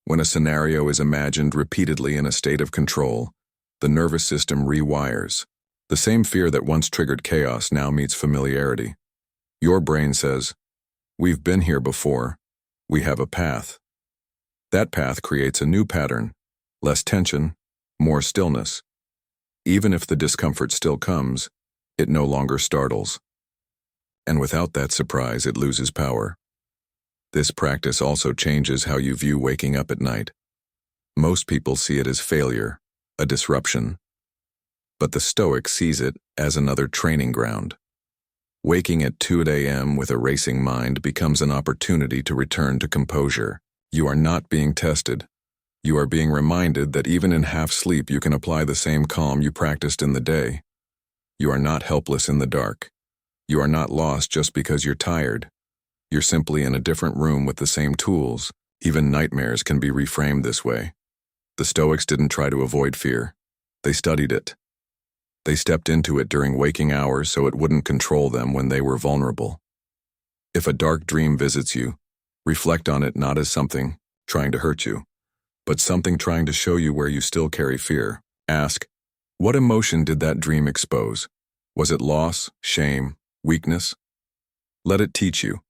When a scenario is imagined repeatedly in a state of control, the nervous system rewires. The same fear that once triggered chaos now meets familiarity. Your brain says, we've been here before. We have a path. That path creates a new pattern, less tension, more stillness. Even if the discomfort still comes, it no longer startles. And without that surprise, it loses power. This practice also changes how you view waking up at night. Most people see it as failure, a disruption. But the Stoic sees it as another training ground. Waking at 2 a.m. with a racing mind becomes an opportunity to return to composure. You are not being tested. You are being reminded that even in half sleep you can apply the same calm you practiced in the day. You are not helpless in the dark. You are not lost just because you're tired. You're simply in a different room with the same tools. Even nightmares can be reframed this way. The Stoics didn't try to avoid fear. They studied it. They stepped into it during waking hours so it wouldn't control them when they were vulnerable. If a dark dream visits you, reflect on it not as something trying to hurt you, but something trying to show you where you still carry fear. Ask, what emotion did that dream expose? Was it loss, shame, weakness? Let it teach you.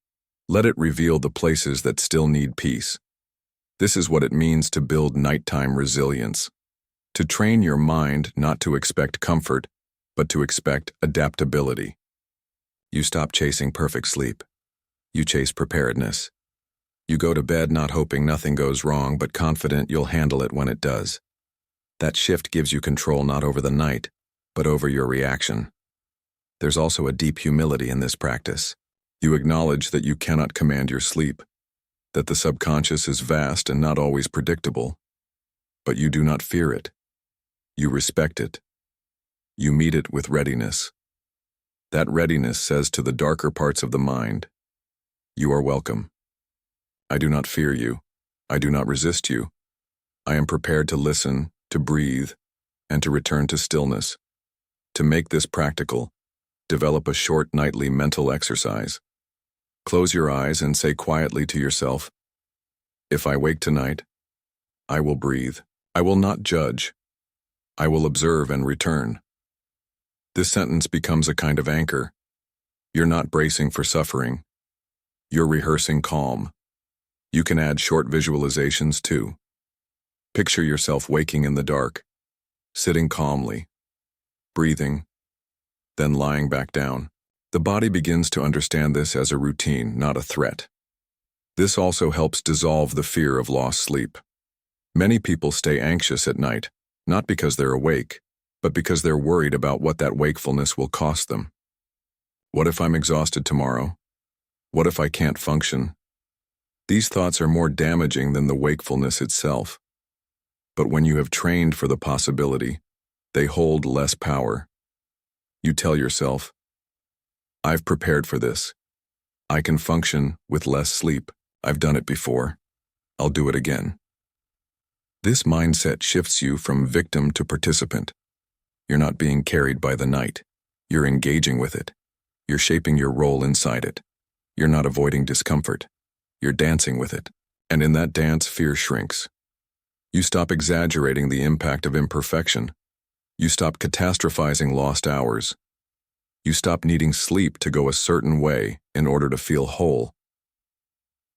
Let it reveal the places that still need peace. This is what it means to build nighttime resilience. To train your mind not to expect comfort, but to expect adaptability. You stop chasing perfect sleep. You chase preparedness. You go to bed not hoping nothing goes wrong, but confident you'll handle it when it does. That shift gives you control not over the night, but over your reaction. There's also a deep humility in this practice. You acknowledge that you cannot command your sleep, that the subconscious is vast and not always predictable, but you do not fear it. You respect it. You meet it with readiness. That readiness says to the darker parts of the mind, "You are welcome. I do not fear you. I do not resist you. I am prepared to listen, to breathe, and to return to stillness." To make this practical, develop a short nightly mental exercise. Close your eyes and say quietly to yourself, "If I wake tonight, I will breathe. I will not judge. I will observe and return." This sentence becomes a kind of anchor. You're not bracing for suffering. You're rehearsing calm. You can add short visualizations too. Picture yourself waking in the dark, sitting calmly, breathing, then lying back down. The body begins to understand this as a routine, not a threat. This also helps dissolve the fear of lost sleep. Many people stay anxious at night, not because they're awake, but because they're worried about what that wakefulness will cost them. What if I'm exhausted tomorrow? What if I can't function? These thoughts are more damaging than the wakefulness itself. But when you have trained for the possibility, they hold less power. You tell yourself, "I've prepared for this. I can function with less sleep. I've done it before. I'll do it again." This mindset shifts you from victim to participant. You're not being carried by the night. You're engaging with it. You're shaping your role inside it. You're not avoiding discomfort. You're dancing with it. And in that dance, fear shrinks. You stop exaggerating the impact of imperfection. You stop catastrophizing lost hours. You stop needing sleep to go a certain way in order to feel whole.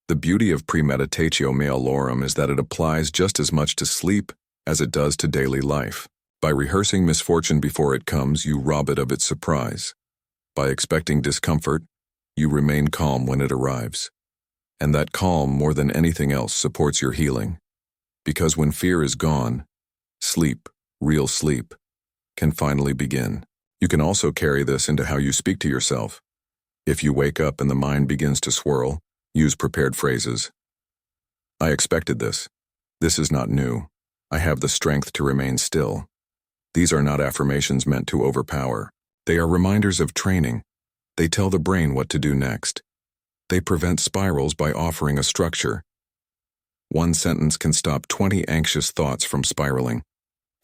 The beauty of premeditatio malorum is that it applies just as much to sleep as it does to daily life. By rehearsing misfortune before it comes, you rob it of its surprise. By expecting discomfort, you remain calm when it arrives. And that calm, more than anything else, supports your healing. Because when fear is gone, sleep, real sleep, can finally begin. You can also carry this into how you speak to yourself. If you wake up and the mind begins to swirl, use prepared phrases. "I expected this. This is not new. I have the strength to remain still." These are not affirmations meant to overpower. They are reminders of training. They tell the brain what to do next. They prevent spirals by offering a structure. One sentence can stop 20 anxious thoughts from spiraling.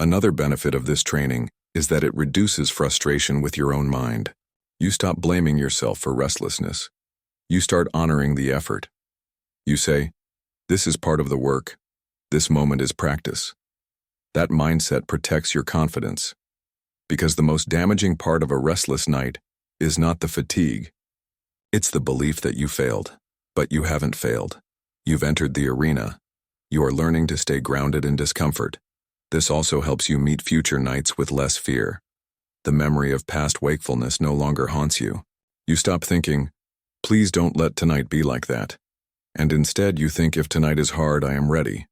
Another benefit of this training is that it reduces frustration with your own mind. You stop blaming yourself for restlessness. You start honoring the effort. You say, "This is part of the work. This moment is practice." That mindset protects your confidence. Because the most damaging part of a restless night is not the fatigue. It's the belief that you failed. But you haven't failed. You've entered the arena. You are learning to stay grounded in discomfort. This also helps you meet future nights with less fear. The memory of past wakefulness no longer haunts you. You stop thinking, "Please don't let tonight be like that." And instead you think, "If tonight is hard, I am ready."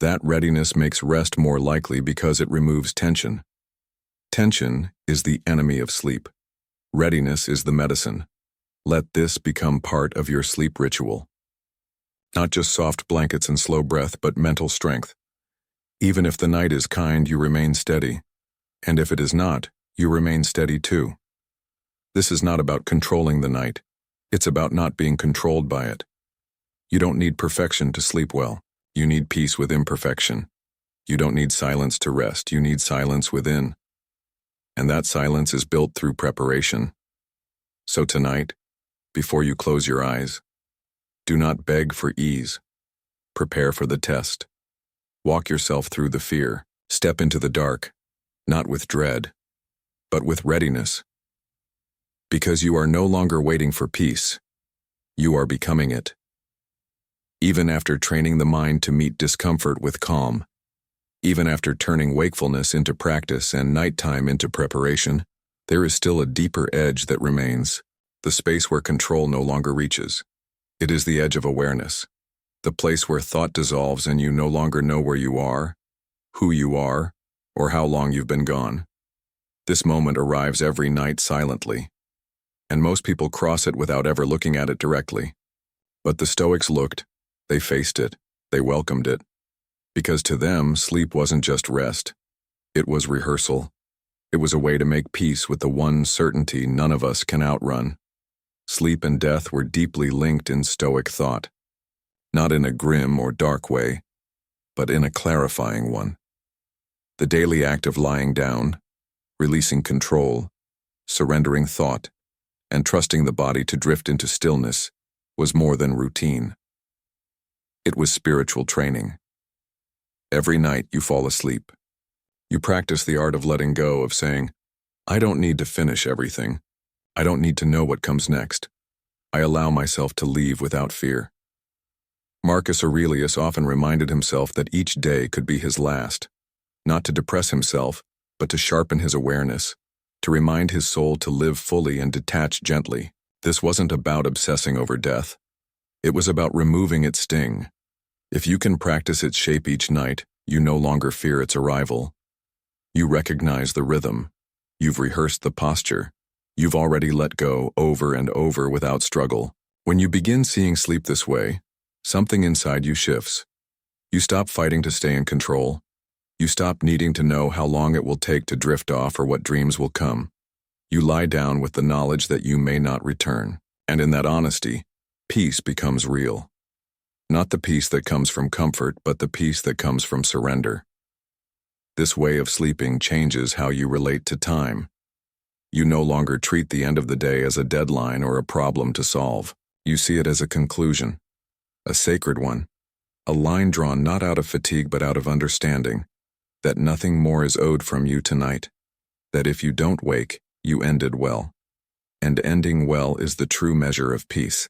That readiness makes rest more likely because it removes tension. Tension is the enemy of sleep. Readiness is the medicine. Let this become part of your sleep ritual. Not just soft blankets and slow breath, but mental strength. Even if the night is kind, you remain steady. And if it is not, you remain steady too. This is not about controlling the night. It's about not being controlled by it. You don't need perfection to sleep well. You need peace with imperfection. You don't need silence to rest. You need silence within. And that silence is built through preparation. So tonight, before you close your eyes, do not beg for ease. Prepare for the test. Walk yourself through the fear. Step into the dark, not with dread, but with readiness. Because you are no longer waiting for peace. You are becoming it. Even after training the mind to meet discomfort with calm, even after turning wakefulness into practice and nighttime into preparation, there is still a deeper edge that remains, the space where control no longer reaches. It is the edge of awareness, the place where thought dissolves and you no longer know where you are, who you are, or how long you've been gone. This moment arrives every night silently, and most people cross it without ever looking at it directly. But the Stoics looked, they faced it, they welcomed it. Because to them, sleep wasn't just rest. It was rehearsal. It was a way to make peace with the one certainty none of us can outrun. Sleep and death were deeply linked in Stoic thought, not in a grim or dark way, but in a clarifying one. The daily act of lying down, releasing control, surrendering thought, and trusting the body to drift into stillness was more than routine. It was spiritual training. Every night you fall asleep. You practice the art of letting go, of saying, I don't need to finish everything. I don't need to know what comes next. I allow myself to leave without fear. Marcus Aurelius often reminded himself that each day could be his last, not to depress himself, but to sharpen his awareness, to remind his soul to live fully and detach gently. This wasn't about obsessing over death. It was about removing its sting. If you can practice its shape each night, you no longer fear its arrival. You recognize the rhythm. You've rehearsed the posture. You've already let go over and over without struggle. When you begin seeing sleep this way, something inside you shifts. You stop fighting to stay in control. You stop needing to know how long it will take to drift off or what dreams will come. You lie down with the knowledge that you may not return. And in that honesty, peace becomes real. Not the peace that comes from comfort, but the peace that comes from surrender. This way of sleeping changes how you relate to time. You no longer treat the end of the day as a deadline or a problem to solve. You see it as a conclusion, a sacred one, a line drawn not out of fatigue but out of understanding, that nothing more is owed from you tonight, that if you don't wake, you ended well. And ending well is the true measure of peace.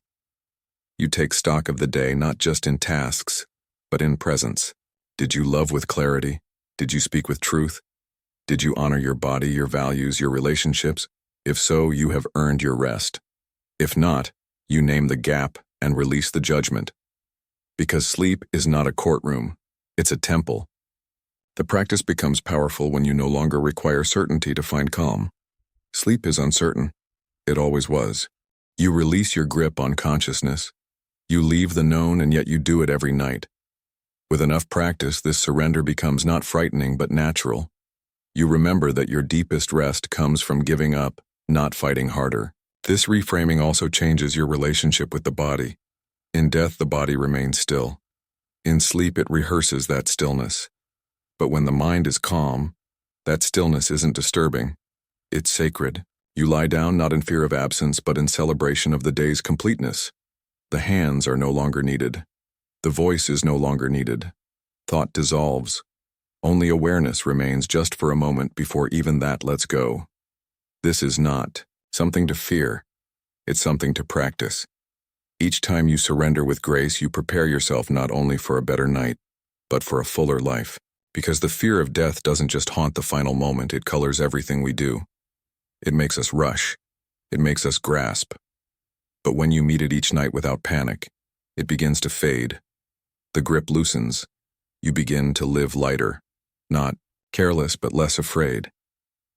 You take stock of the day not just in tasks, but in presence. Did you love with clarity? Did you speak with truth? Did you honor your body, your values, your relationships? If so, you have earned your rest. If not, you name the gap and release the judgment. Because sleep is not a courtroom, it's a temple. The practice becomes powerful when you no longer require certainty to find calm. Sleep is uncertain. It always was. You release your grip on consciousness. You leave the known, and yet you do it every night. With enough practice, this surrender becomes not frightening but natural. You remember that your deepest rest comes from giving up, not fighting harder. This reframing also changes your relationship with the body. In death, the body remains still. In sleep, it rehearses that stillness. But when the mind is calm, that stillness isn't disturbing. It's sacred. You lie down not in fear of absence, but in celebration of the day's completeness. The hands are no longer needed. The voice is no longer needed. Thought dissolves. Only awareness remains just for a moment before even that lets go. This is not something to fear. It's something to practice. Each time you surrender with grace, you prepare yourself not only for a better night, but for a fuller life. Because the fear of death doesn't just haunt the final moment, it colors everything we do. It makes us rush. It makes us grasp. But when you meet it each night without panic, it begins to fade. The grip loosens. You begin to live lighter, not careless but less afraid.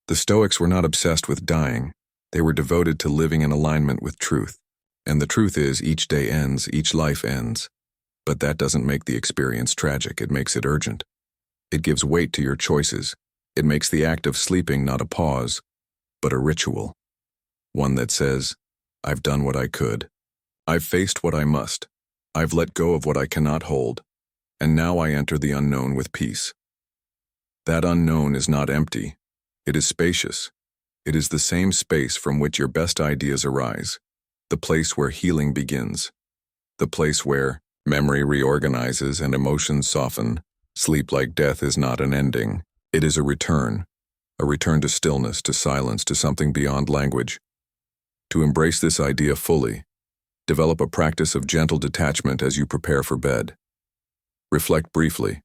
The Stoics were not obsessed with dying. They were devoted to living in alignment with truth. And the truth is, each day ends, each life ends. But that doesn't make the experience tragic, it makes it urgent. It gives weight to your choices. It makes the act of sleeping not a pause, but a ritual. One that says, I've done what I could. I've faced what I must. I've let go of what I cannot hold. And now I enter the unknown with peace. That unknown is not empty. It is spacious. It is the same space from which your best ideas arise. The place where healing begins. The place where memory reorganizes and emotions soften. Sleep like death is not an ending. It is a return to stillness, to silence, to something beyond language. To embrace this idea fully, develop a practice of gentle detachment as you prepare for bed. Reflect briefly.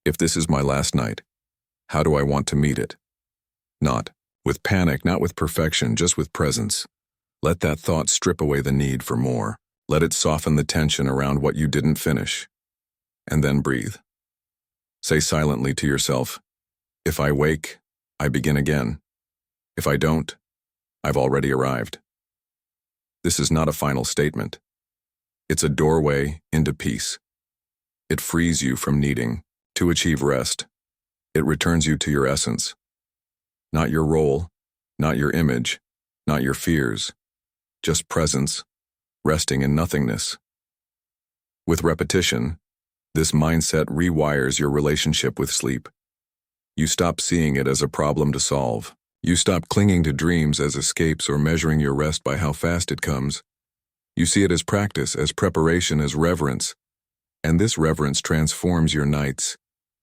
If this is my last night, how do I want to meet it? Not with panic, not with perfection, just with presence. Let that thought strip away the need for more. Let it soften the tension around what you didn't finish. And then breathe. Say silently to yourself, if I wake, I begin again. If I don't, I've already arrived. This is not a final statement. It's a doorway into peace. It frees you from needing to achieve rest. It returns you to your essence. Not your role, not your image, not your fears. Just presence, resting in nothingness. With repetition, this mindset rewires your relationship with sleep. You stop seeing it as a problem to solve. You stop clinging to dreams as escapes or measuring your rest by how fast it comes. You see it as practice, as preparation, as reverence. And this reverence transforms your nights.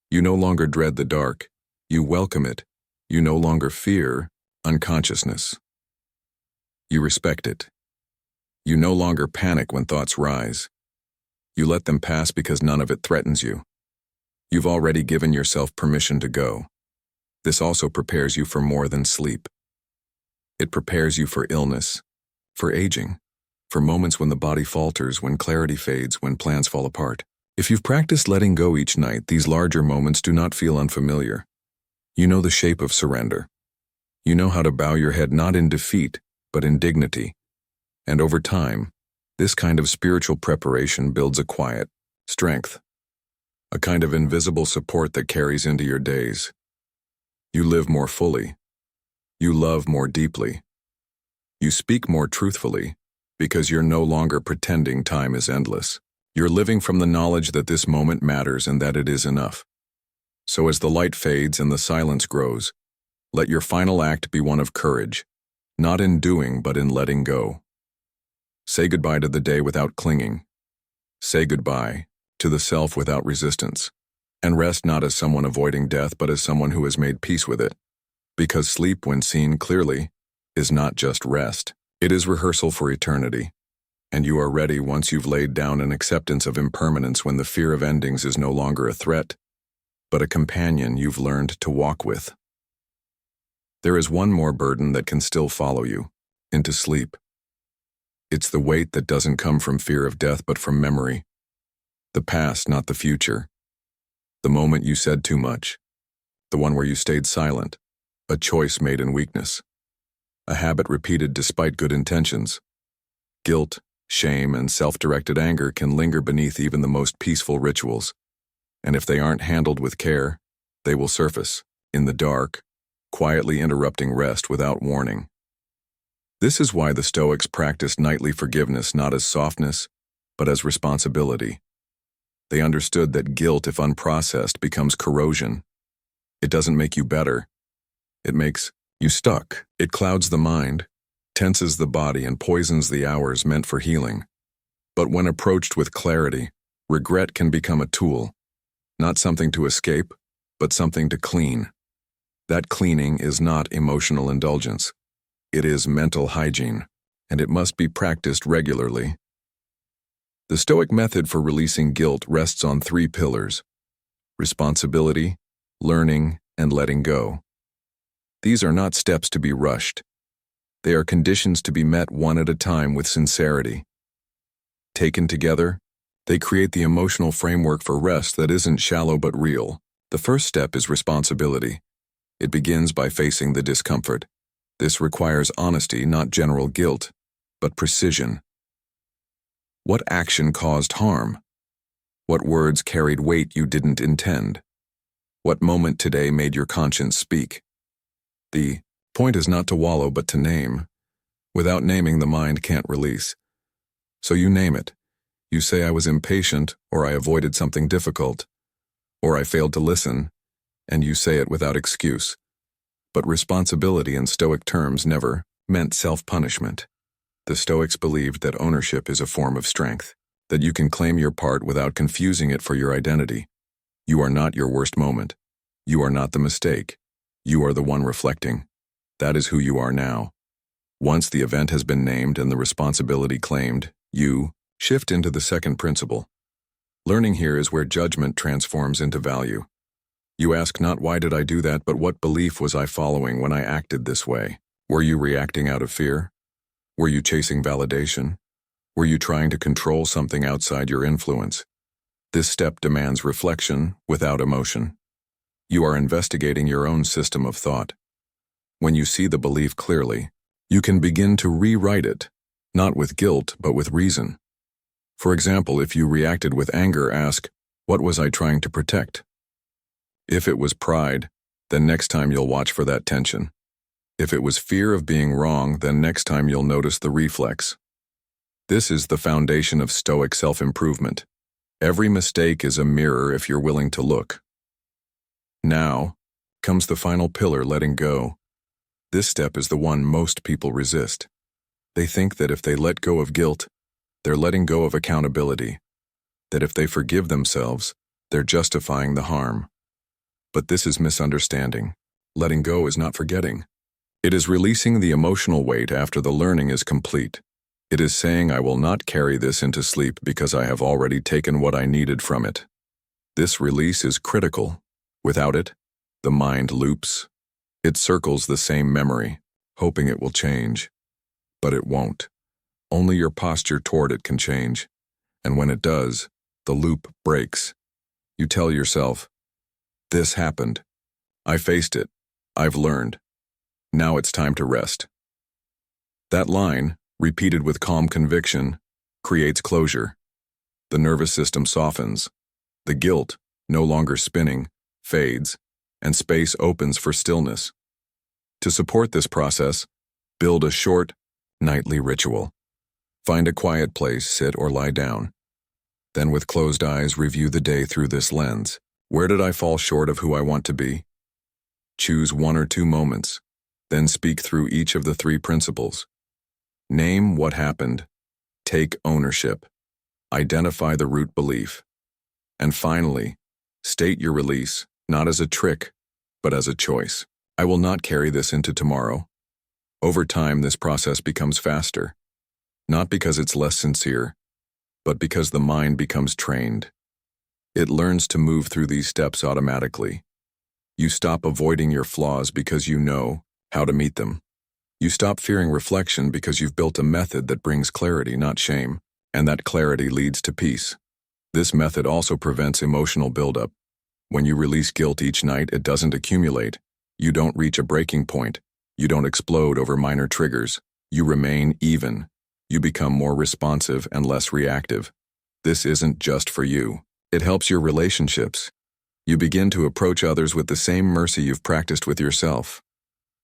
You no longer dread the dark. You welcome it. You no longer fear unconsciousness. You respect it. You no longer panic when thoughts rise. You let them pass because none of it threatens you. You've already given yourself permission to go. This also prepares you for more than sleep. It prepares you for illness, for aging, for moments when the body falters, when clarity fades, when plans fall apart. If you've practiced letting go each night, these larger moments do not feel unfamiliar. You know the shape of surrender. You know how to bow your head not in defeat, but in dignity. And over time, this kind of spiritual preparation builds a quiet strength, a kind of invisible support that carries into your days. You live more fully. You love more deeply. You speak more truthfully because you're no longer pretending time is endless. You're living from the knowledge that this moment matters and that it is enough. So as the light fades and the silence grows, let your final act be one of courage, not in doing but in letting go. Say goodbye to the day without clinging. Say goodbye to the self without resistance. And rest not as someone avoiding death but as someone who has made peace with it. Because sleep, when seen clearly, is not just rest. It is rehearsal for eternity. And you are ready once you've laid down an acceptance of impermanence, when the fear of endings is no longer a threat, but a companion you've learned to walk with. There is one more burden that can still follow you into sleep. It's the weight that doesn't come from fear of death but from memory. The past, not the future. The moment you said too much. The one where you stayed silent. A choice made in weakness. A habit repeated despite good intentions. Guilt, shame, and self-directed anger can linger beneath even the most peaceful rituals. And if they aren't handled with care, they will surface, in the dark, quietly interrupting rest without warning. This is why the Stoics practiced nightly forgiveness not as softness, but as responsibility. They understood that guilt, if unprocessed, becomes corrosion. It doesn't make you better. It makes you stuck. It clouds the mind, tenses the body, and poisons the hours meant for healing. But when approached with clarity, regret can become a tool, not something to escape, but something to clean. That cleaning is not emotional indulgence. It is mental hygiene, and it must be practiced regularly. The Stoic method for releasing guilt rests on 3 pillars: responsibility, learning, and letting go. These are not steps to be rushed. They are conditions to be met one at a time with sincerity. Taken together, they create the emotional framework for rest that isn't shallow but real. The first step is responsibility. It begins by facing the discomfort. This requires honesty, not general guilt, but precision. What action caused harm? What words carried weight you didn't intend? What moment today made your conscience speak? The point is not to wallow, but to name. Without naming, the mind can't release. So you name it. You say, I was impatient, or I avoided something difficult, or I failed to listen, and you say it without excuse. But responsibility in Stoic terms never meant self-punishment. The Stoics believed that ownership is a form of strength, that you can claim your part without confusing it for your identity. You are not your worst moment. You are not the mistake. You are the one reflecting. That is who you are now. Once the event has been named and the responsibility claimed, you shift into the second principle. Learning here is where judgment transforms into value. You ask not why did I do that, but what belief was I following when I acted this way? Were you reacting out of fear? Were you chasing validation? Were you trying to control something outside your influence? This step demands reflection without emotion. You are investigating your own system of thought. When you see the belief clearly, you can begin to rewrite it, not with guilt, but with reason. For example, if you reacted with anger, ask, what was I trying to protect? If it was pride, then next time you'll watch for that tension. If it was fear of being wrong, then next time you'll notice the reflex. This is the foundation of Stoic self-improvement. Every mistake is a mirror if you're willing to look. Now comes the final pillar, letting go. This step is the one most people resist. They think that if they let go of guilt, they're letting go of accountability, that if they forgive themselves, they're justifying the harm. But this is misunderstanding. Letting go is not forgetting. It is releasing the emotional weight after the learning is complete. It is saying, I will not carry this into sleep because I have already taken what I needed from it. This release is critical. Without it, the mind loops. It circles the same memory, hoping it will change. But it won't. Only your posture toward it can change. And when it does, the loop breaks. You tell yourself, this happened. I faced it. I've learned. Now it's time to rest. That line, repeated with calm conviction, creates closure. The nervous system softens. The guilt, no longer spinning, fades, and space opens for stillness. To support this process, build a short, nightly ritual. Find a quiet place, sit or lie down. Then with closed eyes, review the day through this lens. Where did I fall short of who I want to be? Choose 1 or 2 moments, then speak through each of the 3 principles. Name what happened. Take ownership. Identify the root belief. And finally, state your release, not as a trick, but as a choice. I will not carry this into tomorrow. Over time, this process becomes faster, not because it's less sincere, but because the mind becomes trained. It learns to move through these steps automatically. You stop avoiding your flaws because you know how to meet them. You stop fearing reflection because you've built a method that brings clarity, not shame, and that clarity leads to peace. This method also prevents emotional buildup. When you release guilt each night, it doesn't accumulate. You don't reach a breaking point. You don't explode over minor triggers. You remain even. You become more responsive and less reactive. This isn't just for you. It helps your relationships. You begin to approach others with the same mercy you've practiced with yourself.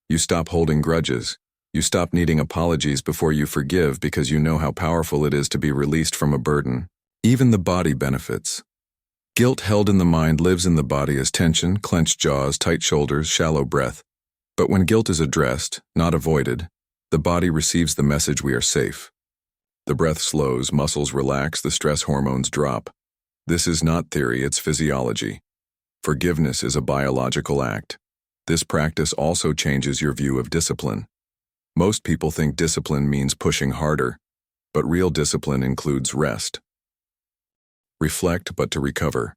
You stop holding grudges. You stop needing apologies before you forgive because you know how powerful it is to be released from a burden. Even the body benefits. Guilt held in the mind lives in the body as tension, clenched jaws, tight shoulders, shallow breath. But when guilt is addressed, not avoided, the body receives the message we are safe. The breath slows, muscles relax, the stress hormones drop. This is not theory, it's physiology. Forgiveness is a biological act. This practice also changes your view of discipline. Most people think discipline means pushing harder, but real discipline includes rest. Reflect, but to recover.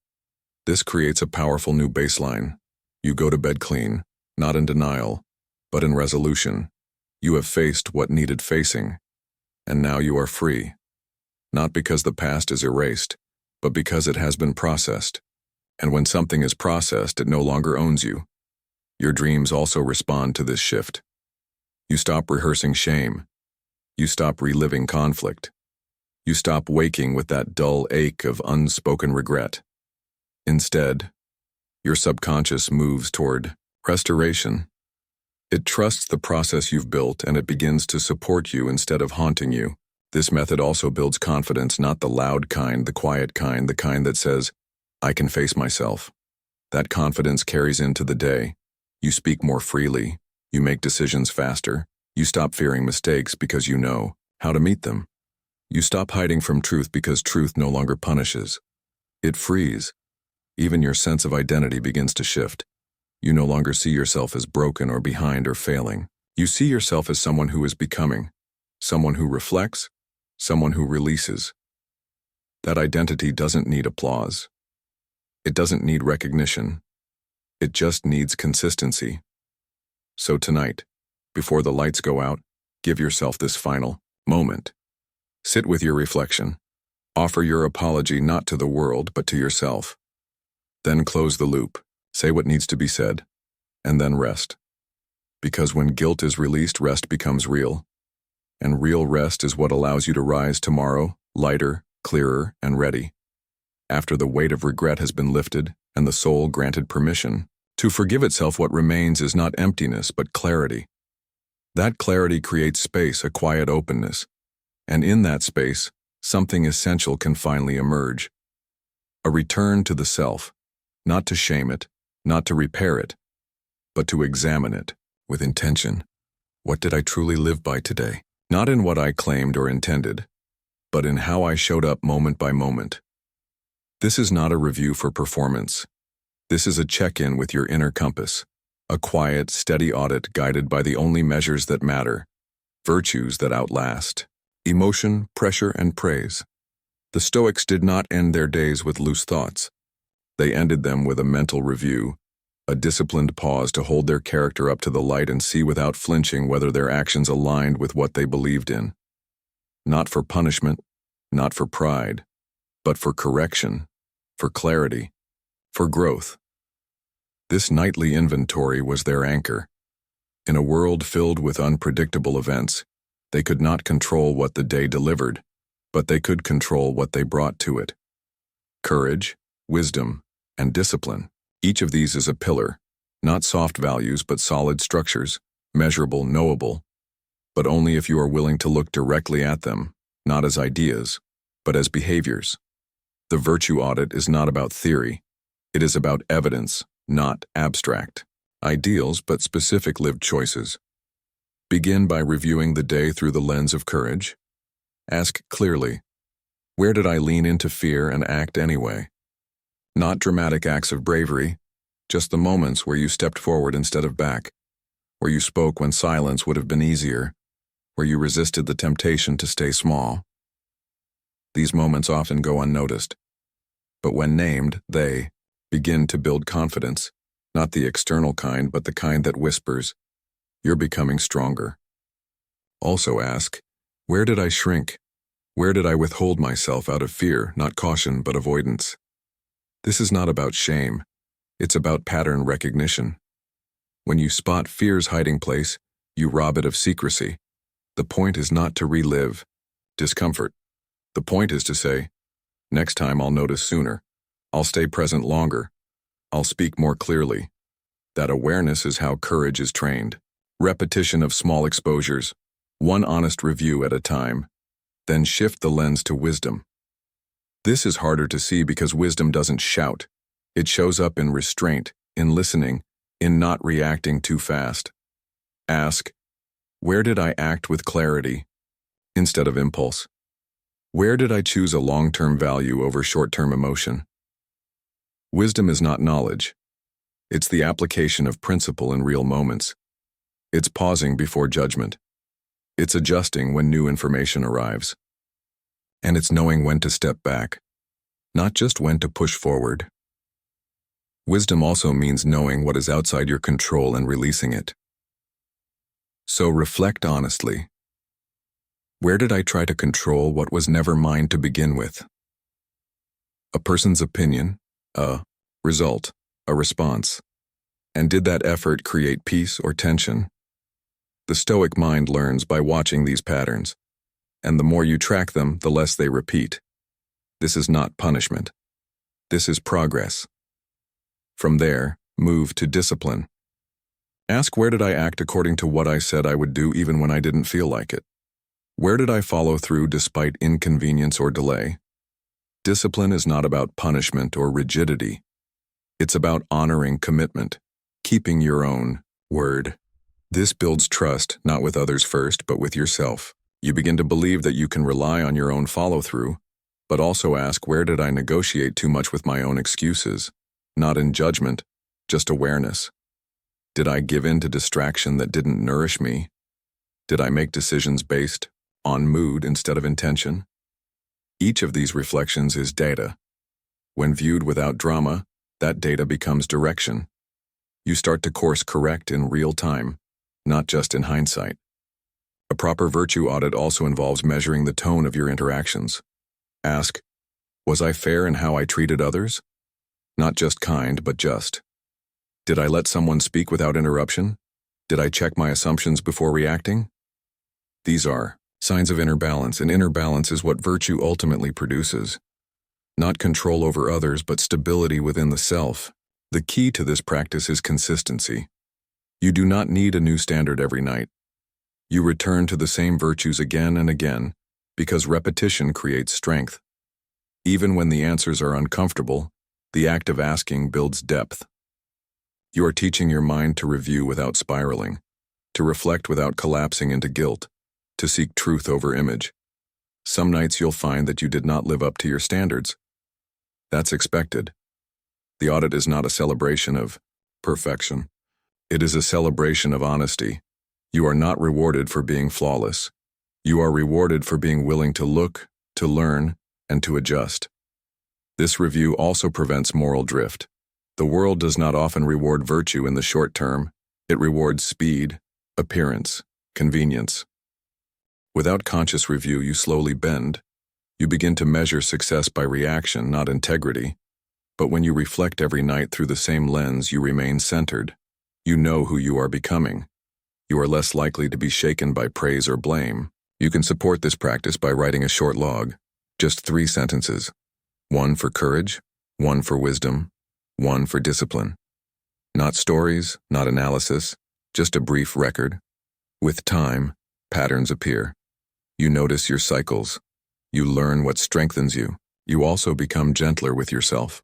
This creates a powerful new baseline. You go to bed clean, not in denial, but in resolution. You have faced what needed facing, and now you are free. Not because the past is erased, but because it has been processed. And when something is processed, it no longer owns you. Your dreams also respond to this shift. You stop rehearsing shame. You stop reliving conflict. You stop waking with that dull ache of unspoken regret. Instead, your subconscious moves toward restoration. It trusts the process you've built and it begins to support you instead of haunting you. This method also builds confidence, not the loud kind, the quiet kind, the kind that says, I can face myself. That confidence carries into the day. You speak more freely. You make decisions faster. You stop fearing mistakes because you know how to meet them. You stop hiding from truth because truth no longer punishes. It frees. Even your sense of identity begins to shift. You no longer see yourself as broken or behind or failing. You see yourself as someone who is becoming, someone who reflects, someone who releases. That identity doesn't need applause. It doesn't need recognition. It just needs consistency. So tonight, before the lights go out, give yourself this final moment. Sit with your reflection. Offer your apology not to the world, but to yourself. Then close the loop. Say what needs to be said. And then rest. Because when guilt is released, rest becomes real. And real rest is what allows you to rise tomorrow, lighter, clearer, and ready. After the weight of regret has been lifted and the soul granted permission to forgive itself, what remains is not emptiness, but clarity. That clarity creates space, a quiet openness. And in that space, something essential can finally emerge. A return to the self, not to shame it, not to repair it, but to examine it with intention. What did I truly live by today? Not in what I claimed or intended, but in how I showed up moment by moment. This is not a review for performance. This is a check-in with your inner compass, a quiet, steady audit guided by the only measures that matter, virtues that outlast, emotion, pressure, and praise. The Stoics did not end their days with loose thoughts. They ended them with a mental review, a disciplined pause to hold their character up to the light and see without flinching whether their actions aligned with what they believed in. Not for punishment, not for pride, but for correction, for clarity, for growth. This nightly inventory was their anchor. In a world filled with unpredictable events, they could not control what the day delivered, but they could control what they brought to it. Courage, wisdom, and discipline. Each of these is a pillar, not soft values but solid structures, measurable, knowable, but only if you are willing to look directly at them, not as ideas, but as behaviors. The virtue audit is not about theory. It is about evidence, not abstract ideals but specific lived choices. Begin by reviewing the day through the lens of courage. Ask clearly, where did I lean into fear and act anyway? Not dramatic acts of bravery, just the moments where you stepped forward instead of back, where you spoke when silence would have been easier, where you resisted the temptation to stay small. These moments often go unnoticed, but when named, they begin to build confidence, not the external kind, but the kind that whispers, "You're becoming stronger." Also ask, where did I shrink? Where did I withhold myself out of fear, not caution, but avoidance? This is not about shame. It's about pattern recognition. When you spot fear's hiding place, you rob it of secrecy. The point is not to relive discomfort. The point is to say, next time I'll notice sooner. I'll stay present longer. I'll speak more clearly. That awareness is how courage is trained. Repetition of small exposures, one honest review at a time, then shift the lens to wisdom. This is harder to see because wisdom doesn't shout. It shows up in restraint, in listening, in not reacting too fast. Ask, where did I act with clarity instead of impulse? Where did I choose a long-term value over short-term emotion? Wisdom is not knowledge. It's the application of principle in real moments. It's pausing before judgment. It's adjusting when new information arrives. And it's knowing when to step back, not just when to push forward. Wisdom also means knowing what is outside your control and releasing it. So reflect honestly. Where did I try to control what was never mine to begin with? A person's opinion, a result, a response. And did that effort create peace or tension? The Stoic mind learns by watching these patterns, and the more you track them, the less they repeat. This is not punishment. This is progress. From there, move to discipline. Ask, where did I act according to what I said I would do even when I didn't feel like it? Where did I follow through despite inconvenience or delay? Discipline is not about punishment or rigidity. It's about honoring commitment, keeping your own word. This builds trust, not with others first, but with yourself. You begin to believe that you can rely on your own follow-through, but also ask, where did I negotiate too much with my own excuses? Not in judgment, just awareness. Did I give in to distraction that didn't nourish me? Did I make decisions based on mood instead of intention? Each of these reflections is data. When viewed without drama, that data becomes direction. You start to course correct in real time, not just in hindsight. A proper virtue audit also involves measuring the tone of your interactions. Ask, was I fair in how I treated others? Not just kind, but just. Did I let someone speak without interruption? Did I check my assumptions before reacting? These are signs of inner balance, and inner balance is what virtue ultimately produces. Not control over others, but stability within the self. The key to this practice is consistency. You do not need a new standard every night. You return to the same virtues again and again because repetition creates strength. Even when the answers are uncomfortable, the act of asking builds depth. You are teaching your mind to review without spiraling, to reflect without collapsing into guilt, to seek truth over image. Some nights you'll find that you did not live up to your standards. That's expected. The audit is not a celebration of perfection. It is a celebration of honesty. You are not rewarded for being flawless. You are rewarded for being willing to look, to learn, and to adjust. This review also prevents moral drift. The world does not often reward virtue in the short term. It rewards speed, appearance, convenience. Without conscious review, you slowly bend. You begin to measure success by reaction, not integrity. But when you reflect every night through the same lens, you remain centered. You know who you are becoming. You are less likely to be shaken by praise or blame. You can support this practice by writing a short log, just 3 sentences. 1 for courage, 1 for wisdom, 1 for discipline. Not stories, not analysis, just a brief record. With time, patterns appear. You notice your cycles. You learn what strengthens you. You also become gentler with yourself.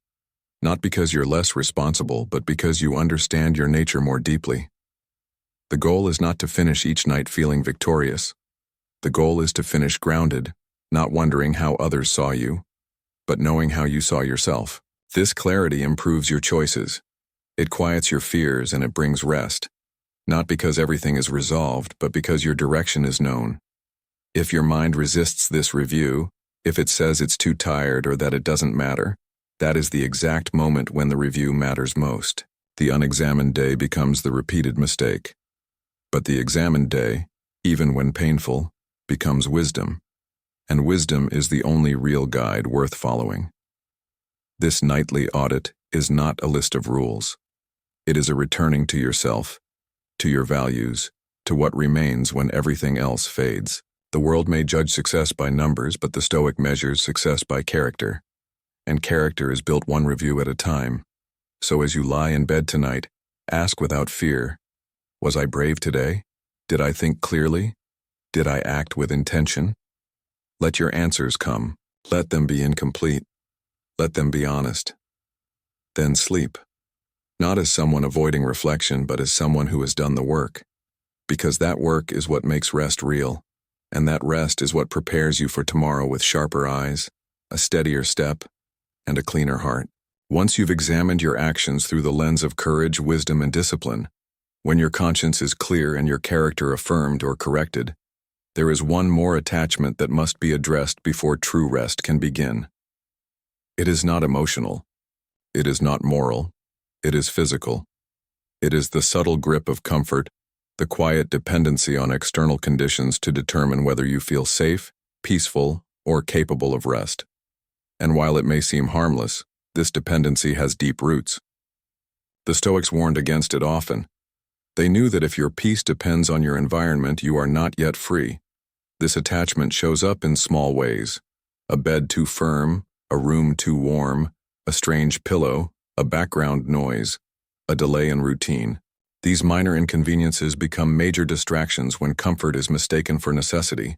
Not because you're less responsible, but because you understand your nature more deeply. The goal is not to finish each night feeling victorious. The goal is to finish grounded, not wondering how others saw you, but knowing how you saw yourself. This clarity improves your choices. It quiets your fears and it brings rest. Not because everything is resolved, but because your direction is known. If your mind resists this review, if it says it's too tired or that it doesn't matter, that is the exact moment when the review matters most. The unexamined day becomes the repeated mistake. But the examined day, even when painful, becomes wisdom. And wisdom is the only real guide worth following. This nightly audit is not a list of rules. It is a returning to yourself, to your values, to what remains when everything else fades. The world may judge success by numbers, but the Stoic measures success by character. And character is built one review at a time. So as you lie in bed tonight, ask without fear, was I brave today? Did I think clearly? Did I act with intention? Let your answers come. Let them be incomplete. Let them be honest. Then sleep. Not as someone avoiding reflection, but as someone who has done the work. Because that work is what makes rest real. And that rest is what prepares you for tomorrow with sharper eyes, a steadier step, and a cleaner heart. Once you've examined your actions through the lens of courage, wisdom, and discipline, when your conscience is clear and your character affirmed or corrected, there is one more attachment that must be addressed before true rest can begin. It is not emotional. It is not moral. It is physical. It is the subtle grip of comfort, the quiet dependency on external conditions to determine whether you feel safe, peaceful, or capable of rest. And while it may seem harmless, this dependency has deep roots. The Stoics warned against it often. They knew that if your peace depends on your environment, you are not yet free. This attachment shows up in small ways: a bed too firm, a room too warm, a strange pillow, a background noise, a delay in routine. These minor inconveniences become major distractions when comfort is mistaken for necessity.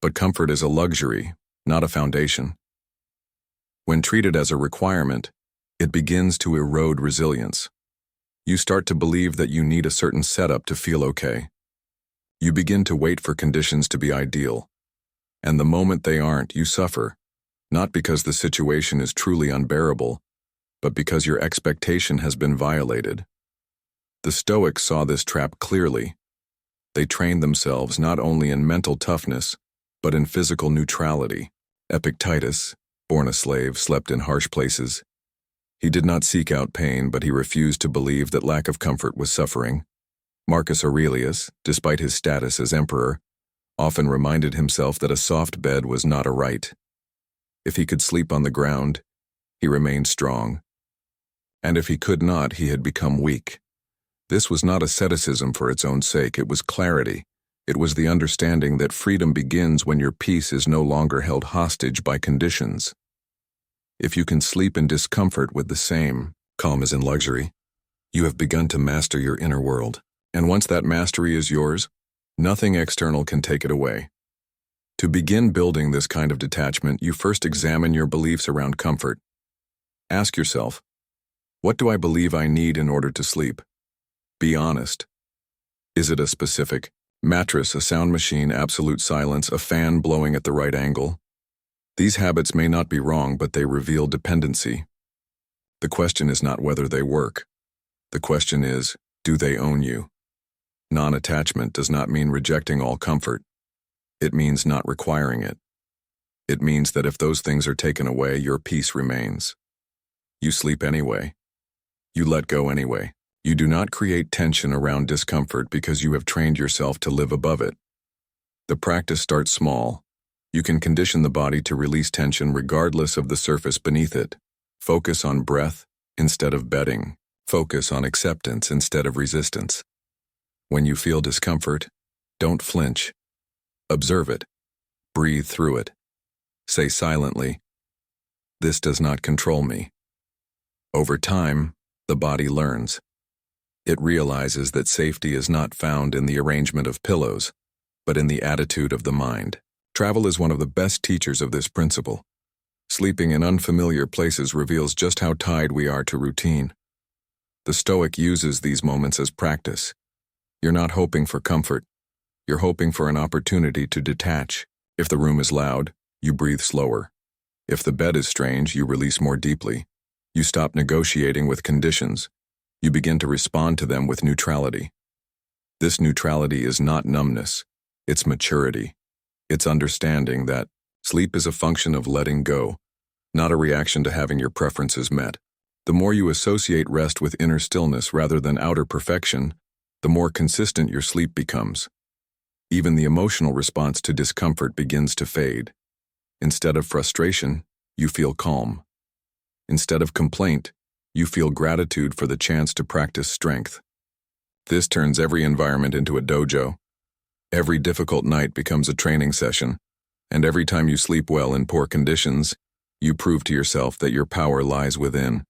But comfort is a luxury, not a foundation. When treated as a requirement, it begins to erode resilience. You start to believe that you need a certain setup to feel okay. You begin to wait for conditions to be ideal. And the moment they aren't, you suffer, not because the situation is truly unbearable, but because your expectation has been violated. The Stoics saw this trap clearly. They trained themselves not only in mental toughness, but in physical neutrality. Epictetus, born a slave, slept in harsh places. He did not seek out pain, but he refused to believe that lack of comfort was suffering. Marcus Aurelius, despite his status as emperor, often reminded himself that a soft bed was not a right. If he could sleep on the ground, he remained strong. And if he could not, he had become weak. This was not asceticism for its own sake, it was clarity. It was the understanding that freedom begins when your peace is no longer held hostage by conditions. If you can sleep in discomfort with the same calm as in luxury, you have begun to master your inner world. And once that mastery is yours, Nothing external can take it away. To begin building this kind of detachment, you first examine your beliefs around comfort. Ask yourself, what do I believe I need in order to sleep? Be honest. Is it a specific mattress, a sound machine, absolute silence, a fan blowing at the right angle? These habits may not be wrong, but they reveal dependency. The question is not whether they work. The question is, do they own you? Non-attachment does not mean rejecting all comfort. It means not requiring it. It means that if those things are taken away, your peace remains. You sleep anyway. You let go anyway. You do not create tension around discomfort because you have trained yourself to live above it. The practice starts small. You can condition the body to release tension regardless of the surface beneath it. Focus on breath instead of bedding. Focus on acceptance instead of resistance. When you feel discomfort, don't flinch. Observe it. Breathe through it. Say silently, "This does not control me." Over time, the body learns. It realizes that safety is not found in the arrangement of pillows, but in the attitude of the mind. Travel is one of the best teachers of this principle. Sleeping in unfamiliar places reveals just how tied we are to routine. The Stoic uses these moments as practice. You're not hoping for comfort. You're hoping for an opportunity to detach. If the room is loud, you breathe slower. If the bed is strange, you release more deeply. You stop negotiating with conditions. You begin to respond to them with neutrality. This neutrality is not numbness. It's maturity. It's understanding that sleep is a function of letting go, not a reaction to having your preferences met. The more you associate rest with inner stillness rather than outer perfection, the more consistent your sleep becomes. Even the emotional response to discomfort begins to fade. Instead of frustration, you feel calm. Instead of complaint, you feel gratitude for the chance to practice strength. This turns every environment into a dojo. Every difficult night becomes a training session, and every time you sleep well in poor conditions, you prove to yourself that your power lies within.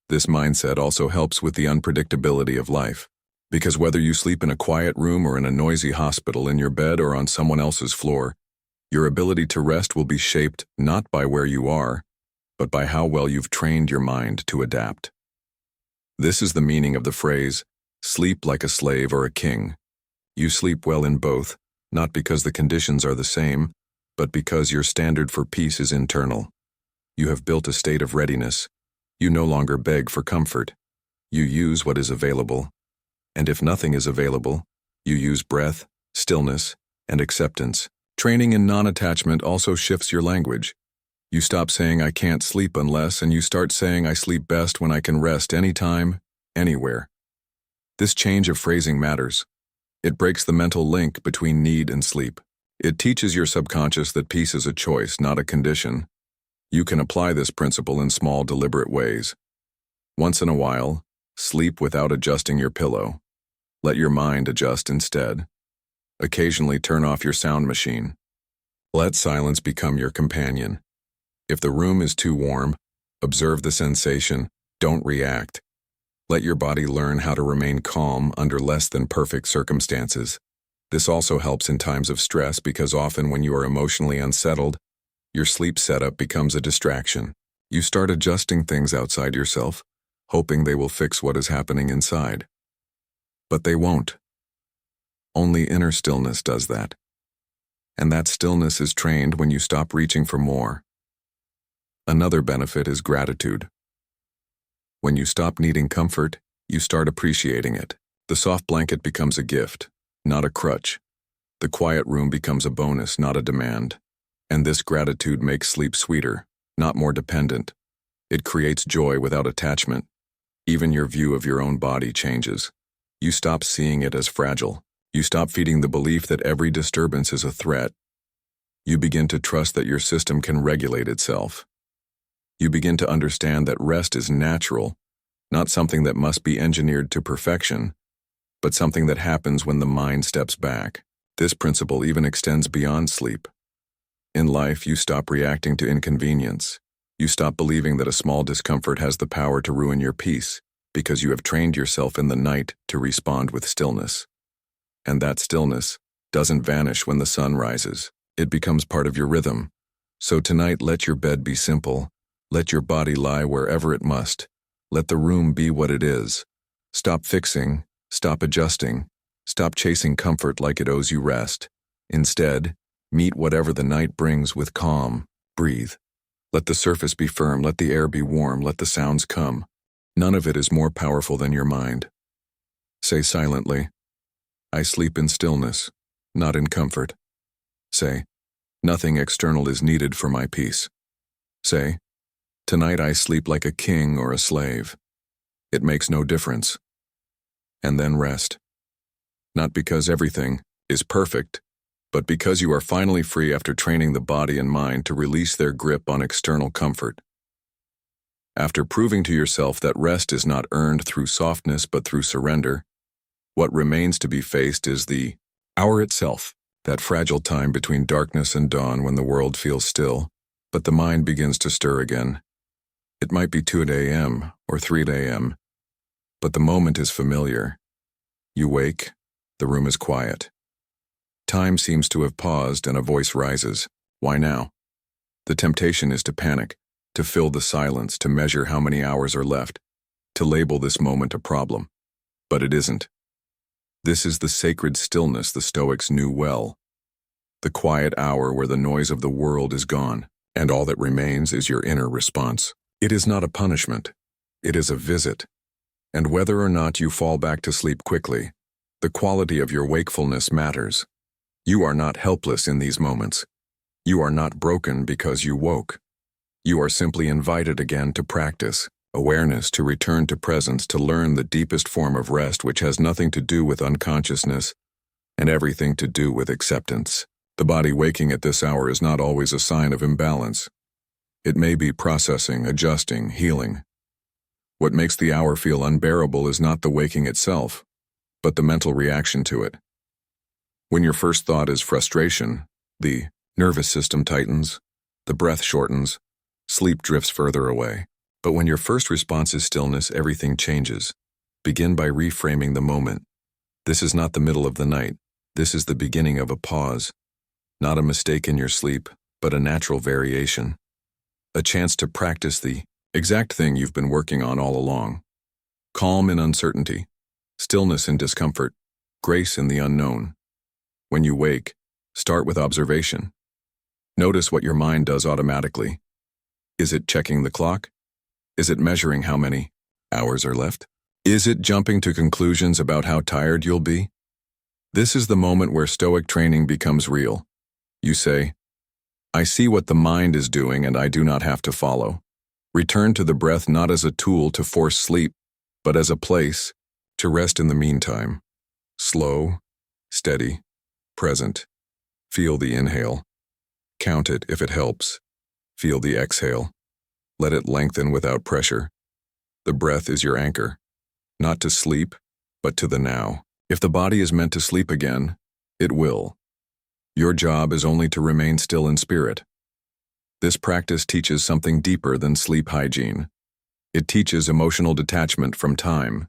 This mindset also helps with the unpredictability of life, because whether you sleep in a quiet room or in a noisy hospital, in your bed or on someone else's floor, your ability to rest will be shaped not by where you are, but by how well you've trained your mind to adapt. This is the meaning of the phrase, "Sleep like a slave or a king." You sleep well in both, not because the conditions are the same, but because your standard for peace is internal. You have built a state of readiness. You no longer beg for comfort. You use what is available. And if nothing is available, you use breath, stillness, and acceptance. Training in non-attachment also shifts your language. You stop saying "I can't sleep unless," and you start saying "I sleep best when I can rest anytime, anywhere." This change of phrasing matters. It breaks the mental link between need and sleep. It teaches your subconscious that peace is a choice, not a condition. You can apply this principle in small, deliberate ways. Once in a while, sleep without adjusting your pillow. Let your mind adjust instead. Occasionally turn off your sound machine. Let silence become your companion. If the room is too warm, observe the sensation, don't react. Let your body learn how to remain calm under less than perfect circumstances. This also helps in times of stress because often when you are emotionally unsettled, your sleep setup becomes a distraction. You start adjusting things outside yourself, hoping they will fix what is happening inside. But they won't. Only inner stillness does that. And that stillness is trained when you stop reaching for more. Another benefit is gratitude. When you stop needing comfort, you start appreciating it. The soft blanket becomes a gift, not a crutch. The quiet room becomes a bonus, not a demand. And this gratitude makes sleep sweeter, not more dependent. It creates joy without attachment. Even your view of your own body changes. You stop seeing it as fragile. You stop feeding the belief that every disturbance is a threat. You begin to trust that your system can regulate itself. You begin to understand that rest is natural, not something that must be engineered to perfection, but something that happens when the mind steps back. This principle even extends beyond sleep. In life, you stop reacting to inconvenience. You stop believing that a small discomfort has the power to ruin your peace, because you have trained yourself in the night to respond with stillness. And that stillness doesn't vanish when the sun rises. It becomes part of your rhythm. So tonight, let your bed be simple. Let your body lie wherever it must. Let the room be what it is. Stop fixing, stop adjusting, stop chasing comfort like it owes you rest. Instead, meet whatever the night brings with calm. Breathe. Let the surface be firm, let the air be warm, let the sounds come. None of it is more powerful than your mind. Say silently, I sleep in stillness, not in comfort. Say, nothing external is needed for my peace. Say, tonight I sleep like a king or a slave. It makes no difference. And then rest. Not because everything is perfect, but because you are finally free after training the body and mind to release their grip on external comfort. After proving to yourself that rest is not earned through softness but through surrender, what remains to be faced is the hour itself, that fragile time between darkness and dawn when the world feels still, but the mind begins to stir again. It might be 2 a.m. or 3 a.m., but the moment is familiar. You wake, the room is quiet. Time seems to have paused and a voice rises. Why now? The temptation is to panic, to fill the silence, to measure how many hours are left, to label this moment a problem. But it isn't. This is the sacred stillness the Stoics knew well. The quiet hour where the noise of the world is gone, and all that remains is your inner response. It is not a punishment. It is a visit. And whether or not you fall back to sleep quickly, the quality of your wakefulness matters. You are not helpless in these moments. You are not broken because you woke. You are simply invited again to practice awareness, to return to presence, to learn the deepest form of rest, which has nothing to do with unconsciousness and everything to do with acceptance. The body waking at this hour is not always a sign of imbalance. It may be processing, adjusting, healing. What makes the hour feel unbearable is not the waking itself, but the mental reaction to it. When your first thought is frustration, the nervous system tightens, the breath shortens, sleep drifts further away. But when your first response is stillness, everything changes. Begin by reframing the moment. This is not the middle of the night. This is the beginning of a pause. Not a mistake in your sleep, but a natural variation. A chance to practice the exact thing you've been working on all along. Calm in uncertainty, stillness in discomfort, grace in the unknown. When you wake, start with observation. Notice what your mind does automatically. Is it checking the clock? Is it measuring how many hours are left? Is it jumping to conclusions about how tired you'll be? This is the moment where Stoic training becomes real. You say, I see what the mind is doing and I do not have to follow. Return to the breath not as a tool to force sleep, but as a place to rest in the meantime. Slow, steady, present. Feel the inhale. Count it if it helps. Feel the exhale. Let it lengthen without pressure. The breath is your anchor, not to sleep, but to the now. If the body is meant to sleep again, it will. Your job is only to remain still in spirit. This practice teaches something deeper than sleep hygiene. It teaches emotional detachment from time.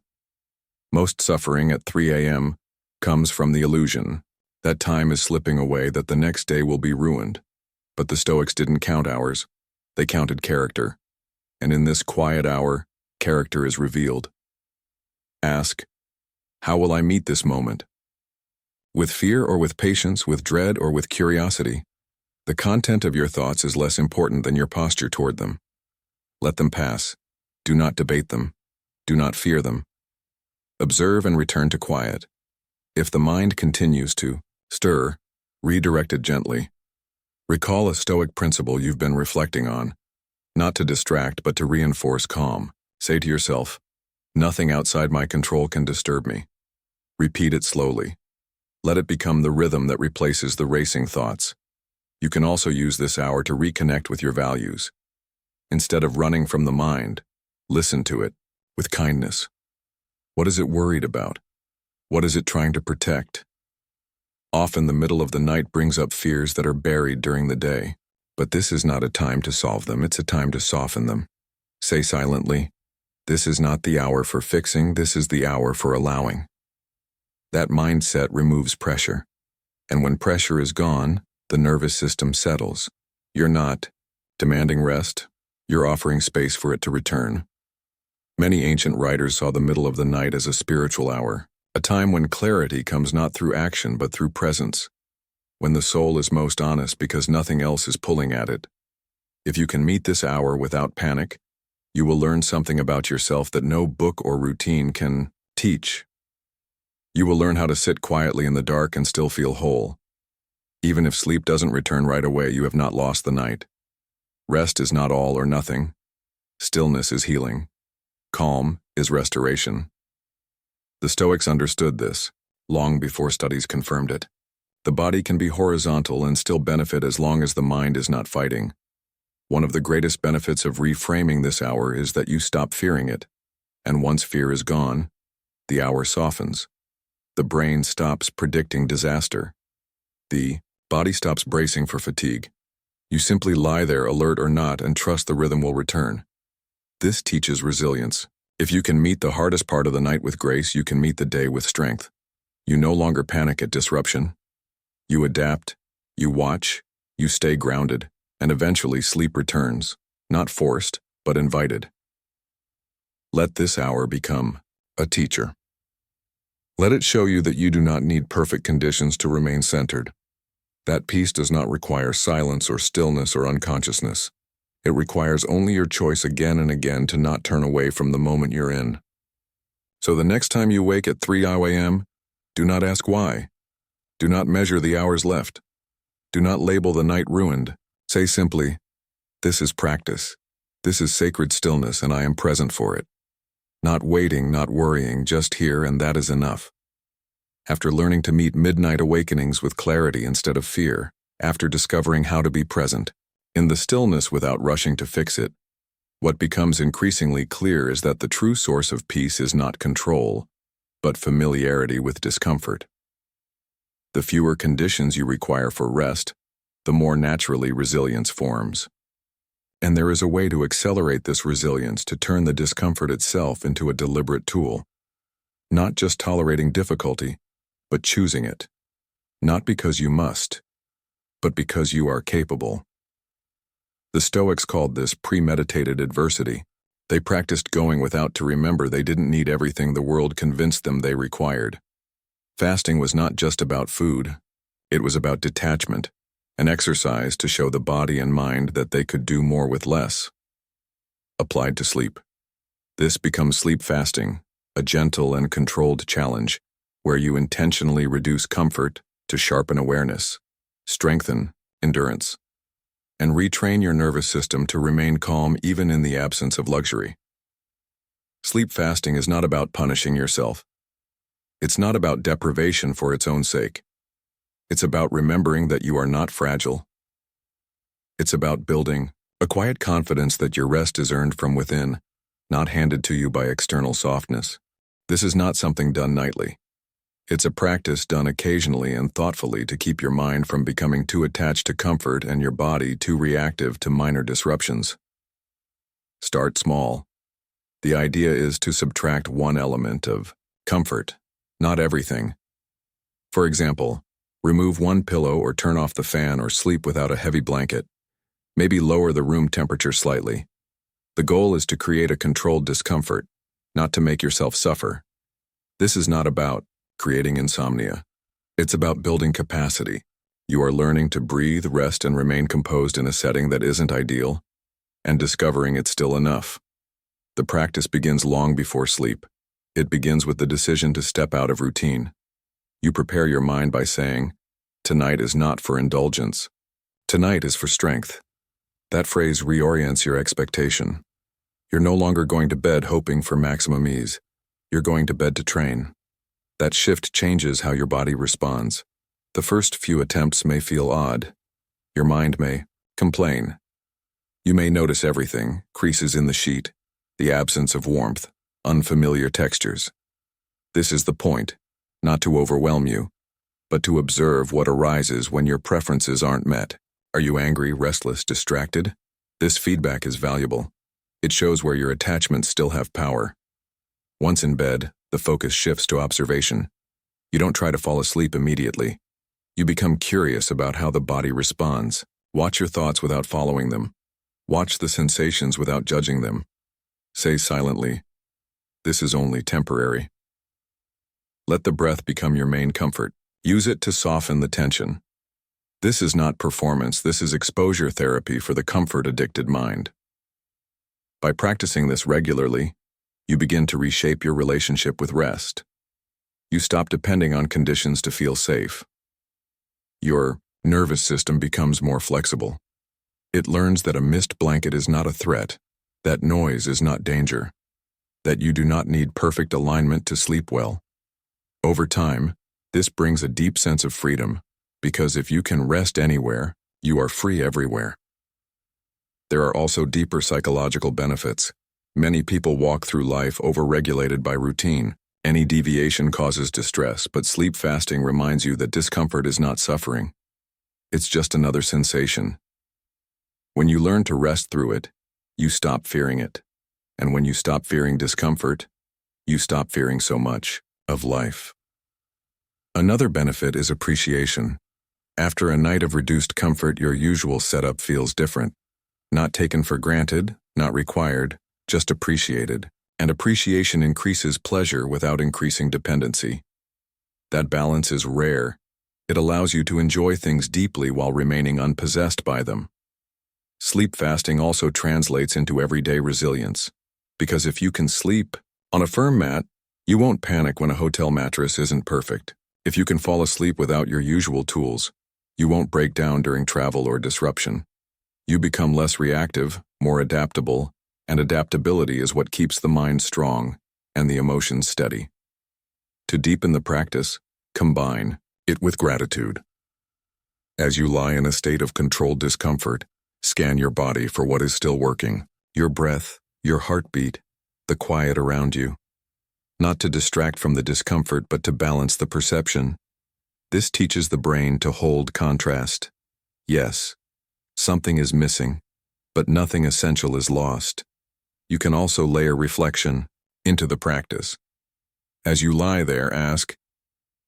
Most suffering at 3 a.m. comes from the illusion that time is slipping away, that the next day will be ruined. But the Stoics didn't count hours. They counted character. And in this quiet hour, character is revealed. Ask, how will I meet this moment? With fear or with patience, with dread or with curiosity? The content of your thoughts is less important than your posture toward them. Let them pass. Do not debate them. Do not fear them. Observe and return to quiet. If the mind continues to stir, redirect it gently. Recall a Stoic principle you've been reflecting on, not to distract but to reinforce calm. Say to yourself, nothing outside my control can disturb me. Repeat it slowly. Let it become the rhythm that replaces the racing thoughts. You can also use this hour to reconnect with your values. Instead of running from the mind, listen to it with kindness. What is it worried about? What is it trying to protect? Often the middle of the night brings up fears that are buried during the day, but this is not a time to solve them, it's a time to soften them. Say silently, this is not the hour for fixing, this is the hour for allowing. That mindset removes pressure. And when pressure is gone, the nervous system settles. You're not demanding rest, you're offering space for it to return. Many ancient writers saw the middle of the night as a spiritual hour, a time when clarity comes not through action but through presence, when the soul is most honest because nothing else is pulling at it. If you can meet this hour without panic, you will learn something about yourself that no book or routine can teach. You will learn how to sit quietly in the dark and still feel whole. Even if sleep doesn't return right away, you have not lost the night. Rest is not all or nothing. Stillness is healing. Calm is restoration. The Stoics understood this, long before studies confirmed it. The body can be horizontal and still benefit as long as the mind is not fighting. One of the greatest benefits of reframing this hour is that you stop fearing it, and once fear is gone, the hour softens. The brain stops predicting disaster. The body stops bracing for fatigue. You simply lie there, alert or not, and trust the rhythm will return. This teaches resilience. If you can meet the hardest part of the night with grace, you can meet the day with strength. You no longer panic at disruption. You adapt, you watch, you stay grounded, and eventually sleep returns, not forced, but invited. Let this hour become a teacher. Let it show you that you do not need perfect conditions to remain centered. That peace does not require silence or stillness or unconsciousness. It requires only your choice again and again to not turn away from the moment you're in. So the next time you wake at 3 a.m., do not ask why. Do not measure the hours left. Do not label the night ruined. Say simply, this is practice. This is sacred stillness, and I am present for it. Not waiting, not worrying, just here, and that is enough. After learning to meet midnight awakenings with clarity instead of fear, after discovering how to be present, in the stillness without rushing to fix it, what becomes increasingly clear is that the true source of peace is not control, but familiarity with discomfort. The fewer conditions you require for rest, the more naturally resilience forms. And there is a way to accelerate this resilience, to turn the discomfort itself into a deliberate tool. Not just tolerating difficulty, but choosing it. Not because you must, but because you are capable. The Stoics called this premeditated adversity. They practiced going without to remember they didn't need everything the world convinced them they required. Fasting was not just about food. It was about detachment, an exercise to show the body and mind that they could do more with less. Applied to sleep. This becomes sleep fasting, a gentle and controlled challenge, where you intentionally reduce comfort to sharpen awareness, strengthen endurance, and retrain your nervous system to remain calm even in the absence of luxury. Sleep fasting is not about punishing yourself. It's not about deprivation for its own sake. It's about remembering that you are not fragile. It's about building a quiet confidence that your rest is earned from within, not handed to you by external softness. This is not something done nightly. It's a practice done occasionally and thoughtfully to keep your mind from becoming too attached to comfort and your body too reactive to minor disruptions. Start small. The idea is to subtract one element of comfort, not everything. For example, remove one pillow or turn off the fan or sleep without a heavy blanket. Maybe lower the room temperature slightly. The goal is to create a controlled discomfort, not to make yourself suffer. This is not about creating insomnia. It's about building capacity. You are learning to breathe, rest, and remain composed in a setting that isn't ideal, and discovering it's still enough. The practice begins long before sleep. It begins with the decision to step out of routine. You prepare your mind by saying, "Tonight is not for indulgence. Tonight is for strength." That phrase reorients your expectation. You're no longer going to bed hoping for maximum ease. You're going to bed to train. That shift changes how your body responds. The first few attempts may feel odd. Your mind may complain. You may notice everything: creases in the sheet, the absence of warmth, unfamiliar textures. This is the point, not to overwhelm you, but to observe what arises when your preferences aren't met. Are you angry, restless, distracted? This feedback is valuable. It shows where your attachments still have power. Once in bed, the focus shifts to observation. You don't try to fall asleep immediately. You become curious about how the body responds. Watch your thoughts without following them. Watch the sensations without judging them. Say silently, "This is only temporary." Let the breath become your main comfort. Use it to soften the tension. This is not performance, this is exposure therapy for the comfort-addicted mind. By practicing this regularly, you begin to reshape your relationship with rest. You stop depending on conditions to feel safe. Your nervous system becomes more flexible. It learns that a mist blanket is not a threat, that noise is not danger, that you do not need perfect alignment to sleep well. Over time, this brings a deep sense of freedom, because if you can rest anywhere, you are free everywhere. There are also deeper psychological benefits. Many people walk through life overregulated by routine. Any deviation causes distress, but sleep fasting reminds you that discomfort is not suffering. It's just another sensation. When you learn to rest through it, you stop fearing it. And when you stop fearing discomfort, you stop fearing so much of life. Another benefit is appreciation. After a night of reduced comfort, your usual setup feels different. Not taken for granted, not required, just appreciated. And appreciation increases pleasure without increasing dependency. That balance is rare. It allows you to enjoy things deeply while remaining unpossessed by them. Sleep fasting also translates into everyday resilience. Because if you can sleep on a firm mat, you won't panic when a hotel mattress isn't perfect. If you can fall asleep without your usual tools, you won't break down during travel or disruption. You become less reactive, more adaptable, and adaptability is what keeps the mind strong and the emotions steady. To deepen the practice, combine it with gratitude. As you lie in a state of controlled discomfort, scan your body for what is still working, your breath, your heartbeat, the quiet around you. Not to distract from the discomfort, but to balance the perception. This teaches the brain to hold contrast. Yes, something is missing, but nothing essential is lost. You can also layer reflection into the practice. As you lie there, ask,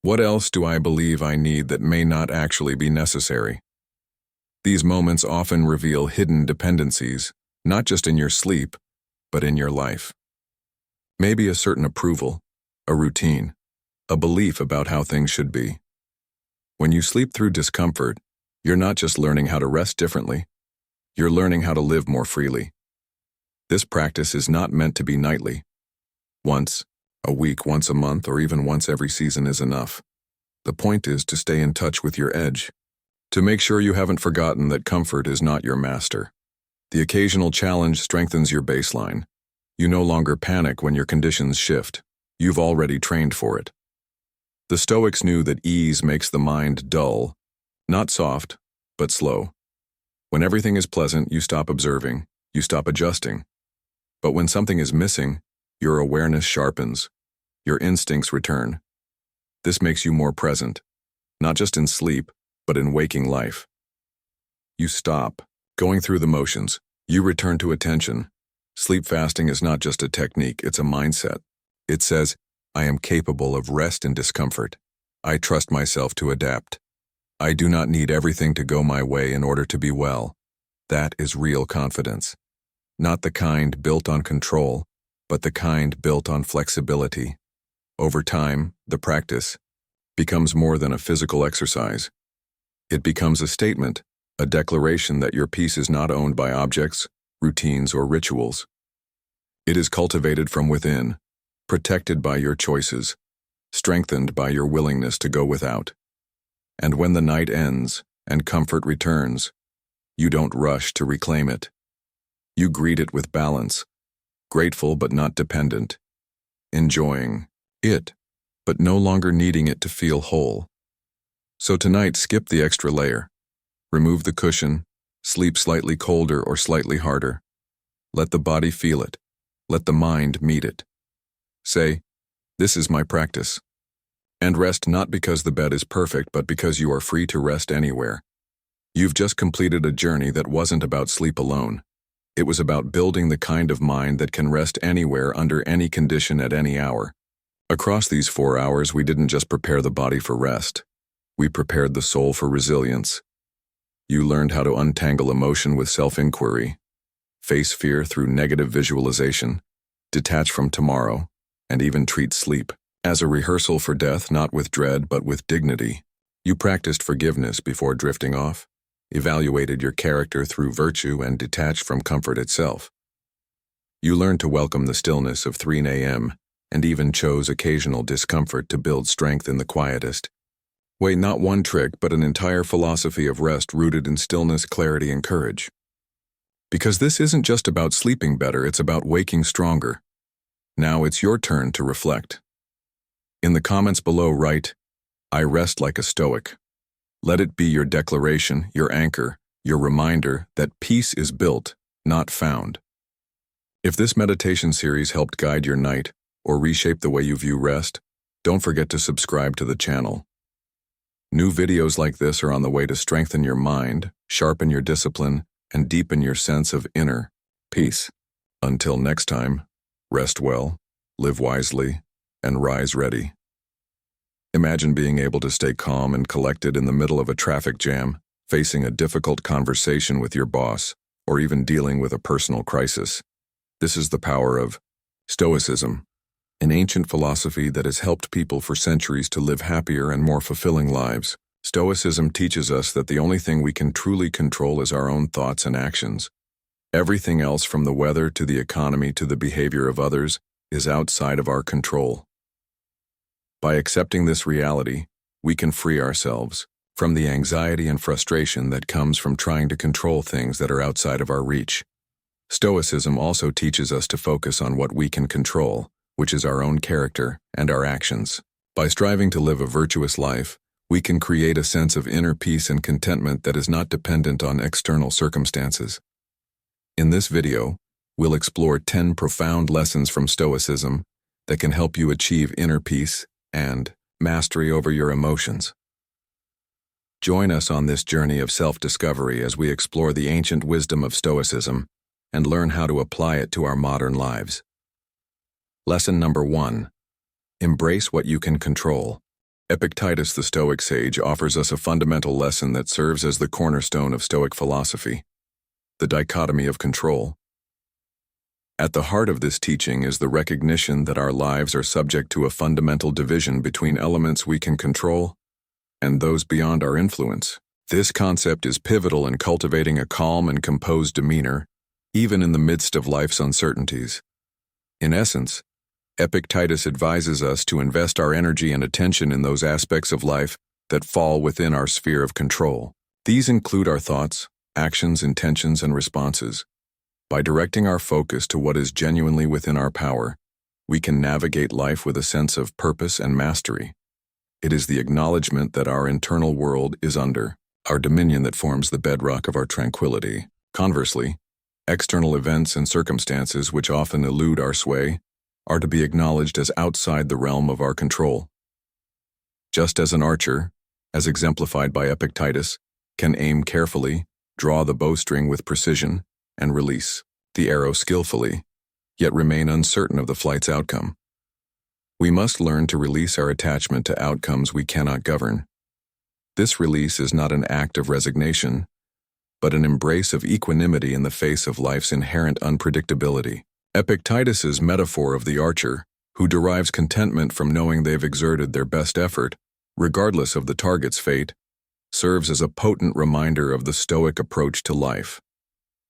what else do I believe I need that may not actually be necessary? These moments often reveal hidden dependencies, not just in your sleep, but in your life. Maybe a certain approval, a routine, a belief about how things should be. When you sleep through discomfort, you're not just learning how to rest differently, you're learning how to live more freely. This practice is not meant to be nightly. Once a week, once a month, or even once every season is enough. The point is to stay in touch with your edge, to make sure you haven't forgotten that comfort is not your master. The occasional challenge strengthens your baseline. You no longer panic when your conditions shift. You've already trained for it. The Stoics knew that ease makes the mind dull, not soft, but slow. When everything is pleasant, you stop observing, you stop adjusting. But when something is missing, your awareness sharpens, your instincts return. This makes you more present, not just in sleep, but in waking life. You stop going through the motions, you return to attention. Sleep fasting is not just a technique, it's a mindset. It says, I am capable of rest and discomfort. I trust myself to adapt. I do not need everything to go my way in order to be well. That is real confidence. Not the kind built on control, but the kind built on flexibility. Over time, the practice becomes more than a physical exercise. It becomes a statement, a declaration that your peace is not owned by objects, routines, or rituals. It is cultivated from within, protected by your choices, strengthened by your willingness to go without. And when the night ends and comfort returns, you don't rush to reclaim it. You greet it with balance, grateful but not dependent, enjoying it, but no longer needing it to feel whole. So tonight, skip the extra layer. Remove the cushion, sleep slightly colder or slightly harder. Let the body feel it. Let the mind meet it. Say, this is my practice. And rest not because the bed is perfect, but because you are free to rest anywhere. You've just completed a journey that wasn't about sleep alone. It was about building the kind of mind that can rest anywhere under any condition at any hour. Across these 4 hours, we didn't just prepare the body for rest. We prepared the soul for resilience. You learned how to untangle emotion with self-inquiry, face fear through negative visualization, detach from tomorrow, and even treat sleep as a rehearsal for death, not with dread but with dignity. You practiced forgiveness before drifting off, evaluated your character through virtue, and detached from comfort itself. You learned to welcome the stillness of 3 a.m. and even chose occasional discomfort to build strength in the quietest. Wait, not one trick, but an entire philosophy of rest rooted in stillness, clarity, and courage. Because this isn't just about sleeping better, it's about waking stronger. Now it's your turn to reflect. In the comments below, write, "I rest like a Stoic." Let it be your declaration, your anchor, your reminder that peace is built, not found. If this meditation series helped guide your night or reshape the way you view rest, don't forget to subscribe to the channel. New videos like this are on the way to strengthen your mind, sharpen your discipline, and deepen your sense of inner peace. Until next time, rest well, live wisely, and rise ready. Imagine being able to stay calm and collected in the middle of a traffic jam, facing a difficult conversation with your boss, or even dealing with a personal crisis. This is the power of Stoicism, an ancient philosophy that has helped people for centuries to live happier and more fulfilling lives. Stoicism teaches us that the only thing we can truly control is our own thoughts and actions. Everything else, from the weather to the economy to the behavior of others, is outside of our control. By accepting this reality, we can free ourselves from the anxiety and frustration that comes from trying to control things that are outside of our reach. Stoicism also teaches us to focus on what we can control, which is our own character and our actions. By striving to live a virtuous life, we can create a sense of inner peace and contentment that is not dependent on external circumstances. In this video, we'll explore 10 profound lessons from Stoicism that can help you achieve inner peace and mastery over your emotions. Join us on this journey of self-discovery as we explore the ancient wisdom of Stoicism and learn how to apply it to our modern lives. Lesson number 1. Embrace what you can control. Epictetus, the Stoic sage, offers us a fundamental lesson that serves as the cornerstone of Stoic philosophy: the dichotomy of control. At the heart of this teaching is the recognition that our lives are subject to a fundamental division between elements we can control and those beyond our influence. This concept is pivotal in cultivating a calm and composed demeanor, even in the midst of life's uncertainties. In essence, Epictetus advises us to invest our energy and attention in those aspects of life that fall within our sphere of control. These include our thoughts, actions, intentions, and responses. By directing our focus to what is genuinely within our power, we can navigate life with a sense of purpose and mastery. It is the acknowledgement that our internal world is under our dominion that forms the bedrock of our tranquility. Conversely, external events and circumstances, which often elude our sway, are to be acknowledged as outside the realm of our control. Just as an archer, as exemplified by Epictetus, can aim carefully, draw the bowstring with precision, and release the arrow skillfully, yet remain uncertain of the flight's outcome, we must learn to release our attachment to outcomes we cannot govern. This release is not an act of resignation, but an embrace of equanimity in the face of life's inherent unpredictability. Epictetus's metaphor of the archer, who derives contentment from knowing they've exerted their best effort, regardless of the target's fate, serves as a potent reminder of the Stoic approach to life.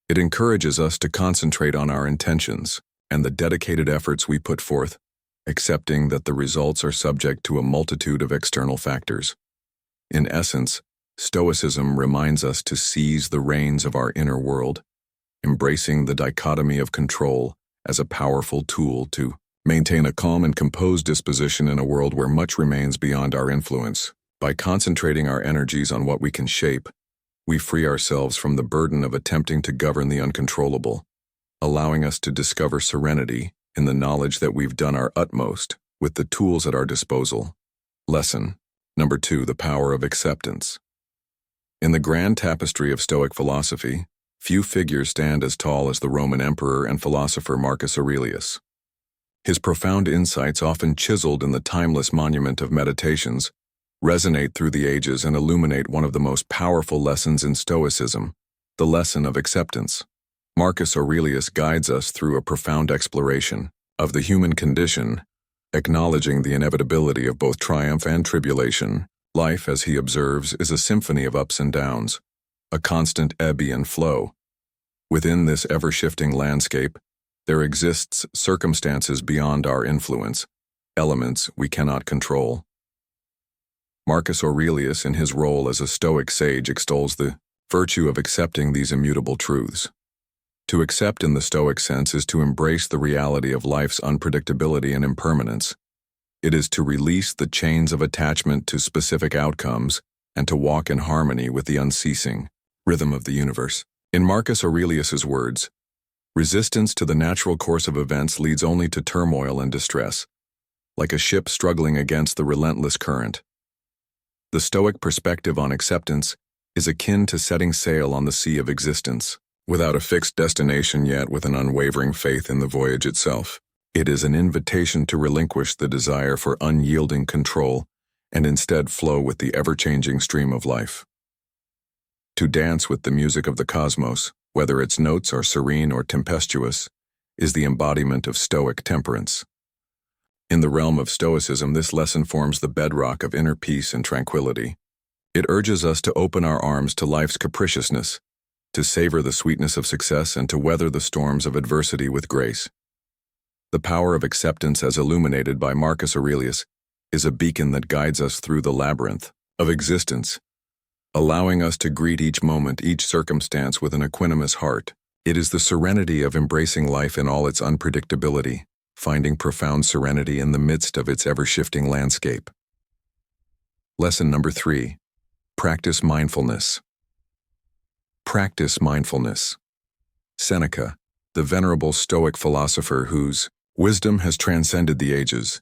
It encourages us to concentrate on our intentions and the dedicated efforts we put forth, accepting that the results are subject to a multitude of external factors. In essence, Stoicism reminds us to seize the reins of our inner world, embracing the dichotomy of control as a powerful tool to maintain a calm and composed disposition in a world where much remains beyond our influence. By concentrating our energies on what we can shape, we free ourselves from the burden of attempting to govern the uncontrollable, allowing us to discover serenity in the knowledge that we've done our utmost with the tools at our disposal. Lesson number 2: the power of acceptance. In the grand tapestry of Stoic philosophy, few figures stand as tall as the Roman emperor and philosopher Marcus Aurelius. His profound insights, often chiseled in the timeless monument of Meditations, resonate through the ages and illuminate one of the most powerful lessons in Stoicism, the lesson of acceptance. Marcus Aurelius guides us through a profound exploration of the human condition, acknowledging the inevitability of both triumph and tribulation. Life, as he observes, is a symphony of ups and downs, a constant ebb and flow. Within this ever-shifting landscape, there exists circumstances beyond our influence, elements we cannot control. Marcus Aurelius, in his role as a Stoic sage, extols the virtue of accepting these immutable truths. To accept in the Stoic sense is to embrace the reality of life's unpredictability and impermanence. It is to release the chains of attachment to specific outcomes and to walk in harmony with the unceasing rhythm of the universe. In Marcus Aurelius's words, resistance to the natural course of events leads only to turmoil and distress, like a ship struggling against the relentless current. The Stoic perspective on acceptance is akin to setting sail on the sea of existence, without a fixed destination yet with an unwavering faith in the voyage itself. It is an invitation to relinquish the desire for unyielding control and instead flow with the ever-changing stream of life. To dance with the music of the cosmos, whether its notes are serene or tempestuous, is the embodiment of Stoic temperance. In the realm of Stoicism, this lesson forms the bedrock of inner peace and tranquility. It urges us to open our arms to life's capriciousness, to savor the sweetness of success, and to weather the storms of adversity with grace. The power of acceptance, as illuminated by Marcus Aurelius, is a beacon that guides us through the labyrinth of existence, allowing us to greet each moment, each circumstance with an equanimous heart. It is the serenity of embracing life in all its unpredictability, finding profound serenity in the midst of its ever-shifting landscape. Lesson number 3. Practice mindfulness. Practice mindfulness. Seneca, the venerable Stoic philosopher whose wisdom has transcended the ages,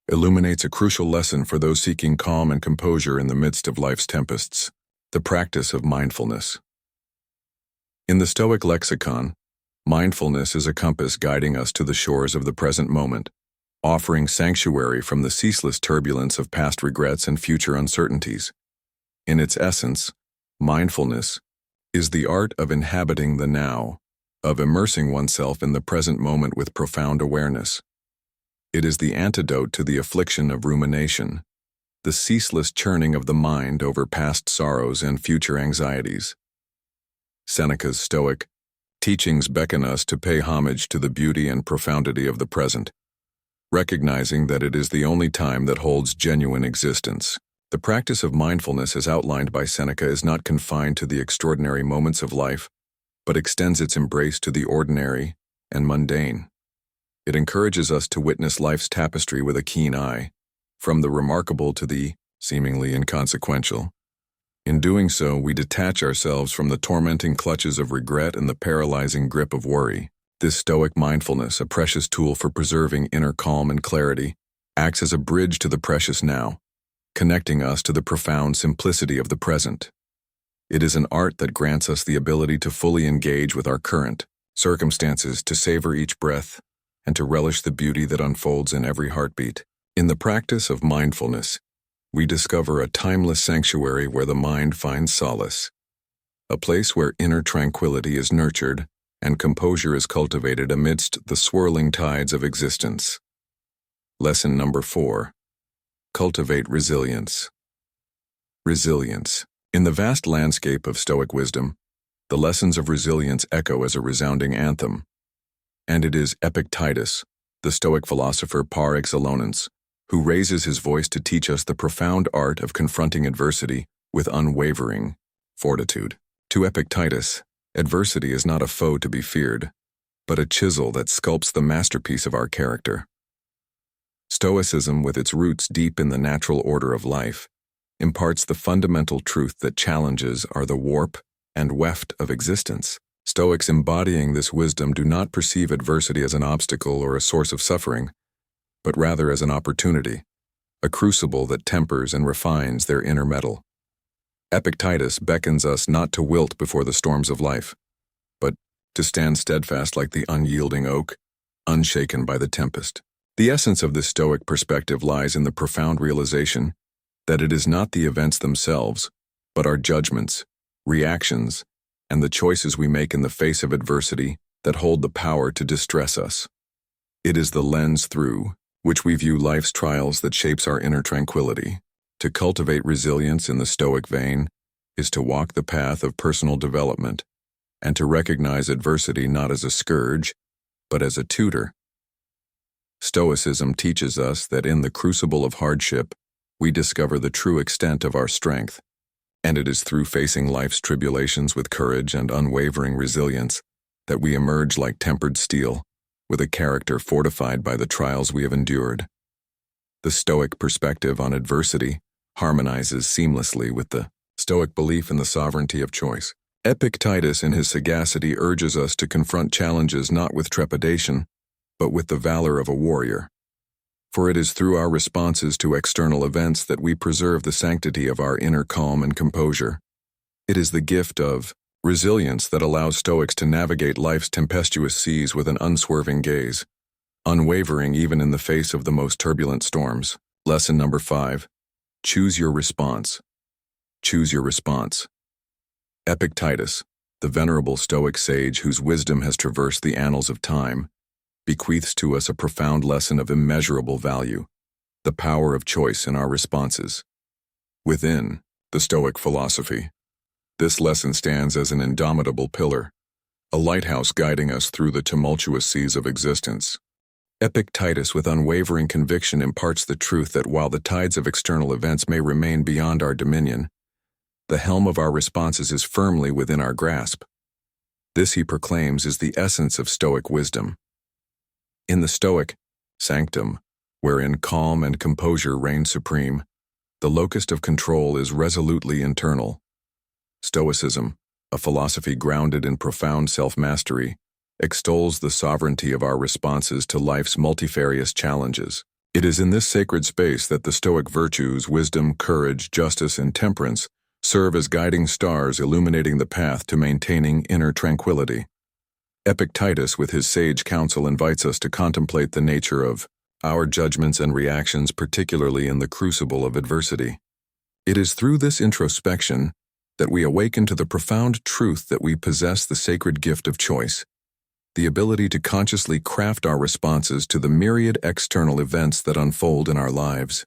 illuminates a crucial lesson for those seeking calm and composure in the midst of life's tempests: the practice of mindfulness. In the Stoic lexicon, mindfulness is a compass guiding us to the shores of the present moment, offering sanctuary from the ceaseless turbulence of past regrets and future uncertainties. In its essence, mindfulness is the art of inhabiting the now, of immersing oneself in the present moment with profound awareness. It is the antidote to the affliction of rumination, the ceaseless churning of the mind over past sorrows and future anxieties. Seneca's Stoic teachings beckon us to pay homage to the beauty and profundity of the present, recognizing that it is the only time that holds genuine existence. The practice of mindfulness, as outlined by Seneca, is not confined to the extraordinary moments of life, but extends its embrace to the ordinary and mundane. It encourages us to witness life's tapestry with a keen eye, from the remarkable to the seemingly inconsequential. In doing so, we detach ourselves from the tormenting clutches of regret and the paralyzing grip of worry. This Stoic mindfulness, a precious tool for preserving inner calm and clarity, acts as a bridge to the precious now, connecting us to the profound simplicity of the present. It is an art that grants us the ability to fully engage with our current circumstances, to savor each breath, and to relish the beauty that unfolds in every heartbeat. In the practice of mindfulness, we discover a timeless sanctuary where the mind finds solace, a place where inner tranquility is nurtured and composure is cultivated amidst the swirling tides of existence. Lesson number 4. Cultivate resilience. Resilience. In the vast landscape of Stoic wisdom, the lessons of resilience echo as a resounding anthem. And it is Epictetus, the Stoic philosopher par excellence, who raises his voice to teach us the profound art of confronting adversity with unwavering fortitude. To Epictetus, adversity is not a foe to be feared, but a chisel that sculpts the masterpiece of our character. Stoicism, with its roots deep in the natural order of life, imparts the fundamental truth that challenges are the warp and weft of existence. Stoics embodying this wisdom do not perceive adversity as an obstacle or a source of suffering, but rather as an opportunity, a crucible that tempers and refines their inner metal. Epictetus beckons us not to wilt before the storms of life, but to stand steadfast like the unyielding oak, unshaken by the tempest. The essence of this Stoic perspective lies in the profound realization that it is not the events themselves, but our judgments, reactions, and the choices we make in the face of adversity that hold the power to distress us. It is the lens through which we view life's trials that shapes our inner tranquility. To cultivate resilience in the Stoic vein is to walk the path of personal development and to recognize adversity not as a scourge, but as a tutor. Stoicism teaches us that in the crucible of hardship, we discover the true extent of our strength, and it is through facing life's tribulations with courage and unwavering resilience that we emerge like tempered steel, with a character fortified by the trials we have endured. The Stoic perspective on adversity harmonizes seamlessly with the Stoic belief in the sovereignty of choice. Epictetus in his sagacity urges us to confront challenges not with trepidation, but with the valor of a warrior. For it is through our responses to external events that we preserve the sanctity of our inner calm and composure. It is the gift of resilience that allows Stoics to navigate life's tempestuous seas with an unswerving gaze, unwavering even in the face of the most turbulent storms. Lesson number 5. Choose your response. Choose your response. Epictetus, the venerable Stoic sage whose wisdom has traversed the annals of time, bequeaths to us a profound lesson of immeasurable value, the power of choice in our responses. Within the Stoic philosophy, this lesson stands as an indomitable pillar, a lighthouse guiding us through the tumultuous seas of existence. Epictetus with unwavering conviction imparts the truth that while the tides of external events may remain beyond our dominion, the helm of our responses is firmly within our grasp. This, he proclaims, is the essence of Stoic wisdom. In the Stoic sanctum, wherein calm and composure reign supreme, the locus of control is resolutely internal. Stoicism, a philosophy grounded in profound self-mastery, extols the sovereignty of our responses to life's multifarious challenges. It is in this sacred space that the Stoic virtues, wisdom, courage, justice, and temperance, serve as guiding stars illuminating the path to maintaining inner tranquility. Epictetus, with his sage counsel, invites us to contemplate the nature of our judgments and reactions, particularly in the crucible of adversity. It is through this introspection that we awaken to the profound truth that we possess the sacred gift of choice, the ability to consciously craft our responses to the myriad external events that unfold in our lives.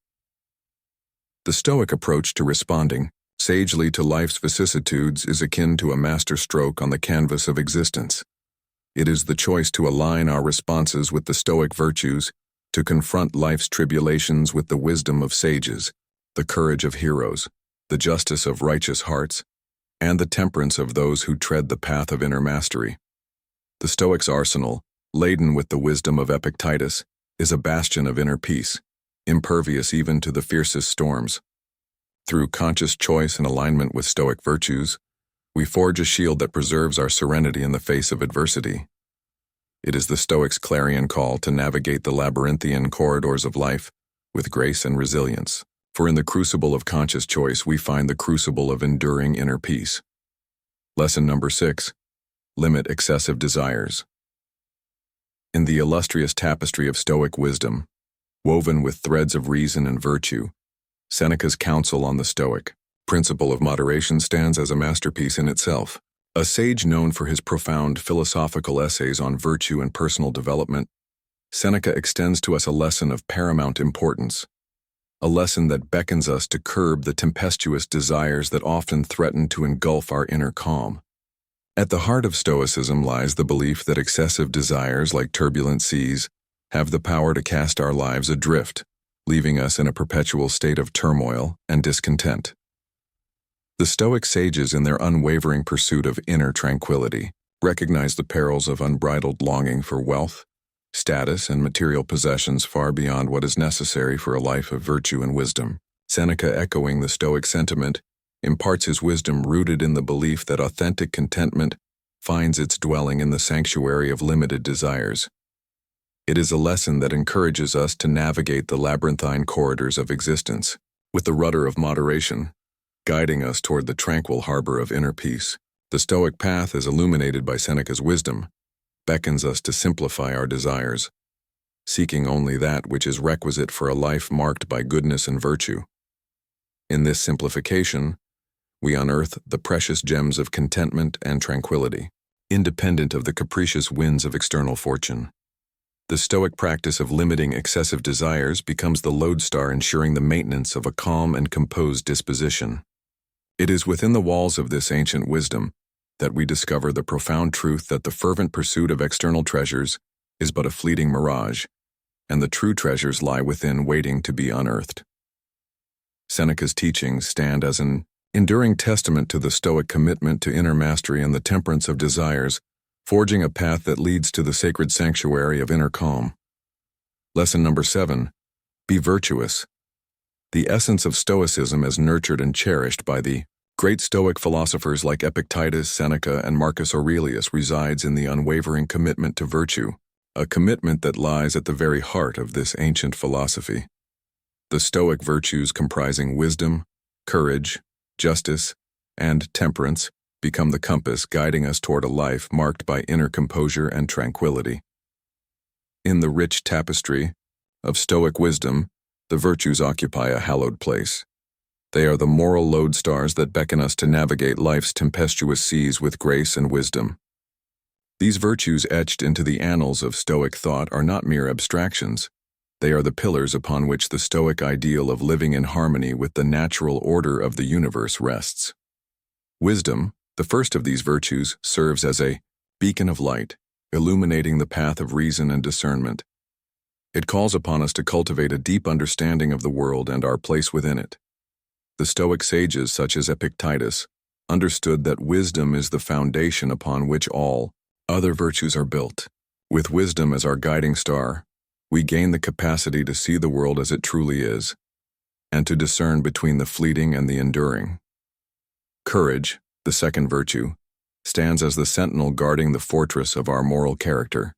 The Stoic approach to responding sagely to life's vicissitudes is akin to a masterstroke on the canvas of existence. It is the choice to align our responses with the Stoic virtues, to confront life's tribulations with the wisdom of sages, the courage of heroes, the justice of righteous hearts, and the temperance of those who tread the path of inner mastery. The Stoic's arsenal, laden with the wisdom of Epictetus, is a bastion of inner peace, impervious even to the fiercest storms. Through conscious choice and alignment with Stoic virtues, we forge a shield that preserves our serenity in the face of adversity. It is the Stoic's clarion call to navigate the labyrinthian corridors of life with grace and resilience. For in the crucible of conscious choice, we find the crucible of enduring inner peace. Lesson number 6. Limit excessive desires. In the illustrious tapestry of Stoic wisdom, woven with threads of reason and virtue, Seneca's counsel on the Stoic principle of moderation stands as a masterpiece in itself. A sage known for his profound philosophical essays on virtue and personal development, Seneca extends to us a lesson of paramount importance, a lesson that beckons us to curb the tempestuous desires that often threaten to engulf our inner calm. At the heart of Stoicism lies the belief that excessive desires, like turbulent seas, have the power to cast our lives adrift, leaving us in a perpetual state of turmoil and discontent. The Stoic sages, in their unwavering pursuit of inner tranquility, recognize the perils of unbridled longing for wealth, status, and material possessions far beyond what is necessary for a life of virtue and wisdom. Seneca, echoing the Stoic sentiment, imparts his wisdom rooted in the belief that authentic contentment finds its dwelling in the sanctuary of limited desires. It is a lesson that encourages us to navigate the labyrinthine corridors of existence with the rudder of moderation, guiding us toward the tranquil harbor of inner peace. The Stoic path, as illuminated by Seneca's wisdom, beckons us to simplify our desires, seeking only that which is requisite for a life marked by goodness and virtue. In this simplification, we unearth the precious gems of contentment and tranquility, independent of the capricious winds of external fortune. The Stoic practice of limiting excessive desires becomes the lodestar ensuring the maintenance of a calm and composed disposition. It is within the walls of this ancient wisdom that we discover the profound truth that the fervent pursuit of external treasures is but a fleeting mirage, and the true treasures lie within waiting to be unearthed. Seneca's teachings stand as an enduring testament to the Stoic commitment to inner mastery and the temperance of desires, forging a path that leads to the sacred sanctuary of inner calm. Lesson number 7. Be virtuous. The essence of Stoicism as nurtured and cherished by the great Stoic philosophers like Epictetus, Seneca, and Marcus Aurelius resides in the unwavering commitment to virtue, a commitment that lies at the very heart of this ancient philosophy. The Stoic virtues comprising wisdom, courage, justice, and temperance become the compass guiding us toward a life marked by inner composure and tranquility. In the rich tapestry of Stoic wisdom, the virtues occupy a hallowed place. They are the moral lodestars that beckon us to navigate life's tempestuous seas with grace and wisdom. These virtues etched into the annals of Stoic thought are not mere abstractions. They are the pillars upon which the Stoic ideal of living in harmony with the natural order of the universe rests. Wisdom, the first of these virtues, serves as a beacon of light, illuminating the path of reason and discernment. It calls upon us to cultivate a deep understanding of the world and our place within it. The Stoic sages, such as Epictetus, understood that wisdom is the foundation upon which all other virtues are built. With wisdom as our guiding star, we gain the capacity to see the world as it truly is, and to discern between the fleeting and the enduring. Courage, the second virtue, stands as the sentinel guarding the fortress of our moral character.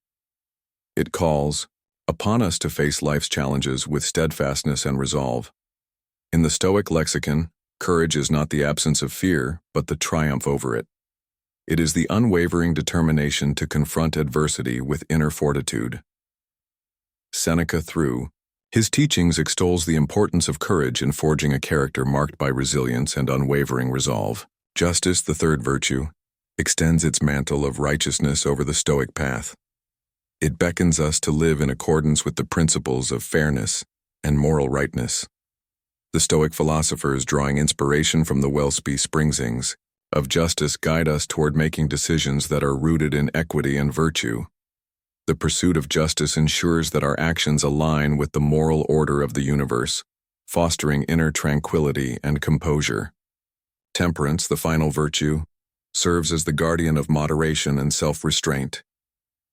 It calls upon us to face life's challenges with steadfastness and resolve. In the Stoic lexicon, courage is not the absence of fear, but the triumph over it. It is the unwavering determination to confront adversity with inner fortitude. Seneca, through his teachings, extols the importance of courage in forging a character marked by resilience and unwavering resolve. Justice, the third virtue, extends its mantle of righteousness over the Stoic path. It beckons us to live in accordance with the principles of fairness and moral rightness. The Stoic philosophers, drawing inspiration from the springs of justice, guide us toward making decisions that are rooted in equity and virtue. The pursuit of justice ensures that our actions align with the moral order of the universe, fostering inner tranquility and composure. Temperance, the final virtue, serves as the guardian of moderation and self-restraint.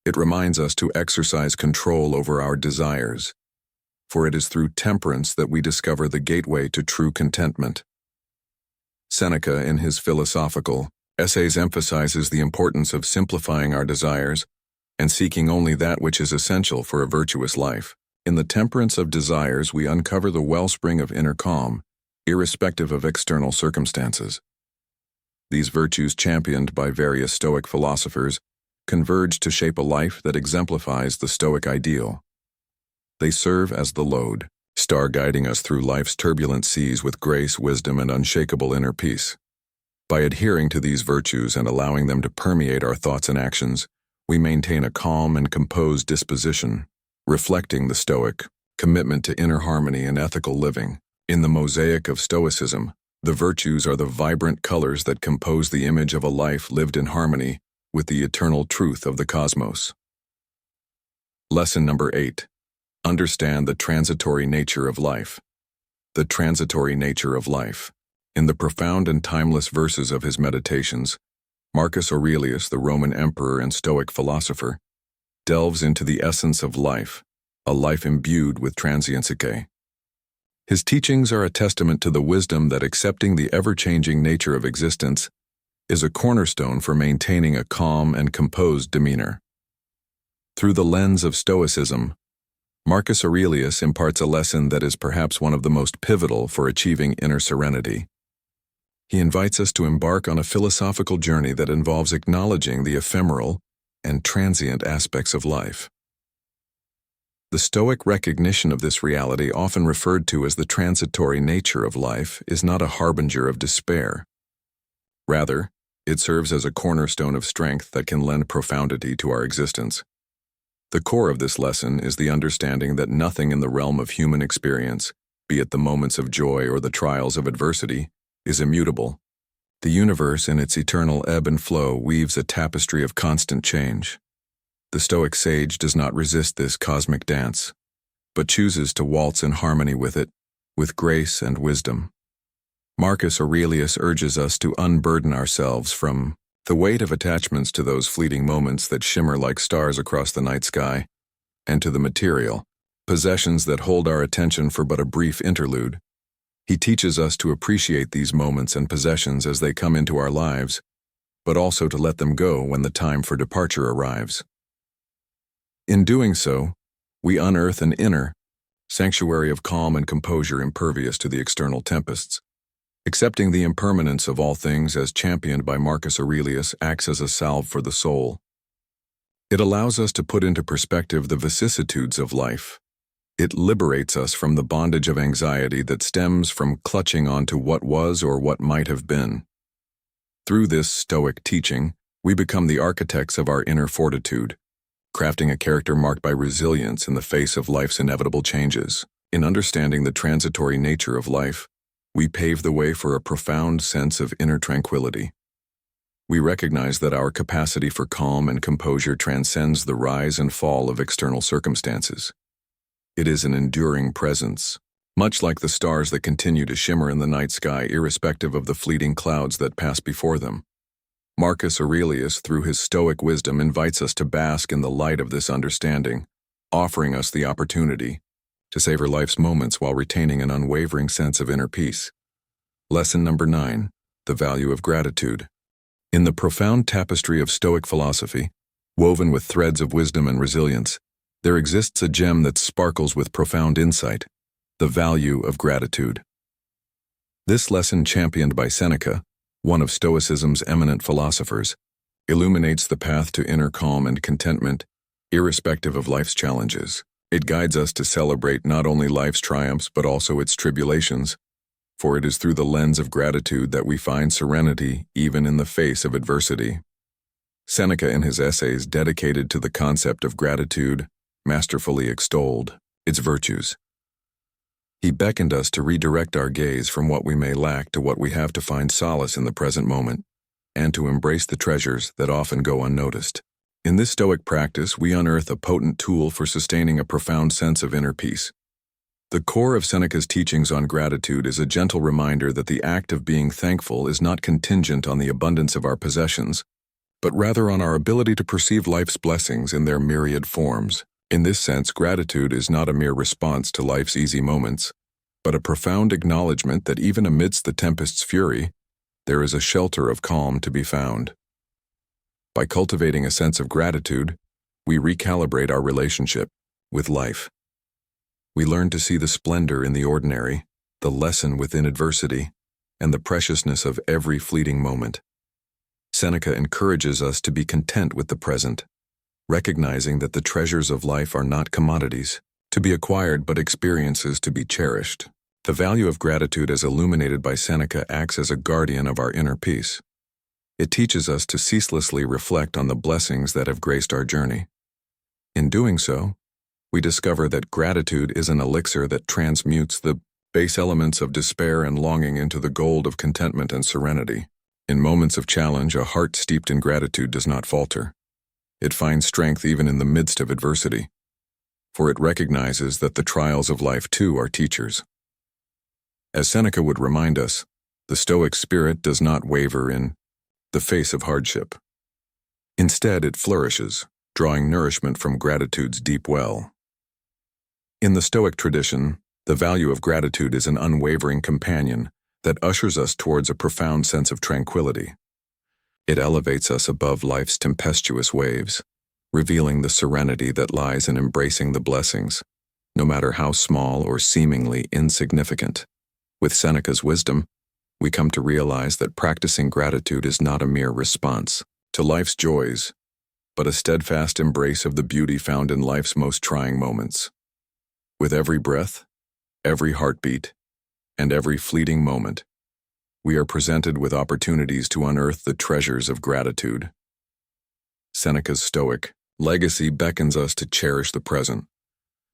It reminds us to exercise control over our desires, for it is through temperance that we discover the gateway to true contentment. Seneca, in his philosophical essays, emphasizes the importance of simplifying our desires and seeking only that which is essential for a virtuous life. In the temperance of desires, we uncover the wellspring of inner calm, irrespective of external circumstances. These virtues, championed by various Stoic philosophers, converge to shape a life that exemplifies the Stoic ideal. They serve as the lodestar guiding us through life's turbulent seas with grace, wisdom, and unshakable inner peace. By adhering to these virtues and allowing them to permeate our thoughts and actions, we maintain a calm and composed disposition, reflecting the Stoic commitment to inner harmony and ethical living. In the mosaic of Stoicism, the virtues are the vibrant colors that compose the image of a life lived in harmony with the eternal truth of the cosmos. Lesson number 8. Understand the transitory nature of life. The transitory nature of life. In the profound and timeless verses of his meditations, Marcus Aurelius, the Roman emperor and Stoic philosopher, delves into the essence of life, a life imbued with transiency. His teachings are a testament to the wisdom that accepting the ever-changing nature of existence is a cornerstone for maintaining a calm and composed demeanor. Through the lens of Stoicism, Marcus Aurelius imparts a lesson that is perhaps one of the most pivotal for achieving inner serenity. He invites us to embark on a philosophical journey that involves acknowledging the ephemeral and transient aspects of life. The Stoic recognition of this reality, often referred to as the transitory nature of life, is not a harbinger of despair. Rather, it serves as a cornerstone of strength that can lend profundity to our existence. The core of this lesson is the understanding that nothing in the realm of human experience, be it the moments of joy or the trials of adversity, is immutable. The universe in its eternal ebb and flow weaves a tapestry of constant change. The Stoic sage does not resist this cosmic dance, but chooses to waltz in harmony with it, with grace and wisdom. Marcus Aurelius urges us to unburden ourselves from the weight of attachments to those fleeting moments that shimmer like stars across the night sky, and to the material possessions that hold our attention for but a brief interlude. He teaches us to appreciate these moments and possessions as they come into our lives, but also to let them go when the time for departure arrives. In doing so, we unearth an inner sanctuary of calm and composure impervious to the external tempests. Accepting the impermanence of all things as championed by Marcus Aurelius acts as a salve for the soul. It allows us to put into perspective the vicissitudes of life. It liberates us from the bondage of anxiety that stems from clutching onto what was or what might have been. Through this Stoic teaching, we become the architects of our inner fortitude, crafting a character marked by resilience in the face of life's inevitable changes. In understanding the transitory nature of life, we pave the way for a profound sense of inner tranquility. We recognize that our capacity for calm and composure transcends the rise and fall of external circumstances. It is an enduring presence, much like the stars that continue to shimmer in the night sky irrespective of the fleeting clouds that pass before them. Marcus Aurelius, through his Stoic wisdom, invites us to bask in the light of this understanding, offering us the opportunity to savor life's moments while retaining an unwavering sense of inner peace. Lesson number 9, the value of gratitude. In the profound tapestry of Stoic philosophy, woven with threads of wisdom and resilience, there exists a gem that sparkles with profound insight, the value of gratitude. This lesson, championed by Seneca, one of Stoicism's eminent philosophers, illuminates the path to inner calm and contentment, irrespective of life's challenges. It guides us to celebrate not only life's triumphs but also its tribulations, for it is through the lens of gratitude that we find serenity even in the face of adversity. Seneca, in his essays dedicated to the concept of gratitude, masterfully extolled its virtues. He beckoned us to redirect our gaze from what we may lack to what we have to find solace in the present moment, and to embrace the treasures that often go unnoticed. In this Stoic practice, we unearth a potent tool for sustaining a profound sense of inner peace. The core of Seneca's teachings on gratitude is a gentle reminder that the act of being thankful is not contingent on the abundance of our possessions, but rather on our ability to perceive life's blessings in their myriad forms. In this sense, gratitude is not a mere response to life's easy moments, but a profound acknowledgement that even amidst the tempest's fury, there is a shelter of calm to be found. By cultivating a sense of gratitude, we recalibrate our relationship with life. We learn to see the splendor in the ordinary, the lesson within adversity, and the preciousness of every fleeting moment. Seneca encourages us to be content with the present, recognizing that the treasures of life are not commodities to be acquired but experiences to be cherished. The value of gratitude, as illuminated by Seneca, acts as a guardian of our inner peace. It teaches us to ceaselessly reflect on the blessings that have graced our journey. In doing so, we discover that gratitude is an elixir that transmutes the base elements of despair and longing into the gold of contentment and serenity. In moments of challenge, a heart steeped in gratitude does not falter. It finds strength even in the midst of adversity, for it recognizes that the trials of life too are teachers. As Seneca would remind us, the Stoic spirit does not waver in the face of hardship. Instead, it flourishes, drawing nourishment from gratitude's deep well. In the Stoic tradition, the value of gratitude is an unwavering companion that ushers us towards a profound sense of tranquility. It elevates us above life's tempestuous waves, revealing the serenity that lies in embracing the blessings, no matter how small or seemingly insignificant. With Seneca's wisdom, we come to realize that practicing gratitude is not a mere response to life's joys, but a steadfast embrace of the beauty found in life's most trying moments. With every breath, every heartbeat, and every fleeting moment, we are presented with opportunities to unearth the treasures of gratitude. Seneca's Stoic legacy beckons us to cherish the present,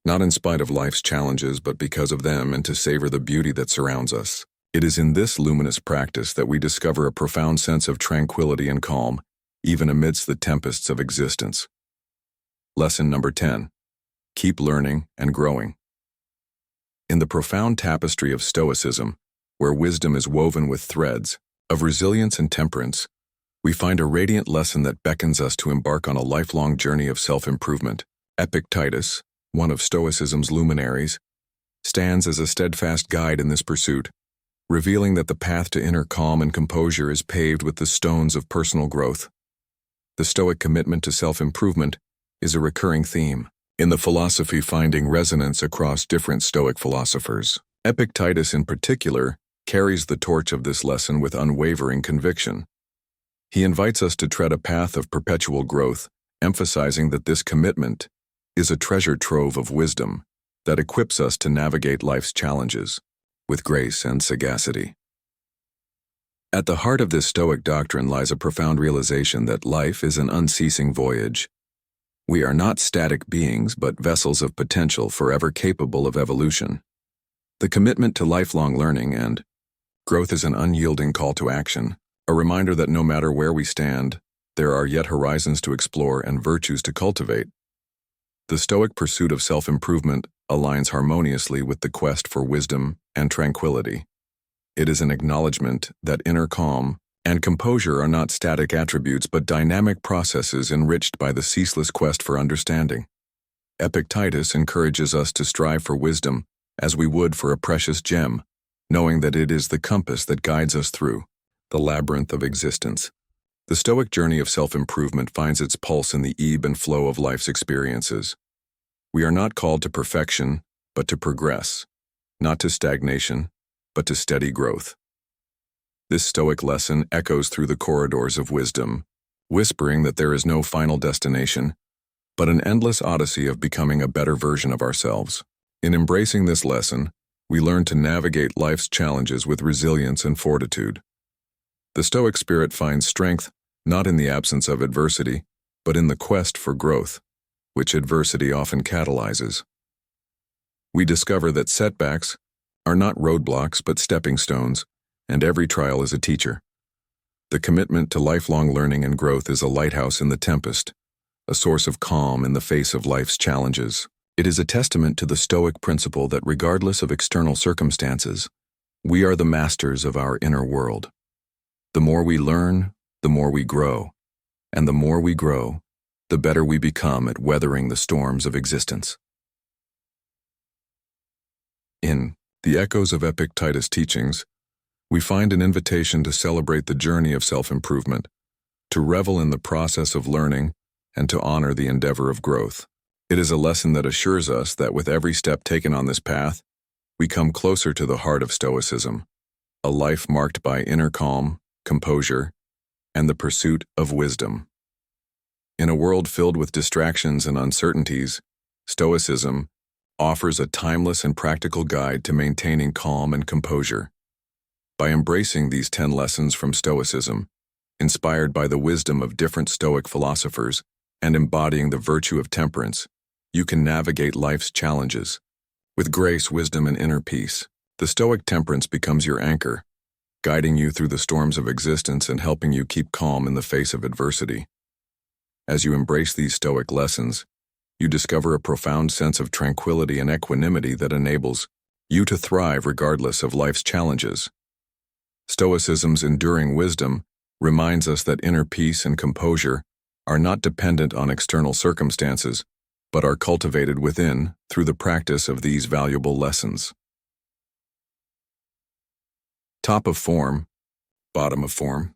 not in spite of life's challenges, but because of them, and to savor the beauty that surrounds us. It is in this luminous practice that we discover a profound sense of tranquility and calm, even amidst the tempests of existence. Lesson number 10. Keep learning and growing. In the profound tapestry of Stoicism, where wisdom is woven with threads of resilience and temperance, we find a radiant lesson that beckons us to embark on a lifelong journey of self-improvement. Epictetus, one of Stoicism's luminaries, stands as a steadfast guide in this pursuit, revealing that the path to inner calm and composure is paved with the stones of personal growth. The Stoic commitment to self-improvement is a recurring theme in the philosophy, finding resonance across different Stoic philosophers. Epictetus, in particular, carries the torch of this lesson with unwavering conviction. He invites us to tread a path of perpetual growth, emphasizing that this commitment is a treasure trove of wisdom that equips us to navigate life's challenges with grace and sagacity. At the heart of this Stoic doctrine lies a profound realization that life is an unceasing voyage. We are not static beings, but vessels of potential forever capable of evolution. The commitment to lifelong learning and growth is an unyielding call to action, a reminder that no matter where we stand, there are yet horizons to explore and virtues to cultivate. The Stoic pursuit of self-improvement aligns harmoniously with the quest for wisdom and tranquility. It is an acknowledgement that inner calm and composure are not static attributes but dynamic processes enriched by the ceaseless quest for understanding. Epictetus encourages us to strive for wisdom as we would for a precious gem, knowing that it is the compass that guides us through the labyrinth of existence. The Stoic journey of self-improvement finds its pulse in the ebb and flow of life's experiences. We are not called to perfection, but to progress, not to stagnation, but to steady growth. This Stoic lesson echoes through the corridors of wisdom, whispering that there is no final destination, but an endless odyssey of becoming a better version of ourselves. In embracing this lesson, we learn to navigate life's challenges with resilience and fortitude. The Stoic spirit finds strength not in the absence of adversity, but in the quest for growth, which adversity often catalyzes. We discover that setbacks are not roadblocks but stepping stones, and every trial is a teacher. The commitment to lifelong learning and growth is a lighthouse in the tempest, a source of calm in the face of life's challenges. It is a testament to the Stoic principle that regardless of external circumstances, we are the masters of our inner world. The more we learn, the more we grow, and the more we grow, the better we become at weathering the storms of existence. In the echoes of Epictetus' teachings, we find an invitation to celebrate the journey of self-improvement, to revel in the process of learning, and to honor the endeavor of growth. It is a lesson that assures us that with every step taken on this path, we come closer to the heart of Stoicism, a life marked by inner calm, composure, and the pursuit of wisdom. In a world filled with distractions and uncertainties, Stoicism offers a timeless and practical guide to maintaining calm and composure. By embracing these 10 lessons from Stoicism, inspired by the wisdom of different Stoic philosophers, and embodying the virtue of temperance, you can navigate life's challenges with grace, wisdom, and inner peace. The Stoic temperance becomes your anchor, guiding you through the storms of existence and helping you keep calm in the face of adversity. As you embrace these Stoic lessons, you discover a profound sense of tranquility and equanimity that enables you to thrive regardless of life's challenges. Stoicism's enduring wisdom reminds us that inner peace and composure are not dependent on external circumstances, but are cultivated within through the practice of these valuable lessons. Top of form, bottom of form.